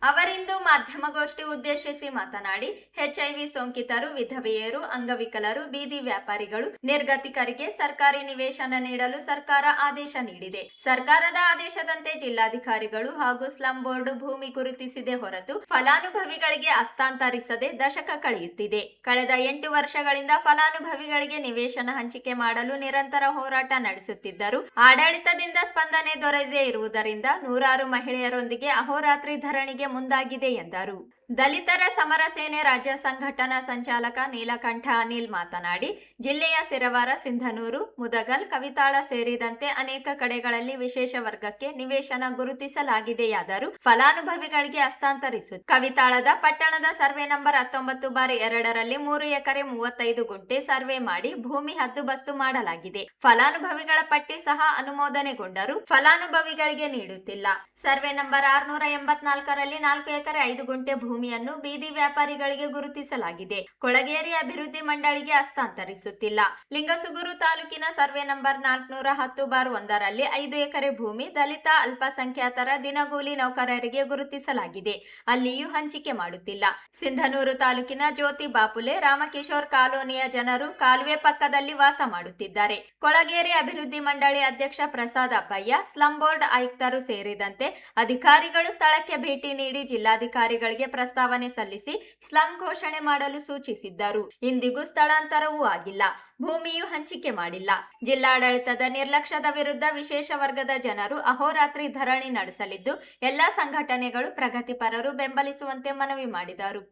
ಅವರಿಂದು ಮಾಧ್ಯಮಗೋಷ್ಠಿ ಉದ್ದೇಶಿಸಿ ಮಾತನಾಡಿ, HIV ಸೋಂಕಿತರು, ವಿಧವೆಯರು, ಅಂಗವಿಕಲರು, ಬೀದಿ ವ್ಯಾಪಾರಿಗಳು, ನಿರ್ಗತಿಕರಿಗೆ ಸರ್ಕಾರಿ ನಿವೇಶನ ನೀಡಲು ಸರ್ಕಾರ ಆದೇಶ ನೀಡಿದೆ. ಸರ್ಕಾರದ ಆದೇಶದಂತೆ ಜಿಲ್ಲಾಧಿಕಾರಿಗಳು ಹಾಗೂ ಸ್ಲಂ ಬೋರ್ಡ್ ಭೂಮಿ ಗುರುತಿಸಿದೆ ಹೊರತು ಫಲಾನುಭವಿಗಳಿಗೆ ಹಸ್ತಾಂತರಿಸದೆ ದಶಕ ಕಳೆಯುತ್ತಿದೆ. ಕಳೆದ 8 ವರ್ಷಗಳಿಂದ ಫಲಾನುಭವಿಗಳಿಗೆ ನಿವೇಶನ ಹಂಚಿಕೆ ಮಾಡಲು ನಿರಂತರ ಹೋರಾಟ ನಡೆಸುತ್ತಿದ್ದರು. ಆಡಳಿತದಿಂದ ಸ್ಪಂದನೆ ದೊರೆಯದೇ ಇರುವುದರಿಂದ ನೂರಾರು ಮಹಿಳೆಯರೊಂದಿಗೆ ಅಹೋರಾತ್ರಿ ಧರಣಿಗೆ ಮುಂದಾಗಿದೆ ಎಂದರು. ದಲಿತರ ಸಮರ ಸೇನೆ ರಾಜ್ಯ ಸಂಘಟನಾ ಸಂಚಾಲಕ ನೀಲಕಂಠ ಅನಿಲ್ ಮಾತನಾಡಿ, ಜಿಲ್ಲೆಯ ಸಿರವಾರ, ಸಿಂಧನೂರು, ಮುದಗಲ್, ಕವಿತಾಳ ಸೇರಿದಂತೆ ಅನೇಕ ಕಡೆಗಳಲ್ಲಿ ವಿಶೇಷ ವರ್ಗಕ್ಕೆ ನಿವೇಶನ ಗುರುತಿಸಲಾಗಿದೆಯಾದರೂ ಫಲಾನುಭವಿಗಳಿಗೆ ಹಸ್ತಾಂತರಿಸುತ್ತಿದೆ. ಕವಿತಾಳದ ಪಟ್ಟಣದ ಸರ್ವೆ ನಂಬರ್ 19/2ರಲ್ಲಿ 3 ಎಕರೆ 35 ಗುಂಟೆ ಸರ್ವೆ ಮಾಡಿ ಭೂಮಿ ಹದ್ದುಬಸ್ತು ಮಾಡಲಾಗಿದೆ. ಫಲಾನುಭವಿಗಳ ಪಟ್ಟಿ ಸಹ ಅನುಮೋದನೆಗೊಂಡರೂ ಫಲಾನುಭವಿಗಳಿಗೆ ನೀಡುತ್ತಿಲ್ಲ. ಸರ್ವೆ ನಂಬರ್ 684ರಲ್ಲಿ 4 ಎಕರೆ 5 ಗುಂಟೆ ಭೂಮಿಯನ್ನು ಬೀದಿ ವ್ಯಾಪಾರಿಗಳಿಗೆ ಗುರುತಿಸಲಾಗಿದೆ. ಕೊಳಗೇರಿ ಅಭಿವೃದ್ಧಿ ಮಂಡಳಿಗೆ ಹಸ್ತಾಂತರಿಸುತ್ತಿಲ್ಲ. ಲಿಂಗಸುಗೂರು ತಾಲೂಕಿನ ಸರ್ವೆ ನಂಬರ್ 410/1ರಲ್ಲಿ 5 ಎಕರೆ ಭೂಮಿ ದಲಿತ ಅಲ್ಪಸಂಖ್ಯಾತರ ದಿನಗೂಲಿ ನೌಕರರಿಗೆ ಗುರುತಿಸಲಾಗಿದೆ. ಅಲ್ಲಿಯೂ ಹಂಚಿಕೆ ಮಾಡುತ್ತಿಲ್ಲ. ಸಿಂಧನೂರು ತಾಲೂಕಿನ ಜ್ಯೋತಿ ಬಾಪುಲೆ, ರಾಮಕಿಶೋರ್ ಕಾಲೋನಿಯ ಜನರು ಕಾಲುವೆ ಪಕ್ಕದಲ್ಲಿ ವಾಸ ಮಾಡುತ್ತಿದ್ದಾರೆ. ಕೊಳಗೇರಿ ಅಭಿವೃದ್ಧಿ ಮಂಡಳಿ ಅಧ್ಯಕ್ಷ ಪ್ರಸಾದ್ ಅಪ್ಪಯ್ಯ, ಸ್ಲಂ ಬೋರ್ಡ್ ಆಯುಕ್ತರು ಸೇರಿದಂತೆ ಅಧಿಕಾರಿಗಳು ಸ್ಥಳಕ್ಕೆ ಭೇಟಿ ನೀಡಿ ಜಿಲ್ಲಾಧಿಕಾರಿಗಳಿಗೆ ಪ್ರಸ್ತಾವನೆ ಸಲ್ಲಿಸಿ ಸ್ಲಂ ಘೋಷಣೆ ಮಾಡಲು ಸೂಚಿಸಿದ್ದರು. ಇಂದಿಗೂ ಸ್ಥಳಾಂತರವೂ ಆಗಿಲ್ಲ. ಭೂಮಿಯೂ ಹಂಚಿಕೆ ಮಾಡಿಲ್ಲ. ಜಿಲ್ಲಾಡಳಿತದ ನಿರ್ಲಕ್ಷ್ಯದ ವಿರುದ್ಧ ವಿಶೇಷ ವರ್ಗದ ಜನರು ಅಹೋರಾತ್ರಿ ಧರಣಿ ನಡೆಸಲಿದ್ದು ಎಲ್ಲಾ ಸಂಘಟನೆಗಳು ಪ್ರಗತಿಪರರು ಬೆಂಬಲಿಸುವಂತೆ ಮನವಿ ಮಾಡಿದರು.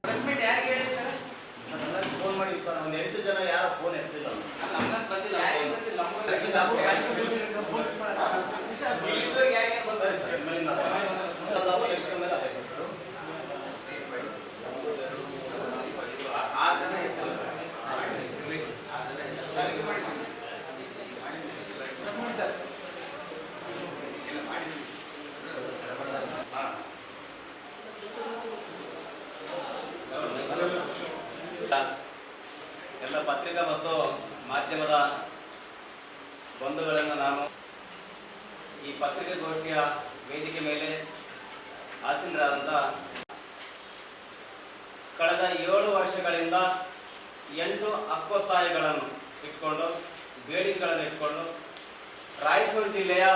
ಎಲ್ಲ ಪತ್ರಿಕಾ ಮತ್ತು ಮಾಧ್ಯಮದ ಬಂಧುಗಳನ್ನು ನಾನು ಈ ಪತ್ರಿಕಾಗೋಷ್ಠಿಯ ವೇದಿಕೆ ಮೇಲೆ ಆಸೀನರಾದಂಥ ಕಳೆದ 7 ವರ್ಷಗಳಿಂದ 8 ಹಕ್ಕೊತ್ತಾಯಗಳನ್ನು ಇಟ್ಕೊಂಡು ಬೇಡಿಕೆಗಳನ್ನು ಇಟ್ಕೊಂಡು ರಾಯಚೂರು ಜಿಲ್ಲೆಯ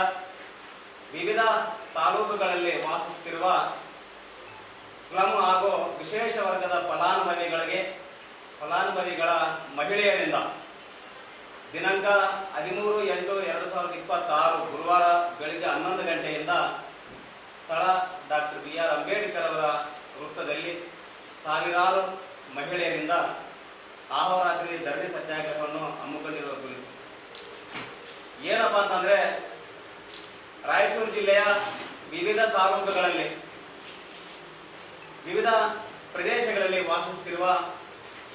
ವಿವಿಧ ತಾಲೂಕುಗಳಲ್ಲಿ ವಾಸಿಸುತ್ತಿರುವ ಸ್ಲಂ ಹಾಗೂ ವಿಶೇಷ ವರ್ಗದ ಫಲಾನುಭವಿಗಳ ಮಹಿಳೆಯರಿಂದ ದಿನಾಂಕ 13/8/2026 ಗುರುವಾರ ಬೆಳಿಗ್ಗೆ 11 ಗಂಟೆಯಿಂದ ಸ್ಥಳ ಡಾಕ್ಟರ್ BR ಅಂಬೇಡ್ಕರ್ ಅವರ ವೃತ್ತದಲ್ಲಿ ಸಾವಿರಾರು ಮಹಿಳೆಯರಿಂದ ಅಹೋರಾತ್ರಿ ಧರಣಿ ಸತ್ಯಾಗ್ರಹವನ್ನು ಹಮ್ಮಿಕೊಂಡಿರುವ ಕುರಿತು ಏನಪ್ಪಾ ಅಂತಂದ್ರೆ, ರಾಯಚೂರು ಜಿಲ್ಲೆಯ ವಿವಿಧ ತಾಲೂಕುಗಳಲ್ಲಿ ವಿವಿಧ ಪ್ರದೇಶಗಳಲ್ಲಿ ವಾಸಿಸುತ್ತಿರುವ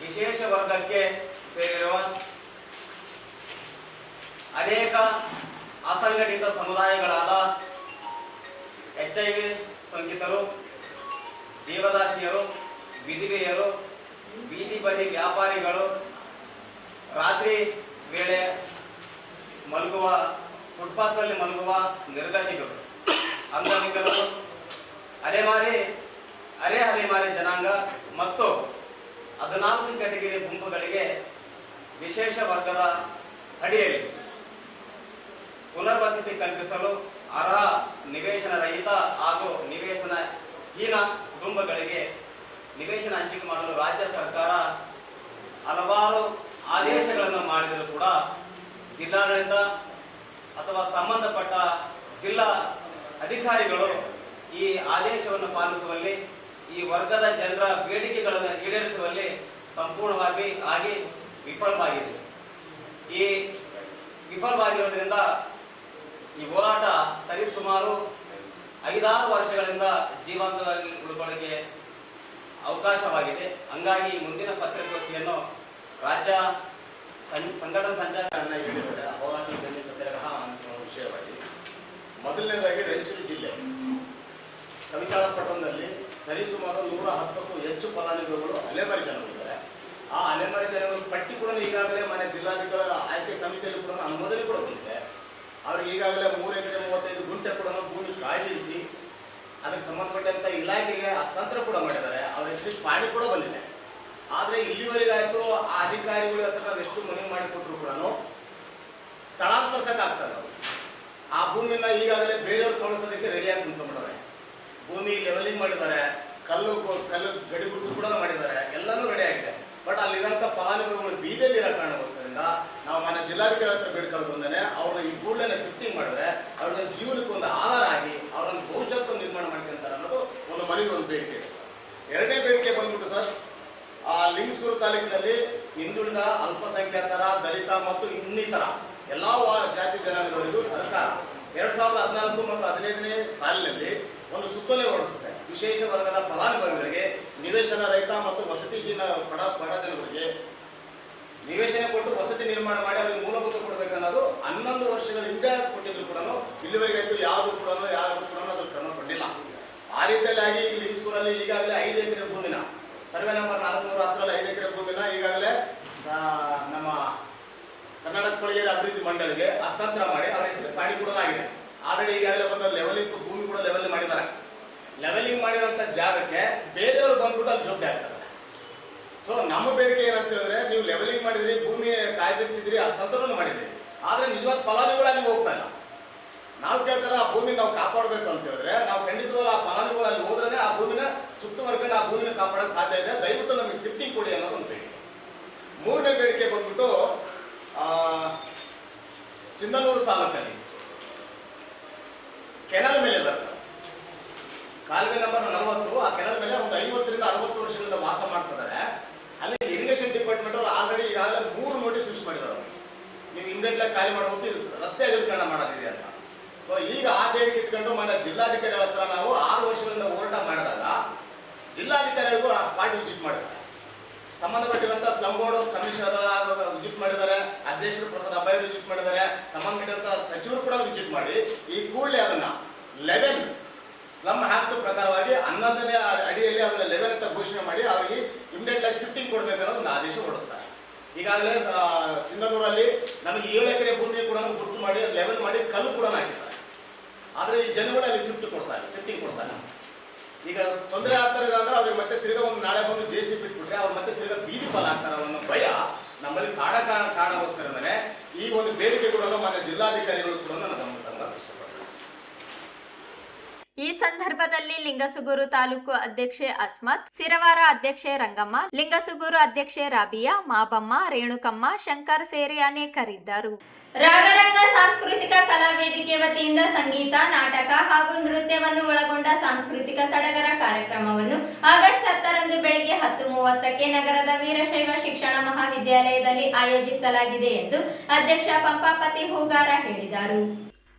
ವಿಶೇಷ ವರ್ಗಕ್ಕೆ ಸೇರಿರುವ ಅನೇಕ ಅಸಂಘಟಿತ ಸಮುದಾಯಗಳಾದ HIV ಸೋಂಕಿತರು, ದೇವದಾಸಿಯರು, ವಿಧವೆಯರು, ಬೀದಿ ಬದಿ ವ್ಯಾಪಾರಿಗಳು, ರಾತ್ರಿ ವೇಳೆ ಫುಟ್ಪಾತ್ನಲ್ಲಿ ಮಲಗುವ ನಿರ್ಗತಿಕರು, ಅಂಗವಿಕಲರು, ಅಲೆಮಾರಿ ಜನಾಂಗ ಮತ್ತು 14 ಕ್ಯಾಟಗರಿ ಗುಂಪುಗಳಿಗೆ ವಿಶೇಷ ವರ್ಗದ ಅಡಿಯಲ್ಲಿ ಪುನರ್ವಸತಿ ಕಲ್ಪಿಸಲು ಅರ್ಹ ನಿವೇಶನ ರಹಿತ ಹಾಗೂ ನಿವೇಶನ ಹೀನ ಕುಟುಂಬಗಳಿಗೆ ನಿವೇಶನ ಹಂಚಿಕೆ ಮಾಡಲು ರಾಜ್ಯ ಸರ್ಕಾರ ಹಲವಾರು ಆದೇಶಗಳನ್ನು ಮಾಡಿದರೂ ಕೂಡ ಜಿಲ್ಲಾಡಳಿತ ಅಥವಾ ಸಂಬಂಧಪಟ್ಟ ಜಿಲ್ಲಾ ಅಧಿಕಾರಿಗಳು ಈ ಆದೇಶವನ್ನು ಪಾಲಿಸುವಲ್ಲಿ, ಈ ವರ್ಗದ ಜನರ ಬೇಡಿಕೆಗಳನ್ನು ಈಡೇರಿಸುವಲ್ಲಿ ಸಂಪೂರ್ಣವಾಗಿ ವಿಫಲವಾಗಿದೆ. ಈ ವಿಫಲವಾಗಿರೋದ್ರಿಂದ ಈ ಹೋರಾಟ ಸರಿಸುಮಾರು 5-6 ವರ್ಷಗಳಿಂದ ಜೀವಂತವಾಗಿ ಉಳ್ಕೊಳ್ಳೋಕೆ ಅವಕಾಶವಾಗಿದೆ. ಹಂಗಾಗಿ ಮುಂದಿನ ಪತ್ರಿಕಾಗೋಷ್ಠಿಯನ್ನು ರಾಜ್ಯ ಸಂಘಟನಾ ಸಂಚಾಲಕ ಹೇಳಿದರೆ ಅಹೋರಾತ್ರಿ ಸತ್ಯಾಗ್ರಹ ಅನ್ನುವ ವಿಷಯವಾಗಿ ಮೊದಲನೇದಾಗಿ ರಾಯಚೂರು ಜಿಲ್ಲೆ ಕವಿತಾಳ ಪಟ್ಟಣದಲ್ಲಿ ಸರಿಸುಮಾರು 110ಕ್ಕೂ ಹೆಚ್ಚು ಫಲಾನುಭವಿಗಳು ಅಲೆಮಾರಿ ಜನಗಳಿದ್ದಾರೆ. ಆ ಅಲೆಮಾರಿ ಜನಗಳ ಪಟ್ಟಿ ಕೂಡ ಈಗಾಗಲೇ ಮನೆ ಜಿಲ್ಲಾಧಿಕಾರಿ ಆಯ್ಕೆ ಸಮಿತಿಯಲ್ಲಿ ಕೂಡ ಅನುಮೋದನೆ ಕೂಡ ಬಂದಿದೆ. ಅವ್ರಿಗೆ ಈಗಾಗಲೇ 3 ಎಕರೆ 35 ಗುಂಟೆ ಕೂಡ ಭೂಮಿ ಕಾಯ್ದಿರಿಸಿ ಅದಕ್ಕೆ ಸಂಬಂಧಪಟ್ಟಂತ ಇಲಾಖೆಗೆ ಹಸ್ತಾಂತರ ಕೂಡ ಮಾಡಿದ್ದಾರೆ. ಅವ್ರ ಹೆಸರಿಗೆ ಪಾಣಿ ಕೂಡ ಬಂದಿದೆ. ಆದರೆ ಇಲ್ಲಿವರೆಗಾಯ್ತು ಆ ಅಧಿಕಾರಿಗಳ ಹತ್ರ ನಾವು ಎಷ್ಟು ಮನವಿ ಮಾಡಿಕೊಟ್ರು ಕೂಡ ಸ್ಥಳಾಂತರಿಸಕ್ಕಾಗ್ತದೆ. ಆ ಭೂಮಿನ ಈಗಾಗಲೇ ಬೇರೆಯವ್ರು ಕಳಿಸೋದಕ್ಕೆ ರೆಡಿಯಾಗಿ ಕುಂತ್ಕೊಂಡ್ಬಿಡೋರೆ. ಭೂಮಿ ಲೆವೆಲಿಂಗ್ ಮಾಡಿದ್ದಾರೆ, ಕಲ್ಲು ಗಡಿಗುಟ್ಟು ಕೂಡ ಮಾಡಿದ್ದಾರೆ, ಎಲ್ಲನೂ ರೆಡಿ ಆಗಿದೆ. ಬಟ್ ಅಲ್ಲಿರೋಂಥ ಫಲಾನುಭವಿಗಳು ಬೀದಿಯಲ್ಲಿ ಇರೋ ಕಾರಣಕ್ಕೋಸ್ಕರಿಂದ ನಾವು ಮನೆ ಜಿಲ್ಲಾಧಿಕಾರಿ ಹತ್ರ ಬೇಡ್ಕೊಳ್ಳೋದು ಒಂದೇ, ಅವ್ರನ್ನ ಈ ಕೂಡಲೇ ಶಿಫ್ಟಿಂಗ್ ಮಾಡಿದ್ರೆ ಅವ್ರಿಗೆ ಜೀವನಕ್ಕೆ ಒಂದು ಆಧಾರ ಆಗಿ ಅವ್ರನ್ನ ಭವಿಷ್ಯತ್ತು ನಿರ್ಮಾಣ ಮಾಡ್ಕೊಂತಾರೆ ಅನ್ನೋದು ಒಂದು ಮನೆಗೆ ಒಂದು ಬೇಡಿಕೆ ಇದೆ. ಎರಡನೇ ಬೇಡಿಕೆ ಅಲ್ಪಸಂಖ್ಯಾತರ, ದಲಿತ ಮತ್ತು ಇನ್ನಿತರ ಎಲ್ಲಾ ಜಾತಿ ಜನಾಂಗದವರಿಗೂ ಸರ್ಕಾರ 2014 ಮತ್ತು 15ನೇ ಸಾಲಿನಲ್ಲಿ ಒಂದು ಸುತ್ತೋಲೆ ಹೊರಡಿಸುತ್ತೆ. ವಿಶೇಷ ವರ್ಗದ ಫಲಾನುಭವಿಗಳಿಗೆ, ನಿವೇಶನ ರಹಿತ ಮತ್ತು ವಸತಿಹೀನ ಬಡ ಜನಗಳಿಗೆ ನಿವೇಶನ ಕೊಟ್ಟು ವಸತಿ ನಿರ್ಮಾಣ ಮಾಡಿ ಅವರಿಗೆ ಮೂಲಭೂತ ಕೊಡಬೇಕನ್ನೋದು 11 ವರ್ಷಗಳ ಹಿಂದೆ ಕೊಟ್ಟಿದ್ರು ಕೂಡ ಇಲ್ಲಿವರೆಗೆ ಯಾವುದು ಕೂಡ ಅದ್ರ ಕ್ರಮ ಕೊಟ್ಟಿಲ್ಲ. ಆ ರೀತಿಯಾಗಿ ಇಲ್ಲಿ ಲಿಂಗಸೂರಲ್ಲಿ ಈಗಾಗಲೇ 5 ಎಕರೆ ಭೂಮಿನ ಸರ್ವೆ ನಂಬರ್ 410 5 ಎಕರೆ ಭೂಮಿನ ಈಗಾಗಲೇ ನಮ್ಮ ಕರ್ನಾಟಕ ಕೊಳಗೇರಿ ಅಭಿವೃದ್ಧಿ ಮಂಡಳಿಗೆ ಹಸ್ತಾಂತರ ಮಾಡಿ ಅವರ ಹೆಸರು ಪಾಡಿ ಕೊಡಲಾಗಿದೆ. ಆಲ್ರೆಡಿ ಈಗಾಗಲೇ ಬಂದ ಲೆವೆಲಿಂಗ್ ಭೂಮಿ ಕೂಡ ಲೆವೆಲಿಂಗ್ ಮಾಡಿದ್ದಾರೆ. ಲೆವೆಲಿಂಗ್ ಮಾಡಿರೋಂಥ ಜಾಗಕ್ಕೆ ಬೇರೆಯವರು ಬಂದ್ಬಿಟ್ಟು ಅಲ್ಲಿ ಜೋಬಡಿ ಆಗ್ತಾರೆ. ಸೊ ನಮ್ಮ ಬೇಡಿಕೆ ಏನಂತ ಹೇಳಿದ್ರೆ, ನೀವು ಲೆವೆಲಿಂಗ್ ಮಾಡಿದ್ರಿ, ಭೂಮಿ ಕಾಯ್ದಿರಿಸಿದ್ರಿ, ಹಸ್ತಾಂತರವನ್ನು ಮಾಡಿದ್ರಿ, ಆದ್ರೆ ನಿಜವಾದ ಫಲಾನುಭವಿಗಳು ಅಲ್ಲಿ ಹೋಗ್ತಾ ಇಲ್ಲ. ನಾವು ಕೇಳ್ತಾರೆ ಆ ಭೂಮಿ ನಾವು ಕಾಪಾಡಬೇಕು ಅಂತ ಹೇಳಿದ್ರೆ ನಾವು ಖಂಡಿತವಾಗ್ಲೂ ಆ ಫಲಾನುಭವಿಗಳು ಅಲ್ಲಿ ಹೋದ್ರೆ ಆ ಭೂಮಿನ ಸುತ್ತುವರ್ಕೊಂಡು ಆ ಭೂಮಿನ ಕಾಪಾಡೋಕೆ ಸಾಧ್ಯ ಇದೆ. ದಯವಿಟ್ಟು ನಮಗೆ ಶಿಫ್ಟಿಂಗ್ ಕೊಡಿ ಅನ್ನೋದು ಒಂದು ಬೇಡಿಕೆ. 3ನೇ ಬೇಡಿಕೆ ಬಂದ್ಬಿಟ್ಟು ಸಿಂಧನೂರು ತಾಲೂಕಲ್ಲಿ ಕೆನಲ್ ಮೇಲೆ ಇಲ್ಲ ಸರ್, ಕಾಲುವೆ ನಂಬರ್ 40, ಆ ಕೆನಲ್ ಮೇಲೆ ಒಂದು 50 ರಿಂದ 60 ವರ್ಷಗಳಿಂದ ವಾಸ ಮಾಡ್ತಿದ್ದಾರೆ. ಅಲ್ಲಿ ಇರಿಗೇಷನ್ ಡಿಪಾರ್ಟ್ಮೆಂಟ್ ಅವರು ಆಲ್ರೆಡಿ ಈಗಾಗಲೇ 3 ನೋಟಿಸ್ ಇಶ್ಯೂ ಮಾಡಿದ್ದಾರೆ. ನೀವು ಇಮಿಡಿಯೇಟ್ಲಾಗಿ ಖಾಲಿ ಮಾಡಬೇಕು, ರಸ್ತೆ ಅಗಲೀಕರಣ ಮಾಡೋದಿದೆ ಅಂತ. ಸೊ ಈಗ ಆ ಬೇಡಿಕೆ ಇಟ್ಕೊಂಡು ಮನೆ ಜಿಲ್ಲಾಧಿಕಾರಿಗಳ ಹತ್ರ ನಾವು 6 ವರ್ಷಗಳಿಂದ ಹೋರಾಟ ಮಾಡಿದಾಗ ಜಿಲ್ಲಾಧಿಕಾರಿಗಳಿಗೂ ಆ ಸ್ಪಾಟ್ ವಿಸಿಟ್ ಮಾಡಿದ್ದಾರೆ. ಸಂಬಂಧಪಟ್ಟಿರುವಂಥ ಸ್ಲಮ್ ಬೋರ್ಡ್ ಕಮಿಷನರ್ ವಿಸಿಟ್ ಮಾಡಿದ್ದಾರೆ, ಅಧ್ಯಕ್ಷರು ಪ್ರಸಾದ್ ಅಭಯ್ ವಿಸಿಟ್ ಮಾಡಿದ್ದಾರೆ, ಸಂಬಂಧಪಟ್ಟಿರುವಂಥ ಸಚಿವರು ಕೂಡ ವಿಸಿಟ್ ಮಾಡಿ ಈ ಕೂಡಲೇ ಅದನ್ನ 11 ಸ್ಲಮ್ ಆಕ್ಟ್ ಪ್ರಕಾರವಾಗಿ 11ನೇ ಅಡಿಯಲ್ಲಿ ಅದನ್ನ 11 ಅಂತ ಘೋಷಣೆ ಮಾಡಿ ಅವರಿಗೆ ಇಮಿಡಿಯೇಟ್ ಆಗಿ ಶಿಫ್ಟಿಂಗ್ ಕೊಡಬೇಕನ್ನೋ ಒಂದು ಆದೇಶ ಹೊರಡಿಸ್ತಾರೆ. ಈಗಾಗಲೇ ಸಿಂಧನೂರಲ್ಲಿ ನಮಗೆ 7 ಎಕರೆ ಭೂಮಿ ಕೂಡ ಗುರುತು ಮಾಡಿ ಲೆವೆಲ್ ಮಾಡಿ ಕಲ್ಲು ಕೂಡ ಹಾಕಿದ್ದಾರೆ. ಆದ್ರೆ ಈ ಜನಗಳಲ್ಲಿ ಶಿಫ್ಟಿಂಗ್ ಕೊಡ್ತಾರೆ. ಈಗ ತೊಂದರೆ ಆಗ್ತಾರೆ ಅಂದ್ರೆ ಅವ್ರಿಗೆ ಮತ್ತೆ ತಿರ್ಗಾ ಒಂದು ನಾಳೆ ಬಂದು JCB ಬಿಟ್ಬಿಟ್ರೆ ಅವ್ರು ಮತ್ತೆ ತಿರ್ಗಾ ಬೀದಿ ಪಾಲಾಗ್ತಾರೆ ಅನ್ನೋ ಭಯ ನಮ್ಮಲ್ಲಿ ಕಾರಣಗೋಸ್ಕರನೇ ಈ ಒಂದು ಬೇಡಿಕೆ ಕೂಡ ಮಾನ್ಯ ಜಿಲ್ಲಾಧಿಕಾರಿಗಳು ಕೂಡ ನನ್ನ ಗಮನಕ್ಕೆ ತಂದ ಇಷ್ಟಪಡ್ತಾರೆ. ಈ ಸಂದರ್ಭದಲ್ಲಿ ಲಿಂಗಸುಗೂರು ತಾಲೂಕು ಅಧ್ಯಕ್ಷೆ ಅಸ್ಮತ್, ಸಿರವಾರ ಅಧ್ಯಕ್ಷೆ ರಂಗಮ್ಮ, ಲಿಂಗಸುಗೂರು ಅಧ್ಯಕ್ಷೆ ರಾಬಿಯಾ, ಮಾಬಮ್ಮ, ರೇಣುಕಮ್ಮ, ಶಂಕರ್ ಸೇರಿ ಅನೇಕರಿದ್ದರು. ರಾಗರಂಗ ಸಾಂಸ್ಕೃತಿಕ ಕಲಾ ವೇದಿಕೆ ವತಿಯಿಂದ ಸಂಗೀತ, ನಾಟಕ ಹಾಗೂ ನೃತ್ಯವನ್ನು ಒಳಗೊಂಡ ಸಾಂಸ್ಕೃತಿಕ ಸಡಗರ ಕಾರ್ಯಕ್ರಮವನ್ನು ಆಗಸ್ಟ್ 10ರಂದು ಬೆಳಗ್ಗೆ 10:30ಕ್ಕೆ ನಗರದ ವೀರಶೈವ ಶಿಕ್ಷಣ ಮಹಾವಿದ್ಯಾಲಯದಲ್ಲಿ ಆಯೋಜಿಸಲಾಗಿದೆ ಎಂದು ಅಧ್ಯಕ್ಷ ಪಂಪಾಪತಿ ಹೂಗಾರ ಹೇಳಿದರು.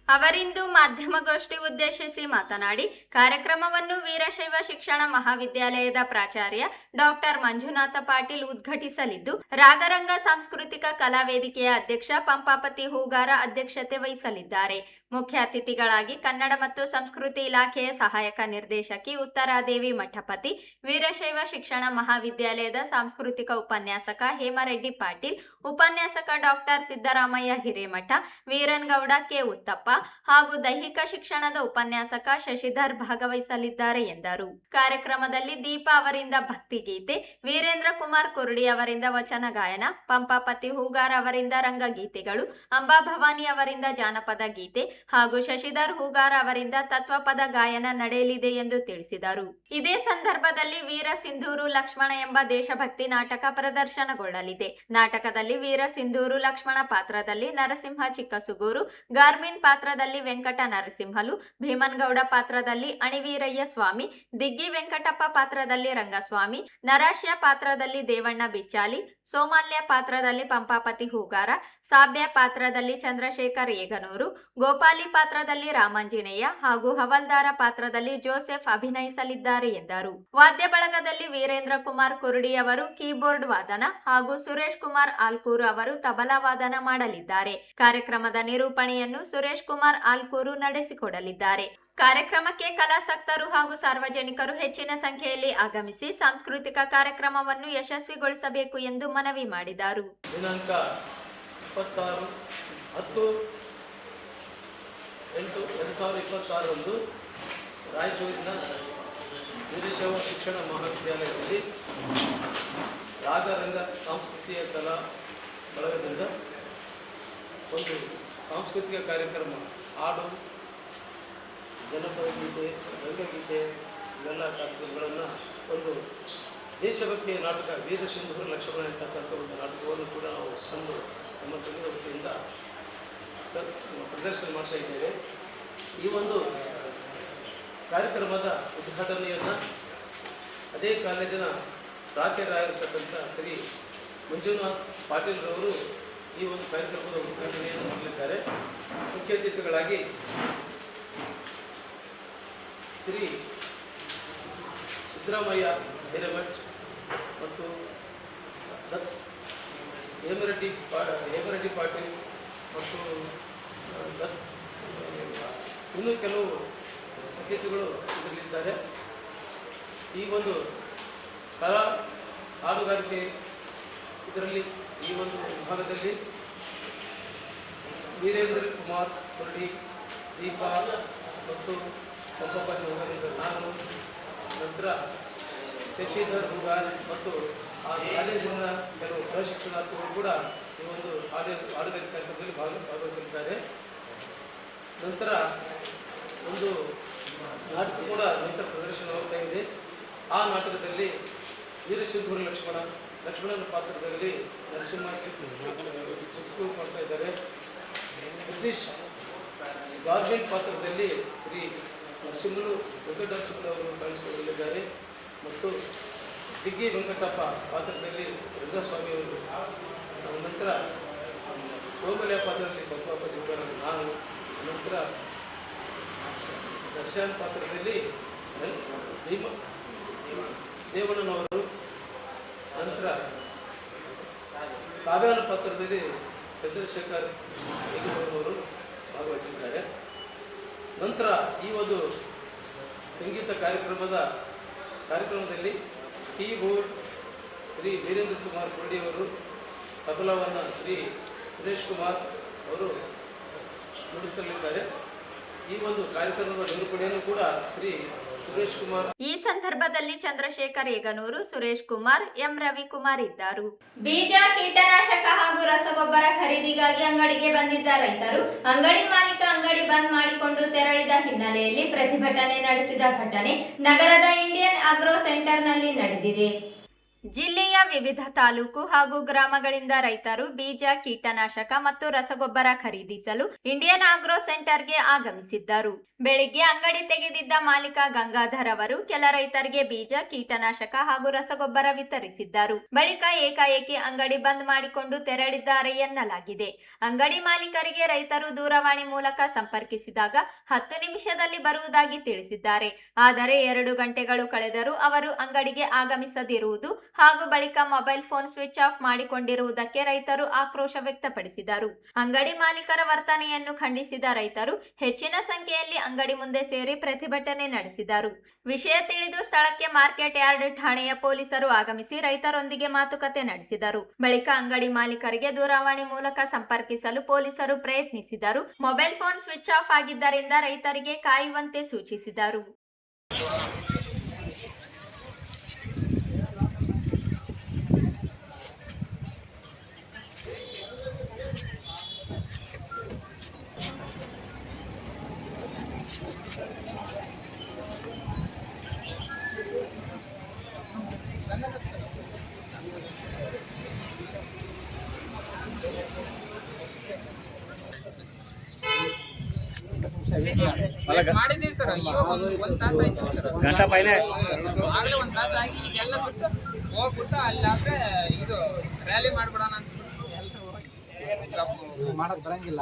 ಅವರಿಂದು ಮಾಧ್ಯಮಗೋಷ್ಠಿ ಉದ್ದೇಶಿಸಿ ಮಾತನಾಡಿ, ಕಾರ್ಯಕ್ರಮವನ್ನು ವೀರಶೈವ ಶಿಕ್ಷಣ ಮಹಾವಿದ್ಯಾಲಯದ ಪ್ರಾಚಾರ್ಯ ಡಾಕ್ಟರ್ ಮಂಜುನಾಥ ಪಾಟೀಲ್ ಉದ್ಘಾಟಿಸಲಿದ್ದು, ರಾಗರಂಗ ಸಾಂಸ್ಕೃತಿಕ ಕಲಾ ವೇದಿಕೆಯ ಅಧ್ಯಕ್ಷ ಪಂಪಾಪತಿ ಹೂಗಾರ ಅಧ್ಯಕ್ಷತೆ ವಹಿಸಲಿದ್ದಾರೆ. ಮುಖ್ಯ ಅತಿಥಿಗಳಾಗಿ ಕನ್ನಡ ಮತ್ತು ಸಂಸ್ಕೃತಿ ಇಲಾಖೆಯ ಸಹಾಯಕ ನಿರ್ದೇಶಕಿ ಉತ್ತರಾದೇವಿ ಮಠಪತಿ, ವೀರಶೈವ ಶಿಕ್ಷಣ ಮಹಾವಿದ್ಯಾಲಯದ ಸಾಂಸ್ಕೃತಿಕ ಉಪನ್ಯಾಸಕ ಹೇಮರೆಡ್ಡಿ ಪಾಟೀಲ್, ಉಪನ್ಯಾಸಕ ಡಾಕ್ಟರ್ ಸಿದ್ದರಾಮಯ್ಯ ಹಿರೇಮಠ, ವೀರನ್ಗೌಡ ಕೆ ಉತ್ತಪ್ಪ ಹಾಗೂ ದೈಹಿಕ ಶಿಕ್ಷಣದ ಉಪನ್ಯಾಸಕ ಶಶಿಧರ್ ಭಾಗವಹಿಸಲಿದ್ದಾರೆ ಎಂದರು. ಕಾರ್ಯಕ್ರಮದಲ್ಲಿ ದೀಪಾ ಅವರಿಂದ ಭಕ್ತಿಗೀತೆ, ವೀರೇಂದ್ರ ಕುಮಾರ್ ಕುರುಡಿ ಅವರಿಂದ ವಚನ ಗಾಯನ, ಪಂಪಾಪತಿ ಹೂಗಾರ ಅವರಿಂದ ರಂಗಗೀತೆಗಳು, ಅಂಬಾ ಭವಾನಿ ಅವರಿಂದ ಜಾನಪದ ಗೀತೆ ಹಾಗೂ ಶಶಿಧರ್ ಹೂಗಾರ ಅವರಿಂದ ತತ್ವಪದ ಗಾಯನ ನಡೆಯಲಿದೆ ಎಂದು ತಿಳಿಸಿದರು. ಇದೇ ಸಂದರ್ಭದಲ್ಲಿ ವೀರ ಸಿಂಧೂರು ಲಕ್ಷ್ಮಣ ಎಂಬ ದೇಶಭಕ್ತಿ ನಾಟಕ ಪ್ರದರ್ಶನಗೊಳ್ಳಲಿದೆ. ನಾಟಕದಲ್ಲಿ ವೀರ ಸಿಂಧೂರು ಲಕ್ಷ್ಮಣ ಪಾತ್ರದಲ್ಲಿ ನರಸಿಂಹ ಚಿಕ್ಕಸುಗೂರು, ಗಾರ್ಮಿನ್ ಪಾತ್ರದಲ್ಲಿ ವೆಂಕಟ ನರಸಿಂಹಲು, ಭೀಮನ್ಗೌಡ ಪಾತ್ರದಲ್ಲಿ ಅಣಿವೀರಯ್ಯ ಸ್ವಾಮಿ, ದಿಗ್ಗಿ ವೆಂಕಟಪ್ಪ ಪಾತ್ರದಲ್ಲಿ ರಂಗಸ್ವಾಮಿ, ನರಾಶ್ಯ ಪಾತ್ರದಲ್ಲಿ ದೇವಣ್ಣ ಬಿಚ್ಚಾಲಿ, ಸೋಮಾಲ್ಯ ಪಾತ್ರದಲ್ಲಿ ಪಂಪಾಪತಿ ಹೂಗಾರ, ಸಾಬ್ಯ ಪಾತ್ರದಲ್ಲಿ ಚಂದ್ರಶೇಖರ್ ಏಗನೂರು, ಗೋಪಾಲಿ ಪಾತ್ರದಲ್ಲಿ ರಾಮಾಂಜನೇಯ ಹಾಗೂ ಹವಲ್ದಾರ ಪಾತ್ರದಲ್ಲಿ ಜೋಸೆಫ್ ಅಭಿನಯಿಸಲಿದ್ದಾರೆ ಎಂದರು. ವಾದ್ಯ ಬಳಗದಲ್ಲಿ ವೀರೇಂದ್ರ ಕುಮಾರ್ ಕುರುಡಿ ಅವರು ಕೀಬೋರ್ಡ್ ವಾದನ ಹಾಗೂ ಸುರೇಶ್ ಕುಮಾರ್ ಆಲ್ಕೂರು ಅವರು ತಬಲಾ ವಾದನ ಮಾಡಲಿದ್ದಾರೆ. ಕಾರ್ಯಕ್ರಮದ ನಿರೂಪಣೆಯನ್ನು ಸುರೇಶ್ ಕುಮಾರ್ ಆಲ್ಕೂರು ನಡೆಸಿಕೊಡಲಿದ್ದಾರೆ. ಕಾರ್ಯಕ್ರಮಕ್ಕೆ ಕಲಾಸಕ್ತರು ಹಾಗೂ ಸಾರ್ವಜನಿಕರು ಹೆಚ್ಚಿನ ಸಂಖ್ಯೆಯಲ್ಲಿ ಆಗಮಿಸಿ ಸಾಂಸ್ಕೃತಿಕ ಕಾರ್ಯಕ್ರಮವನ್ನು ಯಶಸ್ವಿಗೊಳಿಸಬೇಕು ಎಂದು ಮನವಿ ಮಾಡಿದರು. ದಿನಾಂಕ 26/8/2026 ರಾಯಚೂರಿನ ವೀರಶೈವ ಶಿಕ್ಷಣ ಮಹಾವಿದ್ಯಾಲಯದಲ್ಲಿ ರಾಗರಂಗ ಸಾಂಸ್ಕೃತಿಕ ಕಲಾ ಬಳಗದಿಂದ ಒಂದು ಸಾಂಸ್ಕೃತಿಕ ಕಾರ್ಯಕ್ರಮ, ಹಾಡು, ಜನಪದ ಗೀತೆ, ರಂಗಗೀತೆ ಇವೆಲ್ಲ ಕಾರ್ಯಕ್ರಮಗಳನ್ನು, ಒಂದು ದೇಶಭಕ್ತಿಯ ನಾಟಕ ವೀರ ಸಿಂಧೂರು ಲಕ್ಷ್ಮಣ ಅಂತಕ್ಕಂಥ ಒಂದು ನಾಟಕವನ್ನು ಕೂಡ ನಾವು ತಂದು ನಮ್ಮ ಸಂಘದ ವತಿಯಿಂದ ಪ್ರದರ್ಶನ ಮಾಡ್ತಾ ಇದ್ದೇವೆ. ಈ ಒಂದು ಕಾರ್ಯಕ್ರಮದ ಉದ್ಘಾಟನೆಯನ್ನು ಅದೇ ಕಾಲೇಜಿನ ಪ್ರಾಚಾರ್ಯರಾಗಿರ್ತಕ್ಕಂಥ ಶ್ರೀ ಮಂಜುನಾಥ್ ಪಾಟೀಲ್ ರವರು ಈ ಒಂದು ಕಾರ್ಯಕ್ರಮದ ಉದ್ಘಾಟನೆಯನ್ನು ಮಾಡಲಿದ್ದಾರೆ. ಮುಖ್ಯ ಅತಿಥಿಗಳಾಗಿ ಶ್ರೀ ಸಿದ್ದರಾಮಯ್ಯ ಹಿರೇಮಠ್ ಮತ್ತು ಹೇಮರೆಡ್ಡಿ ಪಾಟೀಲ್ ಮತ್ತು ಇನ್ನೂ ಕೆಲವು ಅತಿಥಿಗಳು ಇದರಲ್ಲಿದ್ದಾರೆ. ಈ ಒಂದು ಕಲಾ ಹಾಡುಗಾರಿಕೆ ಇದರಲ್ಲಿ ಈ ಒಂದು ವಿಭಾಗದಲ್ಲಿ ವೀರೇಂದ್ರ ಕುಮಾರ್ ಕೊರಡಿ, ದೀಪಾ ಮತ್ತು ಸಂಪಪತಿ ಹೋಗಲಿದ್ದ ನಾನು, ನಂತರ ಶಶಿಧರ್ ಹುಗಾರ್ ಮತ್ತು ಆ ಕಾಲೇಜಿನ ಕೆಲವು ಪ್ರಶಿಕ್ಷಣಾರ್ಥಿಗಳು ಕೂಡ ಈ ಒಂದು ಹಾಡುಗಾರಿಕೆ ಕಾರ್ಯಕ್ರಮದಲ್ಲಿ ಭಾಗವಹಿಸಲಿದ್ದಾರೆ. ನಂತರ ಒಂದು ನಾಟಕ ಕೂಡ ನಂತರ ಪ್ರದರ್ಶನವಾಗ್ತಾ ಇದೆ. ಆ ನಾಟಕದಲ್ಲಿ ವೀರಸಿಂಧೂರ ಲಕ್ಷ್ಮಣನ ಪಾತ್ರದಲ್ಲಿ ನರಸಿಂಹ ಚಿಕ್ಸ್ಕೂರು ಮಾಡ್ತಾ ಇದ್ದಾರೆ. ಬ್ರಿಟಿಷ್ ಗಾರ್ಮೆಂಟ್ ಪಾತ್ರದಲ್ಲಿ ಶ್ರೀ ನರಸಿಂಹನು ವೆಂಕಟನರಸಿಂಹನವರು ಕಾಣಿಸಿಕೊಳ್ಳಲಿದ್ದಾರೆ ಮತ್ತು ದಿಗ್ಗಿ ವೆಂಕಟಪ್ಪ ಪಾತ್ರದಲ್ಲಿ ರಂಗಸ್ವಾಮಿಯವರು, ನಂತರ ಕೋಮಲೆಯ ಪಾತ್ರದಲ್ಲಿ ಬಪ್ಪಪ್ಪ ನಾನು, ನಂತರ ದರ್ಶನ್ ಪಾತ್ರದಲ್ಲಿ ದೇವಣ್ಣನವರು, ನಂತರ ಸಾವ್ಯಾನ ಪಾತ್ರದಲ್ಲಿ ಚಂದ್ರಶೇಖರ್ ಅವರು ಭಾಗವಹಿಸಿದ್ದಾರೆ. ನಂತರ ಈ ಒಂದು ಸಂಗೀತ ಕಾರ್ಯಕ್ರಮದಲ್ಲಿ ಕೀಬೋರ್ಡ್ ಶ್ರೀ ವೀರೇಂದ್ರ ಕುಮಾರ್ ಕೊರಡಿಯವರು, ತಬಲವನ್ನು ಶ್ರೀ ಸುರೇಶ್ ಕುಮಾರ್ ಅವರು ನುಡಿಸಲಿದ್ದಾರೆ. ಈ ಒಂದು ಕಾರ್ಯಕ್ರಮದ ನಿರೂಪಣೆಯನ್ನು ಕೂಡ ಶ್ರೀ ಸುರೇಶ್ ಕುಮಾರ್. ಈ ಸಂದರ್ಭದಲ್ಲಿ ಚಂದ್ರಶೇಖರ್ ಏಗನೂರು, ಸುರೇಶ್ ಕುಮಾರ್, ಎಂ ರವಿಕುಮಾರ್ ಇದ್ದರು. ಬೀಜ, ಕೀಟನಾಶಕ ಹಾಗೂ ರಸಗೊಬ್ಬರ ಖರೀದಿಗಾಗಿ ಅಂಗಡಿಗೆ ಬಂದಿದ್ದ ರೈತರು ಅಂಗಡಿ ಮಾಲೀಕ ಅಂಗಡಿ ಬಂದ್ ಮಾಡಿಕೊಂಡು ತೆರಳಿದ ಹಿನ್ನೆಲೆಯಲ್ಲಿ ಪ್ರತಿಭಟನೆ ನಡೆಸಿದ ಘಟನೆ ನಗರದ ಇಂಡಿಯನ್ ಆಗ್ರೋ ಸೆಂಟರ್ನಲ್ಲಿ ನಡೆದಿದೆ. ಜಿಲ್ಲೆಯ ವಿವಿಧ ತಾಲೂಕು ಹಾಗೂ ಗ್ರಾಮಗಳಿಂದ ರೈತರು ಬೀಜ, ಕೀಟನಾಶಕ ಮತ್ತು ರಸಗೊಬ್ಬರ ಖರೀದಿಸಲು ಇಂಡಿಯನ್ ಆಗ್ರೋ ಸೆಂಟರ್ಗೆ ಆಗಮಿಸಿದ್ದರು. ಬೆಳಿಗ್ಗೆ ಅಂಗಡಿ ತೆಗೆದಿದ್ದ ಮಾಲೀಕ ಗಂಗಾಧರ್ ಅವರು ಕೆಲ ರೈತರಿಗೆ ಬೀಜ, ಕೀಟನಾಶಕ ಹಾಗೂ ರಸಗೊಬ್ಬರ ವಿತರಿಸಿದ್ದರು. ಬಳಿಕ ಏಕಾಏಕಿ ಅಂಗಡಿ ಬಂದ್ ಮಾಡಿಕೊಂಡು ತೆರಳಿದ್ದಾರೆ ಎನ್ನಲಾಗಿದೆ. ಅಂಗಡಿ ಮಾಲೀಕರಿಗೆ ರೈತರು ದೂರವಾಣಿ ಮೂಲಕ ಸಂಪರ್ಕಿಸಿದಾಗ 10 ನಿಮಿಷದಲ್ಲಿ ಬರುವುದಾಗಿ ತಿಳಿಸಿದ್ದಾರೆ. ಆದರೆ 2 ಗಂಟೆಗಳು ಕಳೆದರೂ ಅವರು ಅಂಗಡಿಗೆ ಆಗಮಿಸದಿರುವುದು ಹಾಗೂ ಬಳಿಕ ಮೊಬೈಲ್ ಫೋನ್ ಸ್ವಿಚ್ ಆಫ್ ಮಾಡಿಕೊಂಡಿರುವುದಕ್ಕೆ ರೈತರು ಆಕ್ರೋಶ ವ್ಯಕ್ತಪಡಿಸಿದರು. ಅಂಗಡಿ ಮಾಲೀಕರ ವರ್ತನೆಯನ್ನು ಖಂಡಿಸಿದ ರೈತರು ಹೆಚ್ಚಿನ ಸಂಖ್ಯೆಯಲ್ಲಿ ಅಂಗಡಿ ಮುಂದೆ ಸೇರಿ ಪ್ರತಿಭಟನೆ ನಡೆಸಿದರು. ವಿಷಯ ತಿಳಿದು ಸ್ಥಳಕ್ಕೆ ಮಾರ್ಕೆಟ್ ಯಾರ್ಡ್ ಠಾಣೆಯ ಪೊಲೀಸರು ಆಗಮಿಸಿ ರೈತರೊಂದಿಗೆ ಮಾತುಕತೆ ನಡೆಸಿದರು. ಬಳಿಕ ಅಂಗಡಿ ಮಾಲೀಕರಿಗೆ ದೂರವಾಣಿ ಮೂಲಕ ಸಂಪರ್ಕಿಸಲು ಪೊಲೀಸರು ಪ್ರಯತ್ನಿಸಿದರು. ಮೊಬೈಲ್ ಫೋನ್ ಸ್ವಿಚ್ ಆಫ್ ಆಗಿದ್ದರಿಂದ ರೈತರಿಗೆ ಕಾಯುವಂತೆ ಸೂಚಿಸಿದರು. ಮಾಡಿದೀವಿ ಸರ್, ಇವಾಗ ಒಂದ್ ತಾಸು ಆಯ್ತು ಸರ್, ಗಂಟೆ ಪೈನೆ ಆಗ್ಲೇ 1 ತಾಸು ಆಗಿ ಈಗೆಲ್ಲ ಬಿಟ್ಟು ಹೋಗ್ಬಿಟ್ಟು ಅಲ್ಲಾದ್ರೆ ಇದು ರ್ಯಾಲಿ ಮಾಡ್ಬಿಡೋಣ ಅಂತ ಮಾಡಕ್ ಬರಂಗಿಲ್ಲ.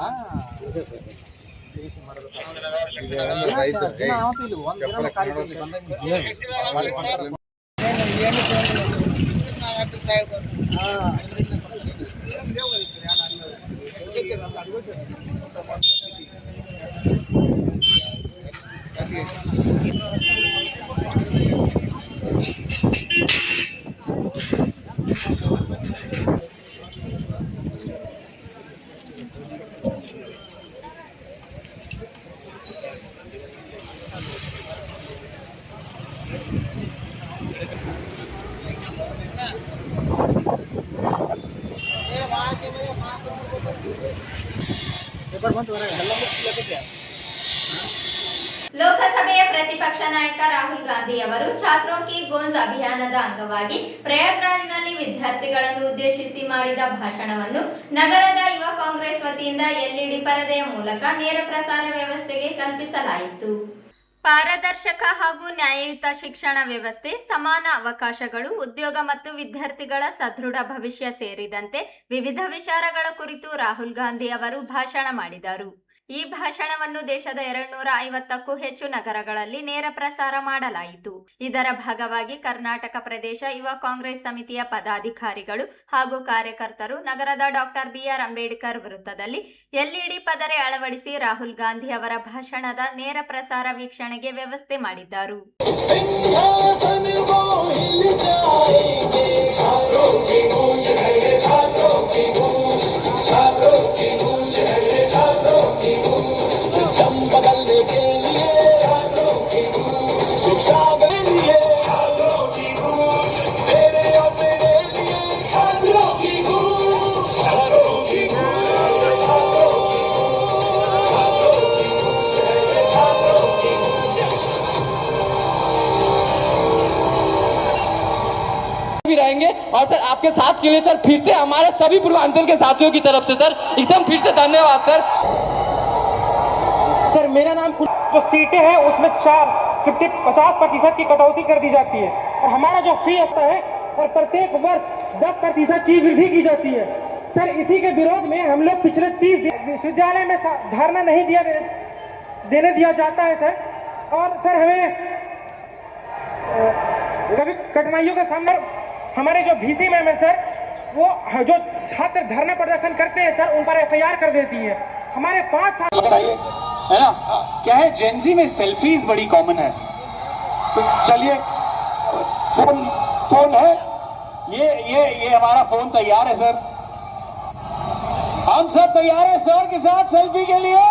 ಲೋಕಸಭೆಯ ಪ್ರತಿಪಕ್ಷ ನಾಯಕ ರಾಹುಲ್ ಗಾಂಧಿ ಅವರು ಛಾತ್ರೋं की गोंज ಅಭಿಯಾನದ ಅಂಗವಾಗಿ ಪ್ರಯಾಗ್ರಾಜ್ನಲ್ಲಿ ವಿದ್ಯಾರ್ಥಿಗಳನ್ನು ಉದ್ದೇಶಿಸಿ ಮಾಡಿದ ಭಾಷಣವನ್ನು ನಗರದ ಯುವ ಕಾಂಗ್ರೆಸ್ ವತಿಯಿಂದ ಎಲ್ಇಡಿ ಪರದೆಯ ಮೂಲಕ ನೇರ ಪ್ರಸಾರ ವ್ಯವಸ್ಥೆಗೆ ಕಲ್ಪಿಸಲಾಯಿತು. ಪಾರದರ್ಶಕ ಹಾಗೂ ನ್ಯಾಯಯುತ ಶಿಕ್ಷಣ ವ್ಯವಸ್ಥೆ, ಸಮಾನ ಅವಕಾಶಗಳು, ಉದ್ಯೋಗ ಮತ್ತು ವಿದ್ಯಾರ್ಥಿಗಳ ಸದೃಢ ಭವಿಷ್ಯ ಸೇರಿದಂತೆ ವಿವಿಧ ವಿಚಾರಗಳ ಕುರಿತು ರಾಹುಲ್ ಗಾಂಧಿ ಅವರು ಭಾಷಣ ಮಾಡಿದರು. ಈ ಭಾಷಣವನ್ನು ದೇಶದ 250ಕ್ಕೂ ಹೆಚ್ಚು ನಗರಗಳಲ್ಲಿ ನೇರ ಪ್ರಸಾರ ಮಾಡಲಾಯಿತು. ಇದರ ಭಾಗವಾಗಿ ಕರ್ನಾಟಕ ಪ್ರದೇಶ ಯುವ ಕಾಂಗ್ರೆಸ್ ಸಮಿತಿಯ ಪದಾಧಿಕಾರಿಗಳು ಹಾಗೂ ಕಾರ್ಯಕರ್ತರು ನಗರದ ಡಾಕ್ಟರ್ BR ಅಂಬೇಡ್ಕರ್ ವೃತ್ತದಲ್ಲಿ LED ಪದರೆ ಅಳವಡಿಸಿ ರಾಹುಲ್ ಗಾಂಧಿ ಅವರ ಭಾಷಣದ ನೇರ ಪ್ರಸಾರ ವೀಕ್ಷಣೆಗೆ ವ್ಯವಸ್ಥೆ ಮಾಡಿದ್ದರು. भी रहेंगे और सर आपके साथ के लिए सर फिर से हमारे सभी पूर्वांचल के साथियों की तरफ से सर एकदम फिर से धन्यवाद सर। सर मेरा नाम जो सीटें हैं उसमें 50% की कटौती कर दी जाती है और हमारा जो फी आता है और प्रत्येक वर्ष 10% की वृद्धि की जाती है। सर इसी के विरोध में हम लोग पिछले 30 दिन विश्वविद्यालय में धरना नहीं देने दिया जाता है सर। और सर हमें कभी कठिनाइयों का सामना हमारे जो VC मैम है सर वो जो छात्र धरना प्रदर्शन करते हैं सर उन पर FIR कर देती है। हमारे 5 साल बताइए है ना, क्या है जेनजी में सेल्फीज बड़ी कॉमन है। तो चलिए फोन है, ये हमारा फोन तैयार है सर, हम सब तैयार है सर के साथ सेल्फी के लिए।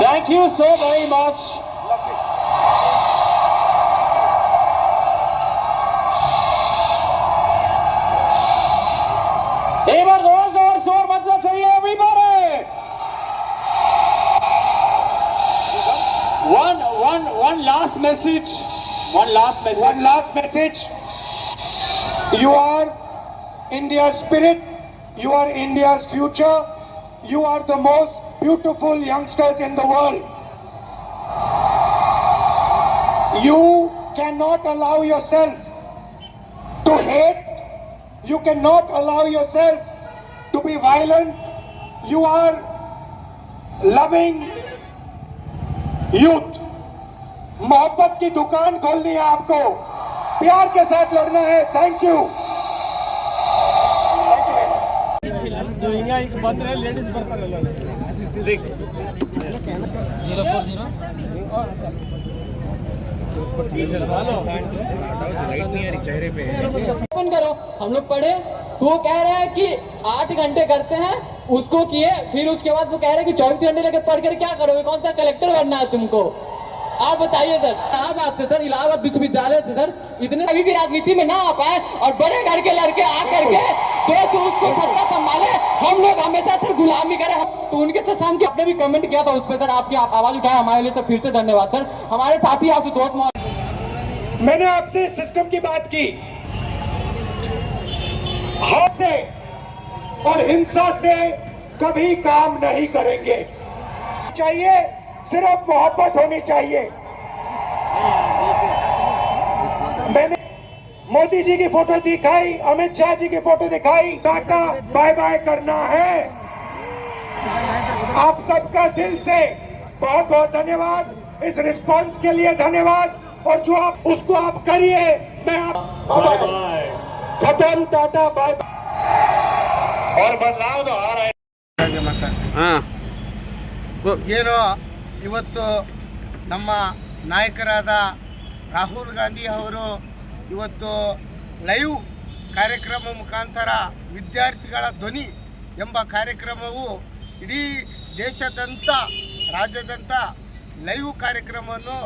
Thank you so very much. एक बार जोर शोर मचना चाहिए everybody. One last message. One last message. You are India's spirit. You are India's future. You are the most beautiful youngsters in the world. You cannot allow yourself to hate. You cannot allow yourself to be violent. You are loving youth. मोहब्बत की दुकान खोलनी है आपको, प्यार के साथ लड़ना है। Thank you. ಈಗ ಬಂದ್ರೆ ಲೇಡೀಸ್ ಬರ್ತಾರಲ್ಲ चेहरे पे ओपन करो। हम लोग पढ़े तो वो कह रहे हैं कि 8 घंटे करते हैं उसको किए, फिर उसके बाद वो कह रहे हैं कि 24 घंटे लेकर पढ़ कर क्या करोगे, कौन सा कलेक्टर बनना है तुमको, आप बताइए सर। इलाहाबाद से सर, इलाहाबाद विश्वविद्यालय से सर इतने अभी भी राजनीति में ना आ पाए और बड़े घर के लड़के आकर के जो उसको सत्ता संभाले, हम लोग हमेशा सर गुलामी करें। तो उनके से शांति आपने भी कमेंट किया था उस पर सर, आपकी आवाज उठाए हमारे लिए सर, फिर से धन्यवाद सर। हमारे साथी आपसे दोस्त मैंने आपसे सिस्टम की बात की, हाथ से और हिंसा से कभी काम नहीं करेंगे। चाहिए सिर्फ मोहब्बत होनी चाहिए। मैंने मोदी जी की फोटो दिखाई, अमित शाह जी की फोटो दिखाई, टाटा बाय बाय करना है। आप सबका दिल से बहुत बहुत धन्यवाद, इस रिस्पांस के लिए धन्यवाद। और जो आप उसको आप करिए, मैं आप खत्म, टाटा बाय बाय। और बदलाव तो आ रहा है। ಏನು ಇವತ್ತು ನಮ್ಮ ನಾಯಕರಾದ ರಾಹುಲ್ ಗಾಂಧಿ ಅವರು ಇವತ್ತು ಲೈವ್ ಕಾರ್ಯಕ್ರಮ ಮುಖಾಂತರ ವಿದ್ಯಾರ್ಥಿಗಳ ಧ್ವನಿ ಎಂಬ ಕಾರ್ಯಕ್ರಮವು ಇಡೀ ದೇಶದಂತ ರಾಜ್ಯದಂತ ಲೈವ್ ಕಾರ್ಯಕ್ರಮವನ್ನು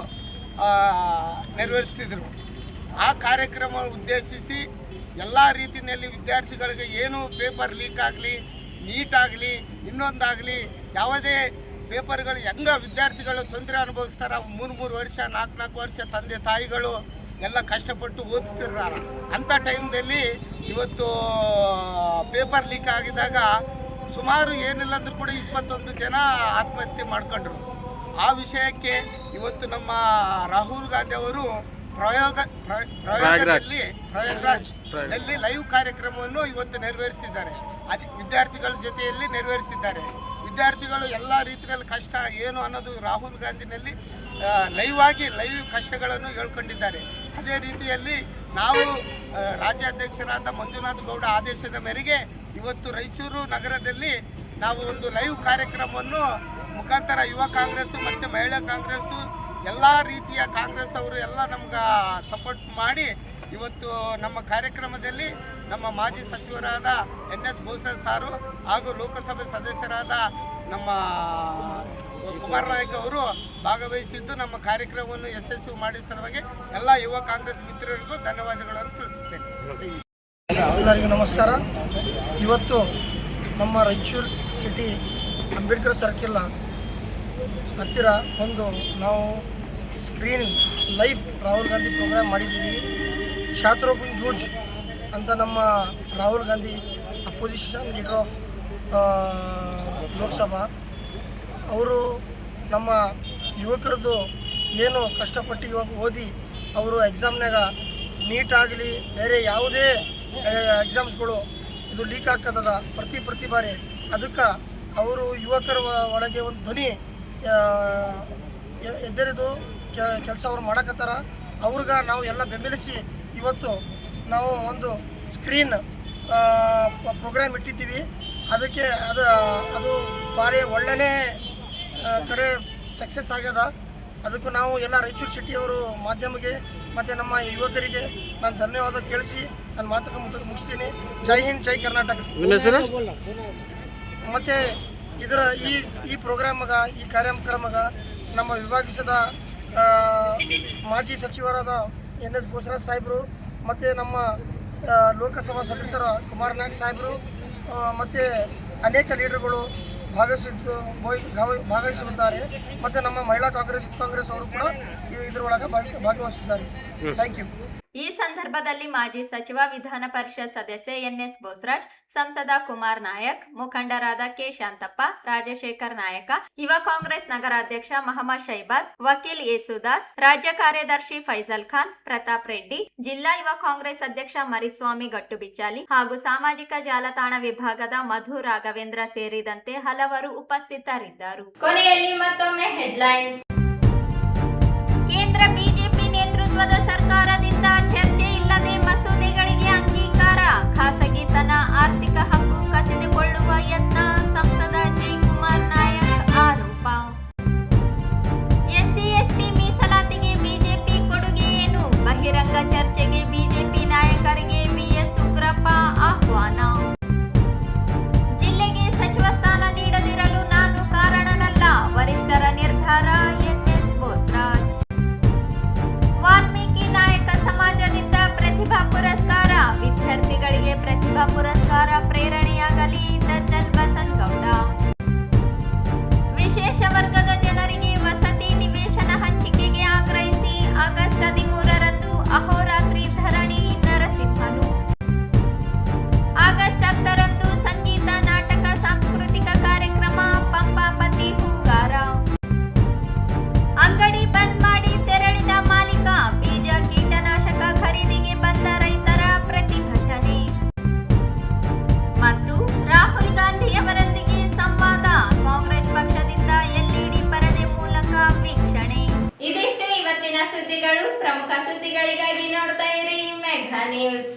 ನೆರವೇರಿಸ್ತಿದ್ರು. ಆ ಕಾರ್ಯಕ್ರಮ ಉದ್ದೇಶಿಸಿ ಎಲ್ಲ ರೀತಿಯಲ್ಲಿ ವಿದ್ಯಾರ್ಥಿಗಳಿಗೆ ಏನು ಪೇಪರ್ ಲೀಕ್ ಆಗಲಿ, ನೀಟ್ ಆಗಲಿ, ಇನ್ನೊಂದಾಗಲಿ ಯಾವುದೇ ಪೇಪರ್ಗಳು ಹೆಂಗೆ ವಿದ್ಯಾರ್ಥಿಗಳು ತೊಂದರೆ ಅನುಭವಿಸ್ತಾರೆ, 3 ವರ್ಷ 4 ವರ್ಷ ತಂದೆ ತಾಯಿಗಳು ಎಲ್ಲ ಕಷ್ಟಪಟ್ಟು ಓದಿಸ್ತಿರ್ತಾರೆ. ಅಂಥ ಟೈಮ್ದಲ್ಲಿ ಇವತ್ತು ಪೇಪರ್ ಲೀಕ್ ಆಗಿದಾಗ ಸುಮಾರು ಏನಿಲ್ಲ ಅಂದ್ರೂ ಕೂಡ 21 ಜನ ಆತ್ಮಹತ್ಯೆ ಮಾಡ್ಕೊಂಡ್ರು. ಆ ವಿಷಯಕ್ಕೆ ಇವತ್ತು ನಮ್ಮ ರಾಹುಲ್ ಗಾಂಧಿ ಅವರು ಪ್ರಯಾಗ್ರಾಜ್ನಲ್ಲಿ ಲೈವ್ ಕಾರ್ಯಕ್ರಮವನ್ನು ಇವತ್ತು ನೆರವೇರಿಸಿದ್ದಾರೆ. ವಿದ್ಯಾರ್ಥಿಗಳ ಜೊತೆಯಲ್ಲಿ ನೆರವೇರಿಸಿದ್ದಾರೆ. ವಿದ್ಯಾರ್ಥಿಗಳು ಎಲ್ಲ ರೀತಿಯಲ್ಲಿ ಕಷ್ಟ ಏನು ಅನ್ನೋದು ರಾಹುಲ್ ಗಾಂಧಿನಲ್ಲಿ ಲೈವ್ ಕಷ್ಟಗಳನ್ನು ಹೇಳ್ಕೊಂಡಿದ್ದಾರೆ. ಅದೇ ರೀತಿಯಲ್ಲಿ ನಾವು ರಾಜ್ಯಾಧ್ಯಕ್ಷರಾದ ಮಂಜುನಾಥ್ ಗೌಡ ಆದೇಶದ ಮೇರೆಗೆ ಇವತ್ತು ರಾಯಚೂರು ನಗರದಲ್ಲಿ ನಾವು ಒಂದು ಲೈವ್ ಕಾರ್ಯಕ್ರಮವನ್ನು ಮುಖಾಂತರ ಯುವ ಕಾಂಗ್ರೆಸ್ಸು ಮತ್ತು ಮಹಿಳಾ ಕಾಂಗ್ರೆಸ್ಸು ಎಲ್ಲ ರೀತಿಯ ಕಾಂಗ್ರೆಸ್ ಅವರು ಎಲ್ಲ ನಮ್ಗೆ ಸಪೋರ್ಟ್ ಮಾಡಿ ಇವತ್ತು ನಮ್ಮ ಕಾರ್ಯಕ್ರಮದಲ್ಲಿ ನಮ್ಮ ಮಾಜಿ ಸಚಿವರಾದ NS ಬೋಸರಾಜ್ ಸಾರು ಹಾಗೂ ಲೋಕಸಭೆ ಸದಸ್ಯರಾದ ನಮ್ಮ ಕುಮಾರ್ ನಾಯಕ್ ಅವರು ಭಾಗವಹಿಸಿದ್ದು ನಮ್ಮ ಕಾರ್ಯಕ್ರಮವನ್ನು ಯಶಸ್ವಿ ಮಾಡಿದ ಸಲುವಾಗಿ ಎಲ್ಲ ಯುವ ಕಾಂಗ್ರೆಸ್ ಮಿತ್ರರಿಗೂ ಧನ್ಯವಾದಗಳನ್ನು ತಿಳಿಸುತ್ತೇನೆ. ಎಲ್ಲರಿಗೂ ನಮಸ್ಕಾರ. ಇವತ್ತು ನಮ್ಮ ರಾಯಚೂರು ಸಿಟಿ ಅಂಬೇಡ್ಕರ್ ಸರ್ಕಲ್ ಹತ್ತಿರ ಒಂದು ನಾವು screen live Rahul Gandhi program ಮಾಡಿದ್ದೀವಿ. ಶಾತ್ರೋಕಿಂಗ್ ಯೂಜ್ ಅಂತ ನಮ್ಮ Rahul Gandhi opposition leader of Lok Sabha ಅವರು ನಮ್ಮ ಯುವಕರದ್ದು ಏನು ಕಷ್ಟಪಟ್ಟು ಇವಾಗ ಓದಿ ಅವರು ಎಕ್ಸಾಮ್ನಾಗ ನೀಟ್ ಆಗಲಿ ಬೇರೆ ಯಾವುದೇ ಎಕ್ಸಾಮ್ಸ್ಗಳು ಇದು ಲೀಕ್ ಆಗ್ತದ ಪ್ರತಿ ಬಾರಿ. ಅದಕ್ಕೆ ಅವರು ಯುವಕರ ಒಳಗೆ ಒಂದು ಧ್ವನಿ ಎದ್ದರಿದು ಕೆಲಸ ಅವ್ರು ಮಾಡಕತ್ತಾರ. ಅವ್ರಿಗೆ ನಾವು ಎಲ್ಲ ಬೆಂಬಲಿಸಿ ಇವತ್ತು ನಾವು ಒಂದು ಸ್ಕ್ರೀನ್ ಪ್ರೋಗ್ರಾಮ್ ಇಟ್ಟಿದ್ದೀವಿ. ಅದಕ್ಕೆ ಅದು ಭಾರಿ ಒಳ್ಳೆಯೇ ಕಡೆ ಸಕ್ಸಸ್ ಆಗ್ಯದ. ಅದಕ್ಕೂ ನಾವು ಎಲ್ಲ ರಾಯಚೂರು ಸಿಟಿಯವರು ಮಾಧ್ಯಮಿಗೆ ಮತ್ತು ನಮ್ಮ ಯುವಕರಿಗೆ ನಾನು ಧನ್ಯವಾದ ಕೇಳಿಸಿ ನನ್ನ ಮಾತುಕ ಮುಗಿಸ್ತೀನಿ. ಜೈ ಹಿಂದ್, ಜೈ ಕರ್ನಾಟಕ. ಮತ್ತು ಇದರ ಈ ಪ್ರೋಗ್ರಾಮ್ಗ ಈ ಕಾರ್ಯಕ್ರಮಗ ನಮ್ಮ ವಿಭಾಗಿಸಿದ ಮಾಜಿ ಸಚಿವರಾದ NS ಬೋಸರಾಜ್ ಸಾಹೇಬರು ಮತ್ತು ನಮ್ಮ ಲೋಕಸಭಾ ಸದಸ್ಯರ ಕುಮಾರ್ ನಾಯಕ್ ಸಾಹೇಬರು ಮತ್ತು ಅನೇಕ ಲೀಡರ್ಗಳು ಭಾಗವಹಿಸುತ್ತಾರೆ. ಮತ್ತು ನಮ್ಮ ಮಹಿಳಾ ಕಾಂಗ್ರೆಸ್ ಅವರು ಕೂಡ ಇದರೊಳಗೆ ಭಾಗವಹಿಸಿದ್ದಾರೆ. Thank you. ಈ ಸಂದರ್ಭದಲ್ಲಿ ಮಾಜಿ ಸಚಿವ ವಿಧಾನ ಪರಿಷತ್ ಸದಸ್ಯ NS ಬೋಸರಾಜ್, ಸಂಸದ ಕುಮಾರ್ ನಾಯಕ್, ಮುಖಂಡರಾದ ಕೆ ಶಾಂತಪ್ಪ, ರಾಜಶೇಖರ್ ನಾಯಕ, ಯುವ ಕಾಂಗ್ರೆಸ್ ನಗರಾಧ್ಯಕ್ಷ ಮಹಮ್ಮದ್ ಶೈಬಾದ್, ವಕೀಲ್ ಯೇಸುದಾಸ್, ರಾಜ್ಯ ಕಾರ್ಯದರ್ಶಿ ಫೈಜಲ್ ಖಾನ್, ಪ್ರತಾಪ್ ರೆಡ್ಡಿ, ಜಿಲ್ಲಾ ಯುವ ಕಾಂಗ್ರೆಸ್ ಅಧ್ಯಕ್ಷ ಮರಿಸ್ವಾಮಿ ಗಟ್ಟುಬಿಚ್ಚಾಲಿ ಹಾಗೂ ಸಾಮಾಜಿಕ ಜಾಲತಾಣ ವಿಭಾಗದ ಮಧು ರಾಘವೇಂದ್ರ ಸೇರಿದಂತೆ ಹಲವರು ಉಪಸ್ಥಿತರಿದ್ದರು. ಕೊನೆಯಲ್ಲಿ ಮತ್ತೊಮ್ಮೆ ಹೆಡ್ಲೈನ್ಸ್. ಕೇಂದ್ರ ಬಿಜೆಪಿ ನೇತೃತ್ವದ ಸರ್ಕಾರದಿಂದ ಚರ್ಚೆ ಇಲ್ಲದೆ ಮಸೂದೆಗಳಿಗೆ ಅಂಗೀಕಾರ, ಖಾಸಗಿತನ ಆರ್ಥಿಕ ಹಕ್ಕು ಕಸಿದುಕೊಳ್ಳುವ ಯತ್ನ, ಸಂಸದ ಜಯಕುಮಾರ್ ನಾಯಕ್ ಆರೋಪ. SC/ST ಮೀಸಲಾತಿಗೆ ಬಿಜೆಪಿ ಕೊಡುಗೆ ಏನು? ಬಹಿರಂಗ ಚರ್ಚೆಗೆ ಬಿಜೆಪಿ ನಾಯಕರಿಗೆ VS ಉಗ್ರಪ್ಪ ಆಹ್ವಾನ. ಜಿಲ್ಲೆಗೆ ಸಚಿವ ಸ್ಥಾನ ನೀಡದಿರಲು ನಾನು ಕಾರಣನಲ್ಲ, ವರಿಷ್ಠರ ನಿರ್ಧಾರ NS ಬೋಸರಾಜ್. ವಾಲ್ಮೀಕಿ ನಾಯಕ ಸಮಾಜದಿಂದ ಪ್ರತಿಭಾ ಪುರಸ್ಕಾರ, ವಿದ್ಯಾರ್ಥಿಗಳಿಗೆ ಪ್ರತಿಭಾ ಪುರಸ್ಕಾರ ಪ್ರೇರಣೆಯಾಗಲಿ, ದದ್ದಲ್ ಬಸನಗೌಡ. ವಿಶೇಷ ವರ್ಗದ ಜನರಿಗೆ ವಸತಿ ನಿವೇಶನ ಹಂಚಿಕೆಗೆ ಆಗ್ರಹಿಸಿ ಆಗಸ್ಟ್ 13ರಂದು ಅಹೋರಾತ್ರಿ ಧರಣಿ ನರಸಿಂಹನು. ಆಗಸ್ಟ್ 10ರಂದು ಸಂಗೀತ, ನಾಟಕ, ಸಾಂಸ್ಕೃತಿಕ ಕಾರ್ಯಕ್ರಮ ಪಂಪಾಪತಿ ಹೂಗಾರ. ಅಂಗಡಿ ಬಂದ್ ಮಾಡಿ ತೆರಳಿದ ಮಾಲೀಕ, ಬೀಜ ಕೀಟನಾಶಕ ಖರೀದಿಗೆ ಬಂದ ರೈತರ ಪ್ರತಿಭಟನೆ. ಮತ್ತು ರಾಹುಲ್ ಗಾಂಧಿಯವರೊಂದಿಗೆ ಸಂವಾದ, ಕಾಂಗ್ರೆಸ್ ಪಕ್ಷದಿಂದ LED ಪರದೆ ಮೂಲಕ ವೀಕ್ಷಣೆ. ಇದಿಷ್ಟು ಇವತ್ತಿನ ಸುದ್ದಿಗಳು. ಪ್ರಮುಖ ಸುದ್ದಿಗಳಿಗಾಗಿ ನೋಡ್ತಾ ಇರಿ ಮೆಘಾ ನ್ಯೂಸ್.